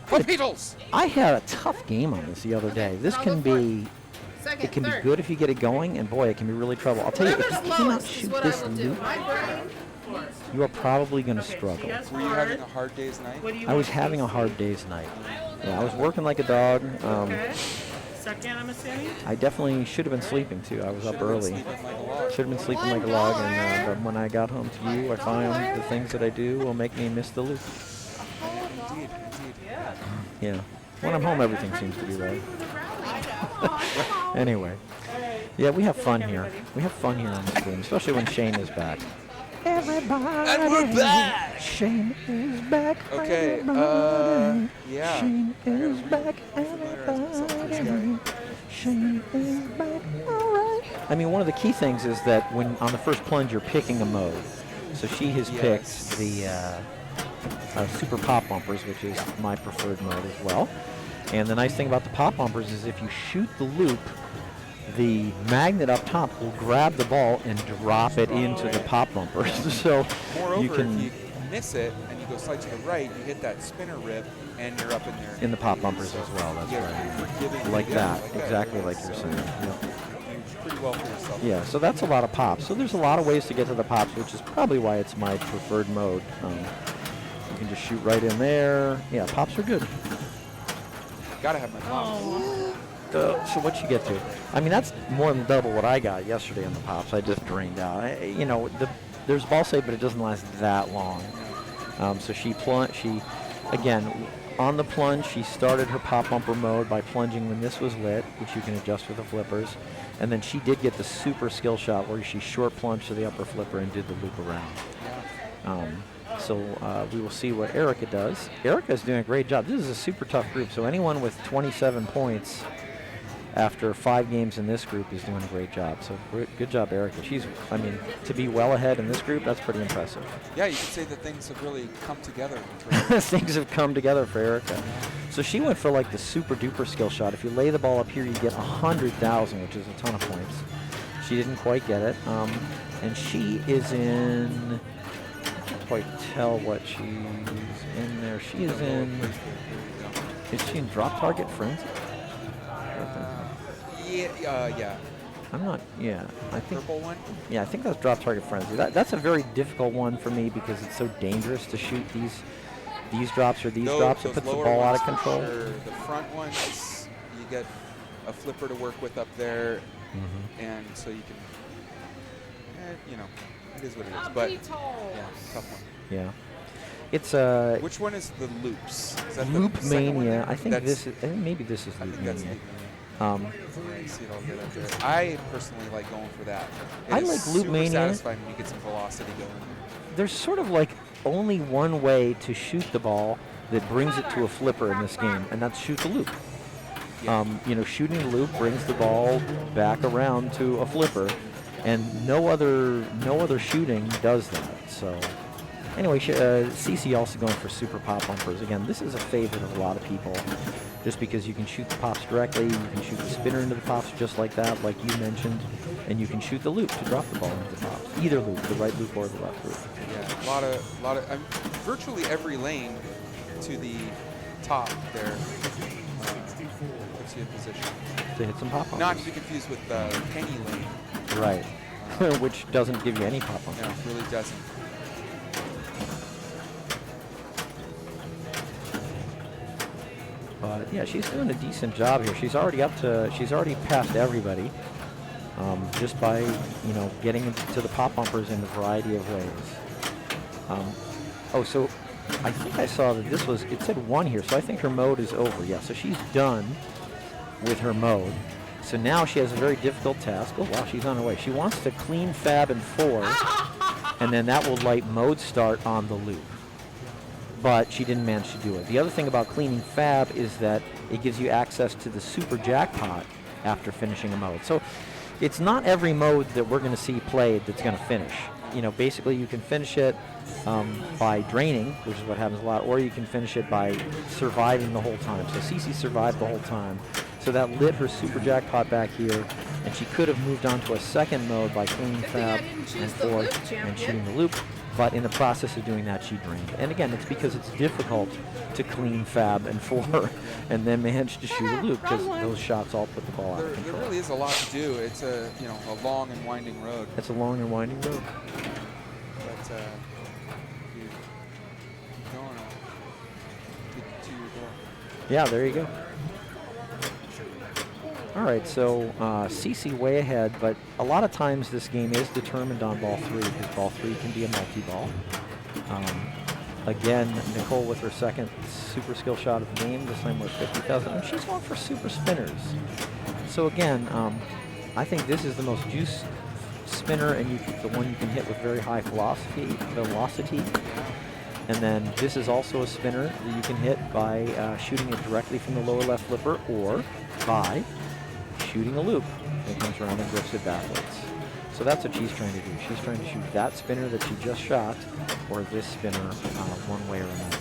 S5: Beatles!
S2: I had a tough game on this the other day. This can be,
S3: Second,
S2: it can be
S3: third.
S2: good if you get it going, and boy, it can be really trouble. I'll tell you, if you
S3: Whatever's
S2: cannot
S3: lowest is
S2: shoot
S3: what I
S2: this
S3: will do.
S2: loop,
S3: My brain.
S2: you are probably going to struggle.
S5: Were you having a hard day's night?
S2: I was having a hard day's night. Yeah, I was working like a dog.
S7: Second, I'm assuming.
S2: I definitely should have been sleeping too. I was up
S5: Should've been
S2: early.
S5: sleeping like a log.
S2: Should have been sleeping like a log, and but when I got home to you, I found the things that I do will make me miss the loop.
S5: Indeed, indeed.
S2: Yeah. When I'm home, everything seems to be right. Anyway. Yeah, we have fun here. We have fun here on this game, especially when Shane is back. Everybody.
S5: And we're back!
S2: Shane is back.
S5: Okay,
S2: everybody.
S5: yeah.
S2: Shane
S5: I gotta
S2: is back.
S5: familiarize myself with this
S2: Everybody.
S5: guy.
S2: Shane is back. All right. I mean, one of the key things is that when on the first plunge, you're picking a mode. So she has
S5: Yes.
S2: picked the super pop bumpers, which is my preferred mode as well. And the nice thing about the pop bumpers is if you shoot the loop, the magnet up top will grab the ball and drop it into the pop bumpers. So
S5: Moreover,
S2: you can
S5: if you miss it and you go slide to the right, you hit that spinner rip and you're up in there.
S2: in the pop bumpers as well. That's
S5: You
S2: right.
S5: get forgiving
S2: Like
S5: again,
S2: that, exactly like you're saying. Yep.
S5: You pretty well for yourself.
S2: Yeah, so that's a lot of pops. So there's a lot of ways to get to the pops, which is probably why it's my preferred mode. You can just shoot right in there. Yeah, pops are good.
S5: Gotta have my pops.
S2: So what you get to? I mean, that's more than double what I got yesterday on the pops. I just drained out. There's ball save, but it doesn't last that long. So she again, on the plunge, she started her pop bumper mode by plunging when this was lit, which you can adjust with the flippers. And then she did get the super skill shot where she short plunged to the upper flipper and did the loop around. So we will see what Erica does. Erica's doing a great job. This is a super tough group, so anyone with 27 points after 5 games in this group is doing a great job. So good job, Erica. To be well ahead in this group, that's pretty impressive.
S5: Yeah, you could say that things have really come together.
S2: Things have come together for Erica. So she went for like the super duper skill shot. If you lay the ball up here, you get 100,000, which is a ton of points. She didn't quite get it. And she is in, I can't quite tell what she's in there. She is in, is she in drop target frenzy?
S5: Yeah.
S2: I'm not, yeah. I think,
S5: Purple one?
S2: yeah, I think that's drop target frenzy. That's a very difficult one for me because it's so dangerous to shoot these drops or these drops. It
S5: Those
S2: puts the
S5: lower
S2: ball out of
S5: ones for
S2: control.
S5: sure. The front ones, you get a flipper to work with up there, and so you can, it is what it is. But yeah, tough one.
S2: Yeah. It's
S5: Which one is the loops? Is that
S2: Loop
S5: the second one
S2: Mania.
S5: there?
S2: I think maybe this is
S5: I
S2: Loop
S5: think that's
S2: Mania.
S5: Loop Mania. I see it all good up there. I personally like going for that.
S2: I
S5: It is
S2: like Loop
S5: super
S2: Mania.
S5: satisfying when you get some velocity going.
S2: There's sort of like only one way to shoot the ball that brings it to a flipper in this game, and that's shoot the loop.
S5: Yeah.
S2: Shooting the loop brings the ball back around to a flipper, and no other shooting does that. So anyway, CC also going for super pop bumpers. Again, this is a favorite of a lot of people, just because you can shoot the pops directly, you can shoot the spinner into the pops just like that, like you mentioned, and you can shoot the loop to drop the ball into the pops. Either loop, the right loop or the left loop.
S5: Yeah, a lot of virtually every lane to the top there puts you in position.
S2: To hit some pop bumpers.
S5: Not to be confused with the penny lane.
S2: Right. Which doesn't give you any pop bumpers.
S5: No, it really doesn't.
S2: But yeah, she's doing a decent job here. She's already passed everybody, just by getting to the pop bumpers in a variety of ways. So I think I saw that it said 1 here, so I think her mode is over. Yeah, so she's done with her mode. So now she has a very difficult task. Oh wow, she's on her way. She wants to clean fab in 4, and then that will light mode start on the loop. But she didn't manage to do it. The other thing about cleaning fab is that it gives you access to the super jackpot after finishing a mode. So it's not every mode that we're going to see played that's going to finish. Basically you can finish it by draining, which is what happens a lot, or you can finish it by surviving the whole time. So Cece survived the whole time. So that lit her super jackpot back here, and she could have moved on to a second mode by cleaning
S3: Good thing I
S2: fab
S3: didn't choose
S2: and
S3: the
S2: 4
S3: loop,
S2: and
S3: champion.
S2: shooting the loop. But in the process of doing that, she drained. And again, it's because it's difficult to clean fab and four and then manage to shoot a loop because those shots all put the ball out of
S5: There
S2: control.
S5: really is a lot to do. It's a a long and winding road.
S2: It's a long and winding road.
S5: But you keep going to your goal.
S2: Yeah, there you go. All right, so CC way ahead, but a lot of times this game is determined on ball 3 because ball 3 can be a multi-ball. Again, Nicole with her second super skill shot of the game, this time with 50,000, and she's going for super spinners. So again, I think this is the most juice spinner and the one you can hit with very high velocity. And then this is also a spinner that you can hit by shooting it directly from the lower left flipper or by shooting a loop that comes around and drifts it backwards. So that's what she's trying to do. She's trying to shoot that spinner that she just shot or this spinner one way or another.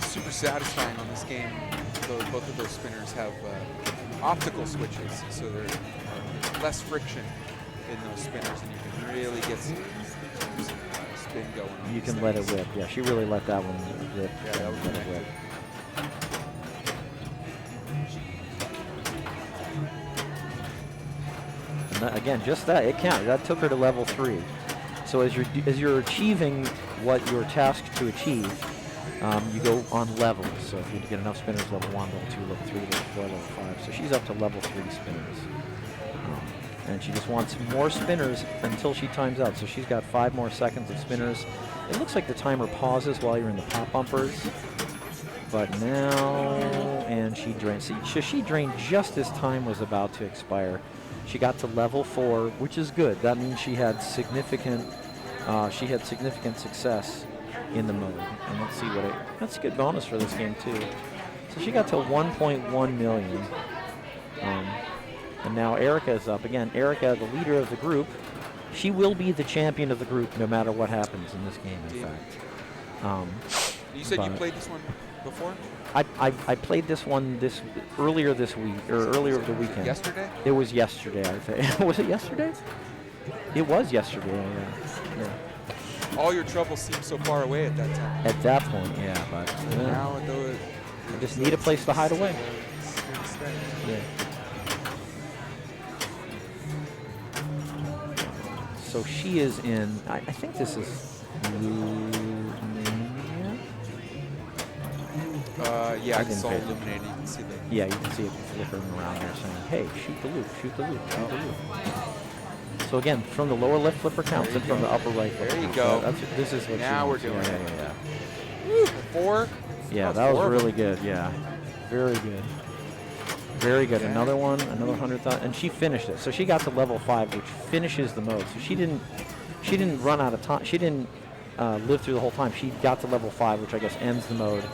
S5: Super satisfying on this game. Both of those spinners have optical switches, so there's less friction in those spinners, and you can really get some spin going on.
S2: You can let it whip. Yeah, she really let that one whip.
S5: Yeah, that was
S2: let it whip. And that, again, just that, it counted. That took her to level 3. So as you're achieving what you're tasked to achieve, you go on levels. So if you get enough spinners, level 1, level 2, level 3, level 4, level 5. So she's up to level 3 spinners. And she just wants more spinners until she times out. So she's got 5 more seconds of spinners. It looks like the timer pauses while you're in the pop bumpers. But now, and she drained. See, she drained just as time was about to expire. She got to level 4, which is good. That means she had significant success in the mode. And let's see what that's a good bonus for this game too. So she got to 1.1 million. And now Erica is up. Again, Erica, the leader of the group, she will be the champion of the group no matter what happens in this game, in fact.
S5: You said you played this one before?
S2: I played this one earlier this week, or earlier of the weekend.
S5: Yesterday?
S2: It was yesterday, I think. Was it yesterday? It was yesterday, yeah.
S5: All your troubles seemed so far away at that time.
S2: At that point, yeah, but
S5: Now, though,
S2: I just need a place to hide away. Yeah. So she is in, I think this is
S5: yeah,
S2: I
S5: it's
S2: didn't
S5: all
S2: pay
S5: illuminated. You can see the.
S2: Yeah, you can see it flickering around there saying, hey, shoot the loop, shoot the loop, shoot the loop. So again, from the lower left flipper counts and from the upper right flipper.
S5: There you
S2: counts.
S5: go.
S2: This is what
S5: Now
S2: she
S5: we're
S2: wants.
S5: doing
S2: Yeah,
S5: it.
S2: yeah, yeah.
S5: 4?
S2: Yeah,
S5: Oh,
S2: that was
S5: 4 of
S2: really
S5: them.
S2: good, yeah. Very good. Very good.
S5: Okay.
S2: Another one, another 100,000, and she finished it. So she got to level 5, which finishes the mode. So she didn't run out of time. She didn't live through the whole time. She got to level 5, which I guess ends the mode.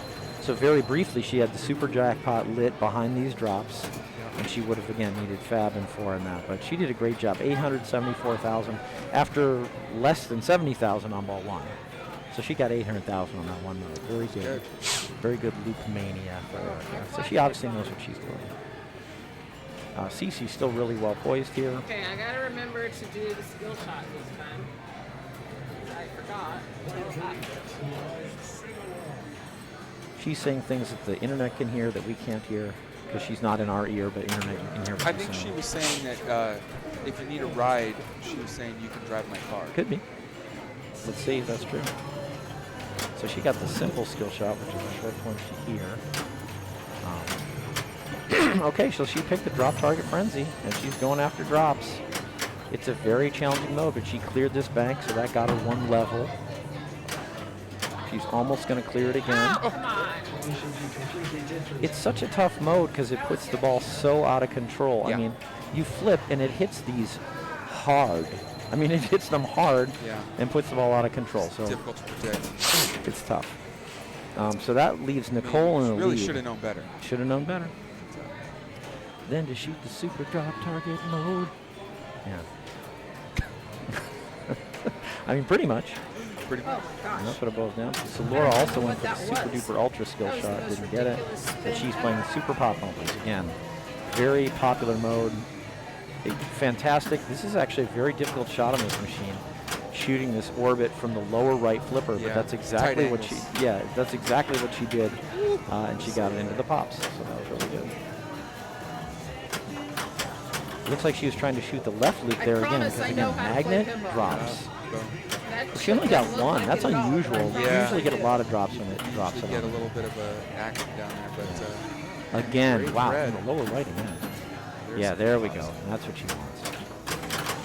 S2: So very briefly, she had the super jackpot lit behind these drops, and she would have again needed fab and 4 in that. But she did a great job. 874,000 after less than 70,000 on ball 1. So she got 800,000 on that one mode. Very good. Very good loop mania for Erica. So she obviously knows what she's doing. Cece's still really well poised here.
S3: Okay, I gotta remember to do the skill shot this time. I forgot. What was that?
S2: She's saying things that the internet can hear that we can't hear because she's not in our ear, but internet can hear what
S5: I
S2: she's
S5: think she
S2: saying.
S5: was saying that if you need a ride, she was saying you can drive my car.
S2: Could be. Let's see if that's true. So she got the simple skill shot, which is a short plunge to here. Okay, so she picked the drop target frenzy, and she's going after drops. It's a very challenging mode, but she cleared this bank, so that got her 1 level. She's almost going to clear it again. It's such a tough mode because it puts the ball so out of control.
S5: Yeah.
S2: I mean, you flip and it hits these hard. I mean, it hits them hard and puts the ball out of control. So
S5: Difficult to predict.
S2: it's tough. So that leaves Nicole in the
S5: Really
S2: lead.
S5: should have known better.
S2: Should have known better. Then to shoot the super drop target mode. Yeah. I mean, pretty much.
S5: Pretty much.
S2: And that's what it boils down to. So Laura also went for the super duper ultra skill shot, didn't get it. But she's playing super pop bumpers again. Very popular mode. Fantastic. This is actually a very difficult shot on this machine. shooting this orbit from the lower right flipper, but
S5: Yeah,
S2: that's exactly
S5: tight
S2: what she.
S5: angles.
S2: Yeah, that's exactly what she did, and she got it into the pops. So that was really good. Looks like she was trying to shoot the left loop there again,
S3: promise
S2: because
S3: I know
S2: again,
S3: how to play
S2: magnet
S3: pinball.
S2: drops.
S5: So
S3: That
S2: She only
S3: shit
S2: got
S3: doesn't look
S2: one.
S3: like
S2: That's
S3: it at all.
S2: unusual.
S3: I
S2: You
S3: promise
S2: usually
S3: I
S2: get a
S3: did.
S2: lot of drops when it drops
S5: should
S2: it
S5: get a
S2: on.
S5: little bit of a action down there, but
S2: Again,
S5: Great
S2: wow,
S5: red.
S2: from the lower right again.
S5: there's
S2: Yeah,
S5: some
S2: there we
S5: drops.
S2: go. And that's what she wants.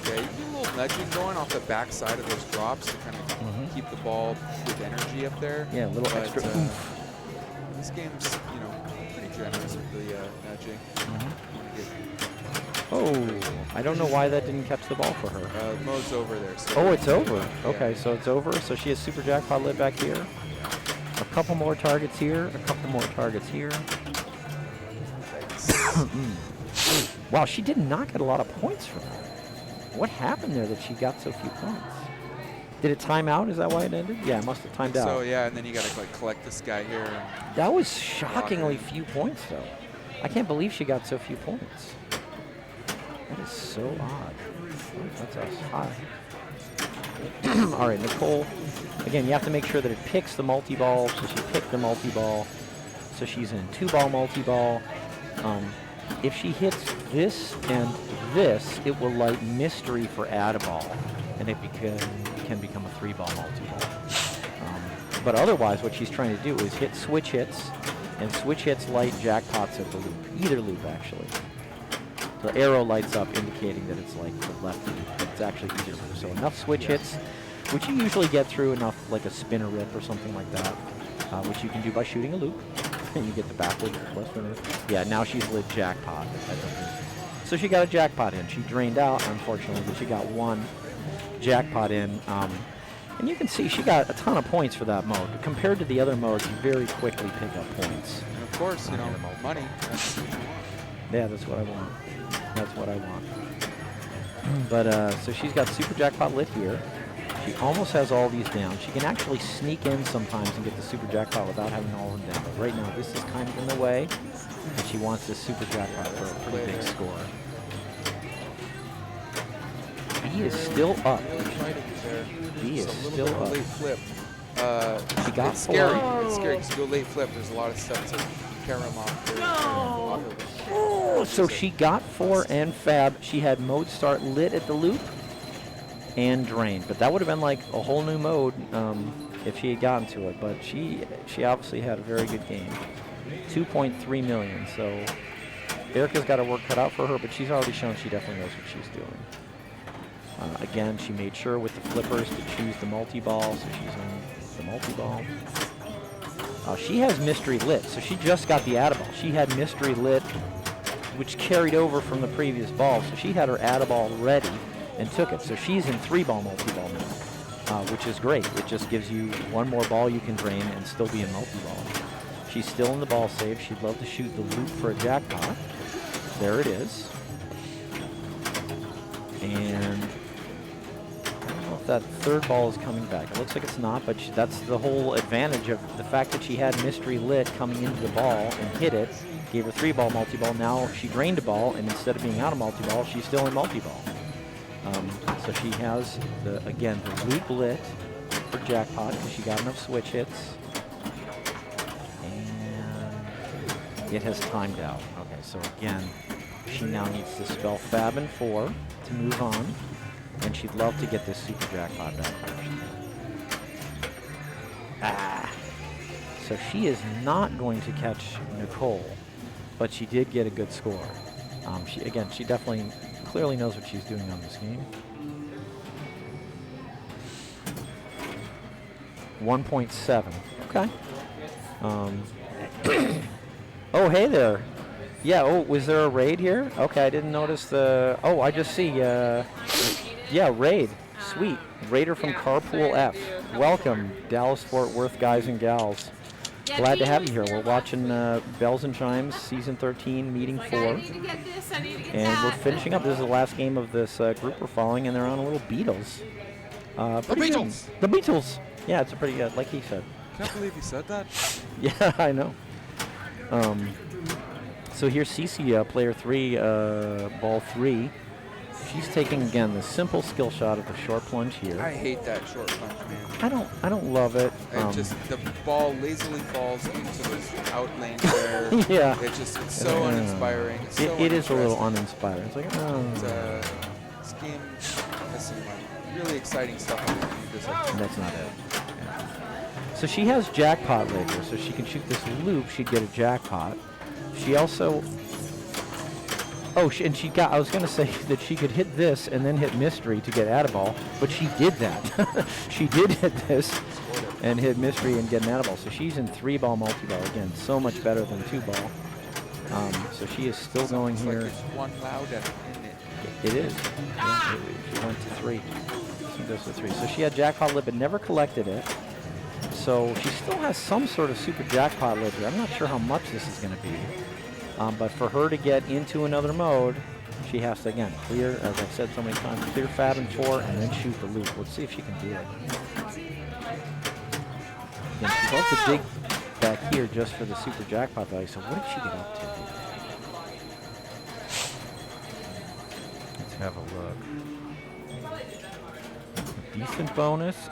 S5: Yeah, you get a little nudging going off the back side of those drops to kind of
S2: Mhm.
S5: keep the ball with energy up there.
S2: Yeah, a little
S5: But,
S2: extra oomph.
S5: This game's, pretty generous with the nudging. Wanna get-
S2: Oh, I don't know why that didn't catch the ball for her.
S5: Mo's over there. So
S2: Oh, it's over.
S5: Yeah.
S2: Okay, so it's over. So she has super jackpot lit back here. A couple more targets here. A couple more targets here. Wow, she did not get a lot of points for that. What happened there that she got so few points? Did it time out? Is that why it ended? Yeah, it must have timed out.
S5: So yeah, and then you gotta like collect this guy here. And
S2: That was shockingly
S5: Lock it.
S2: few points, though. I can't believe she got so few points. That is so odd. Oh, that's us high. All right, Nicole. Again, you have to make sure that it picks the multi-ball. So she picked the multi-ball. So she's in 2-ball multi-ball. If she hits this and this, it will light mystery for add a ball, and it can become a 3-ball multi-ball. But otherwise, what she's trying to do is hit switch hits, and switch hits light jackpots at the loop, either loop actually. The arrow lights up indicating that it's like the left loop, but it's actually either loop. So enough switch hits, which you usually get through enough like a spinner rip or something like that, which you can do by shooting a loop, and you get the backward left spinner. Yeah, now she's lit jackpot at the loop. So she got a jackpot in. She drained out, unfortunately, but she got one jackpot in. And you can see she got a ton of points for that mode. Compared to the other modes, you very quickly pick up points.
S5: And of course, money. That's what you want.
S2: Yeah, that's what I want. That's what I want. But, so she's got super jackpot lit here. She almost has all these down. She can actually sneak in sometimes and get the super jackpot without having all of them down. But right now, this is kind of in the way, and she wants this super jackpot for a pretty big score. B is still up.
S5: Fighting there.
S2: B is
S5: Just a little
S2: still
S5: bit of
S2: up.
S5: late flip.
S2: She got
S5: it's scary.
S2: four.
S5: It's scary 'cause you go late flip. There's a lot of stuff to carry them off.
S7: No.
S2: Oh, so she got 4 and fab. She had mode start lit at the loop and drain, but that would have been like a whole new mode if she had gotten to it. But she obviously had a very good game. 2.3 million. So Erica's got her work cut out for her, but she's already shown she definitely knows what she's doing. Again, she made sure with the flippers to choose the multi-ball, so she's in the multi-ball. She has mystery lit, so she just got the add-a-ball. She had mystery lit, which carried over from the previous ball, so she had her add-a-ball ready and took it. So she's in 3-ball multi-ball now, which is great. It just gives you one more ball you can drain and still be in multi-ball. She's still in the ball save. She'd love to shoot the loop for a jackpot. There it is. And I don't know if that third ball is coming back. It looks like it's not, but that's the whole advantage of the fact that she had mystery lit coming into the ball and hit it. Gave her 3-ball multi-ball. Now she drained a ball, and instead of being out of multi-ball, she's still in multi-ball. So she has, the loop lit for jackpot because she got enough switch hits. And it has timed out. Okay, so again, she now needs to spell fab and 4 to move on. And she'd love to get this super jackpot back. So she is not going to catch Nicole, but she did get a good score. She definitely clearly knows what she's doing on this game. 1.7. Okay. Oh, hey there. Yeah, oh, was there a raid here? Okay, I didn't notice the... Oh, I just see... yeah, raid. Sweet. Raider from Carpool F. Welcome, Dallas-Fort Worth guys and gals. Glad to have you here. We're watching Bells and Chimes, Season 13, Meeting 4.
S3: I need to get this, I need to get
S2: And
S3: that.
S2: we're finishing up. This is the last game of this group we're following, and they're on a little Beatles. Pretty good.
S5: Beatles!
S2: The Beatles! Yeah, it's a pretty good, like he said.
S5: Can't believe you said that.
S2: Yeah, I know. So here's CC, player 3, ball 3. She's taking again the simple skill shot of the short plunge here.
S5: I hate that short plunge, man.
S2: I don't love it.
S5: And just the ball lazily falls into those out lanes there.
S2: Yeah.
S5: It's so uninspiring. It's so
S2: It is a little
S5: uninteresting.
S2: uninspiring. It's like, oh.
S5: This game has some really exciting stuff on it.
S2: That's not it. Yeah. So she has jackpot later, so she can shoot this loop. She'd get a jackpot. She also. Oh, and she got. I was going to say that she could hit this and then hit mystery to get out of ball, but she did that. She did hit this and hit mystery and get an out of ball. So she's in 3-ball multi-ball again, so much better than 2-ball. So she is still going here.
S5: Like it's one loud in it.
S2: It is. Yeah, she went to 3. She goes to 3. So she had jackpot lid, but never collected it. So she still has some sort of super jackpot lid here. I'm not sure how much this is going to be. But for her to get into another mode, she has to, again, clear, as I've said so many times, clear fab in 4 and then shoot the loop. Let's see if she can do it. Again, she loves to dig back here just for the super jackpot value. So what did she get up to? Let's have a look. Decent bonus.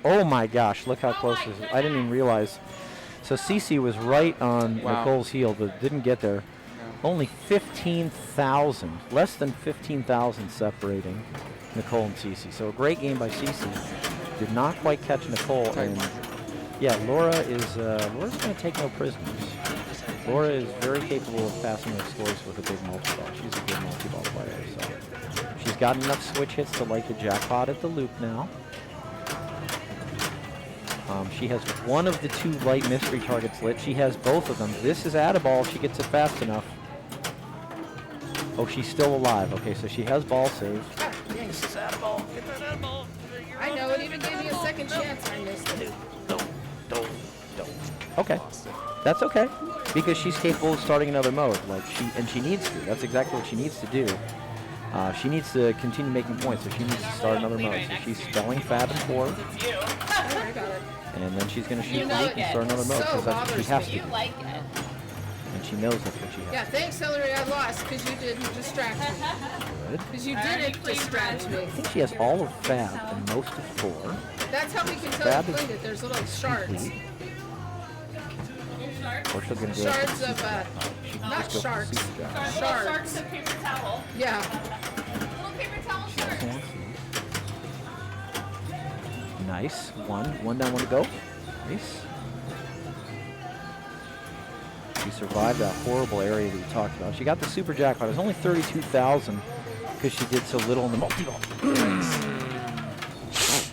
S2: Oh my gosh, look how close this is. I didn't even realize. So Cece was right on Nicole's heel, but didn't get there. No. Only 15,000, less than 15,000 separating Nicole and Cece. So a great game by Cece. Did not quite catch Nicole. And yeah, Laura is Laura's going to take no prisoners. Laura is very capable of passing those scores with a big multi-ball. She's a good multi-ball player. So she's got enough switch hits to light the jackpot at the loop now. She has one of the 2 light mystery targets lit. She has both of them. This is at a ball. She gets it fast enough. Oh, she's still alive. Okay, so she has ball save. This is at a ball. Get that at a ball.
S3: I know, it even gave me a second chance. I missed it.
S2: Don't. Okay, that's okay. Because she's capable of starting another mode. She needs to. That's exactly what she needs to do. She needs to continue making points, so she needs to start another mode. So she's spelling fab in 4. And then she's going to shoot the loop and start another mode, because that's what she has to do. And she knows that's what she has to do.
S3: Yeah, thanks, Hillary. I lost because you didn't distract me.
S2: Good.
S3: Because you didn't distract me.
S2: I think she has all of fab and most of 4.
S3: That's how we can tell you played it. There's little shards.
S2: Or she's going to go
S3: Shards of, not sharks.
S6: Shards
S3: Shards.
S6: of paper towel.
S3: Yeah.
S6: Little paper towel sharks.
S2: Nice. One down, 1 to go. Nice. She survived that horrible area that we talked about. She got the super jackpot. It was only 32,000 because she did so little in the multi-ball.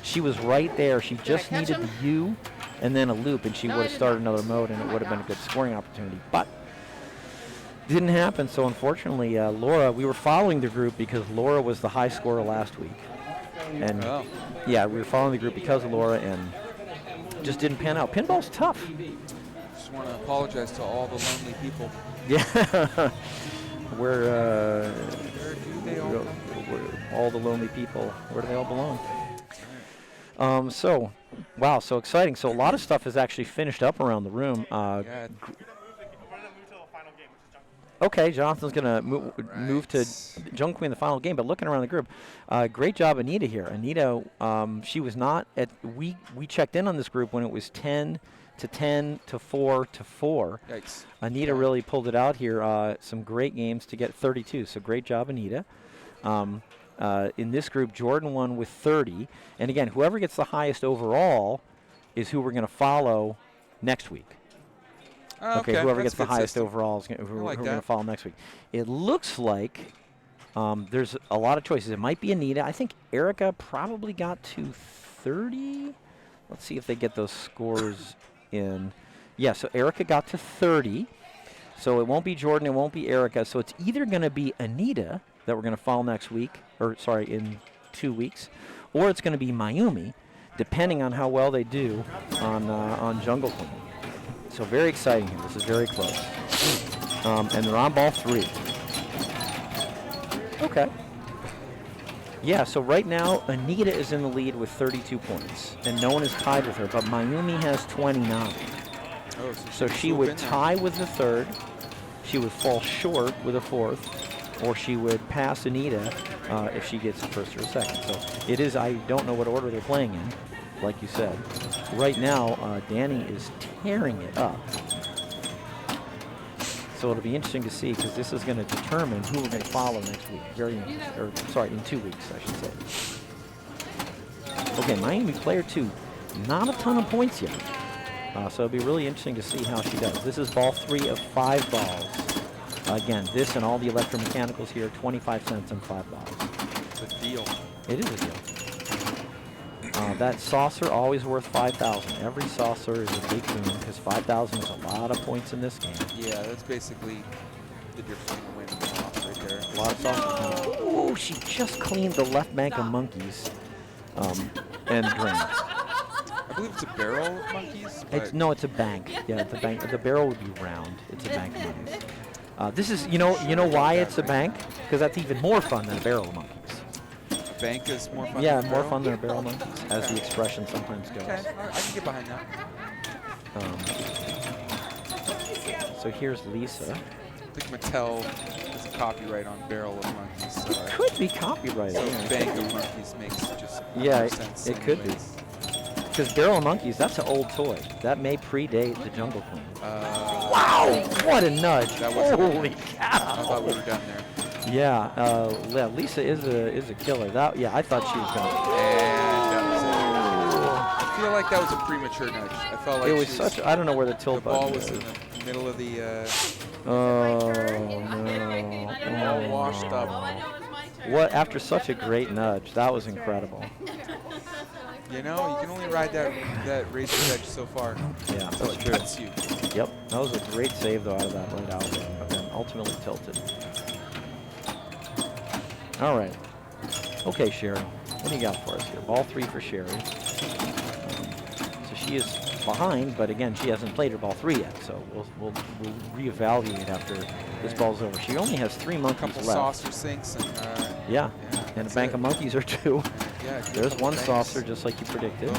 S2: She was right there. She just needed the U and then a loop, and she would have started another mode, and it would have been a good scoring opportunity. But didn't happen. So unfortunately, Laura, we were following the group because Laura was the high scorer last week. And yeah, we were following the group because of Laura, and just didn't pan out. Pinball's tough.
S5: Just want to apologize to all the lonely people.
S2: Yeah, we're
S5: Where do they all come from?
S2: all the lonely people. Where do they all belong? So, wow, so exciting. So a lot of stuff is actually finished up around the room.
S5: Yeah.
S2: Okay, Jonathan's going to move to Jungle Queen in the final game, but looking around the group, great job, Anita here. Anita, she was not at, we checked in on this group when it was 10 to 10 to 4 to 4.
S5: Yikes.
S2: Anita really pulled it out here. Some great games to get 32, so great job, Anita. In this group, Jordan won with 30. And again, whoever gets the highest overall is who we're going to follow next week. Okay, whoever gets the highest overall is who we're going to follow next week. It looks like there's a lot of choices. It might be Anita. I think Erica probably got to 30. Let's see if they get those scores in. Yeah, so Erica got to 30. So it won't be Jordan, it won't be Erica. So it's either going to be Anita that we're going to follow next week, or sorry, in 2 weeks, or it's going to be Mayumi, depending on how well they do on Jungle Queen. So very exciting here. This is very close. And they're on ball 3. Okay. Yeah, so right now, Anita is in the lead with 32 points, and no one is tied with her, but Mayumi has 29.
S5: Oh,
S2: so she would tie with the third. She would fall short with a fourth, or she would pass Anita if she gets a first or a second. So it is, I don't know what order they're playing in, like you said. Right now, Danny is tearing it up. So it'll be interesting to see, because this is going to determine who we're going to follow next week. In 2 weeks, I should say. Okay, Miami player 2, not a ton of points yet. So it'll be really interesting to see how she does. This is ball 3 of 5 balls. Again, this and all the electromechanicals here, 25 cents and 5 balls.
S5: It's a deal.
S2: It is a deal. That saucer always worth 5,000. Every saucer is a big win, because 5,000 is a lot of points in this game.
S5: Yeah, that's basically the difference in win off right there.
S2: A lot of saucers. Oh, she just cleaned the left bank of monkeys and drained.
S5: I believe it's a barrel of monkeys.
S2: No, it's a bank. Yeah, the bank. The barrel would be round. It's a bank of monkeys. This is, you know why it's a bank? Because that's even more fun than a barrel of monkeys.
S5: A bank is more fun.
S2: Yeah,
S5: than a
S2: more
S5: barrel?
S2: fun than a barrel of monkeys, as the expression sometimes goes.
S5: Okay, all right, I can get behind that.
S2: So here's Lisa.
S5: I think Mattel has a copyright on barrel of monkeys. So
S2: Could be copyrighted.
S5: So
S2: yeah.
S5: bank of monkeys makes just
S2: Yeah,
S5: more
S2: it
S5: sense.
S2: could be.
S5: anyways.
S2: Because barrel of monkeys, that's an old toy. That may predate the Jungle Queen.
S5: Wow,
S2: What a nudge!
S5: That was
S2: Holy
S5: I
S2: cow!
S5: thought we were done there.
S2: Yeah, Lisa is a killer. I thought she was gonna.
S5: And that was it. I feel like that was a premature nudge. I felt like
S2: It was
S5: she
S2: such. I don't know where the
S5: the
S2: tilt
S5: ball
S2: button
S5: was
S2: is.
S5: in the middle of the
S2: Oh no!
S5: all washed up.
S2: What after such a great nudge? That was incredible.
S5: You know, you can only ride that razor's edge so far.
S2: Yeah,
S5: Until
S2: that's
S5: it
S2: true.
S5: cuts you.
S2: Yep, that was a great save though out of that right out, but then ultimately tilted. All right. Okay, Sherry. What do you got for us here? Ball 3 for Sherry. So she is behind, but again, she hasn't played her ball 3 yet. So we'll reevaluate after this ball's over. She only has 3
S5: A
S2: monkeys
S5: couple
S2: left.
S5: saucer sinks and
S2: Yeah, and a
S5: that's
S2: bank
S5: it.
S2: of monkeys or 2.
S5: Yeah,
S2: There's one saucer, just like you predicted.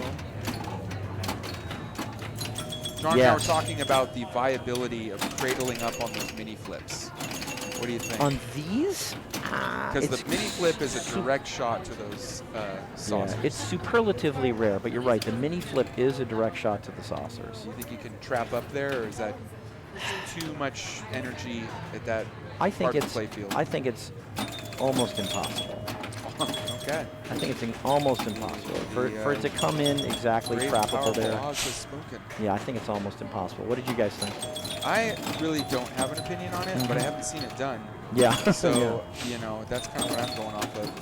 S5: John and I were
S2: Yes.
S5: talking about the viability of cradling up on those mini flips. What do you think?
S2: On these?
S5: Because the mini flip is a direct shot to those saucers.
S2: Yeah, it's superlatively rare, but you're right. The mini flip is a direct shot to the saucers.
S5: Do you think you can trap up there, or is that too much energy at that
S2: I think
S5: part of the
S2: it's.
S5: play field?
S2: I think it's almost impossible.
S5: Okay.
S2: I think it's almost impossible for it to come in exactly
S5: Brave,
S2: trappable
S5: powerful
S2: there.
S5: Oz has spoken.
S2: Yeah, I think it's almost impossible. What did you guys think?
S5: I really don't have an opinion on it, but I haven't seen it done.
S2: Yeah.
S5: So, you know, that's kind of what I'm going off of.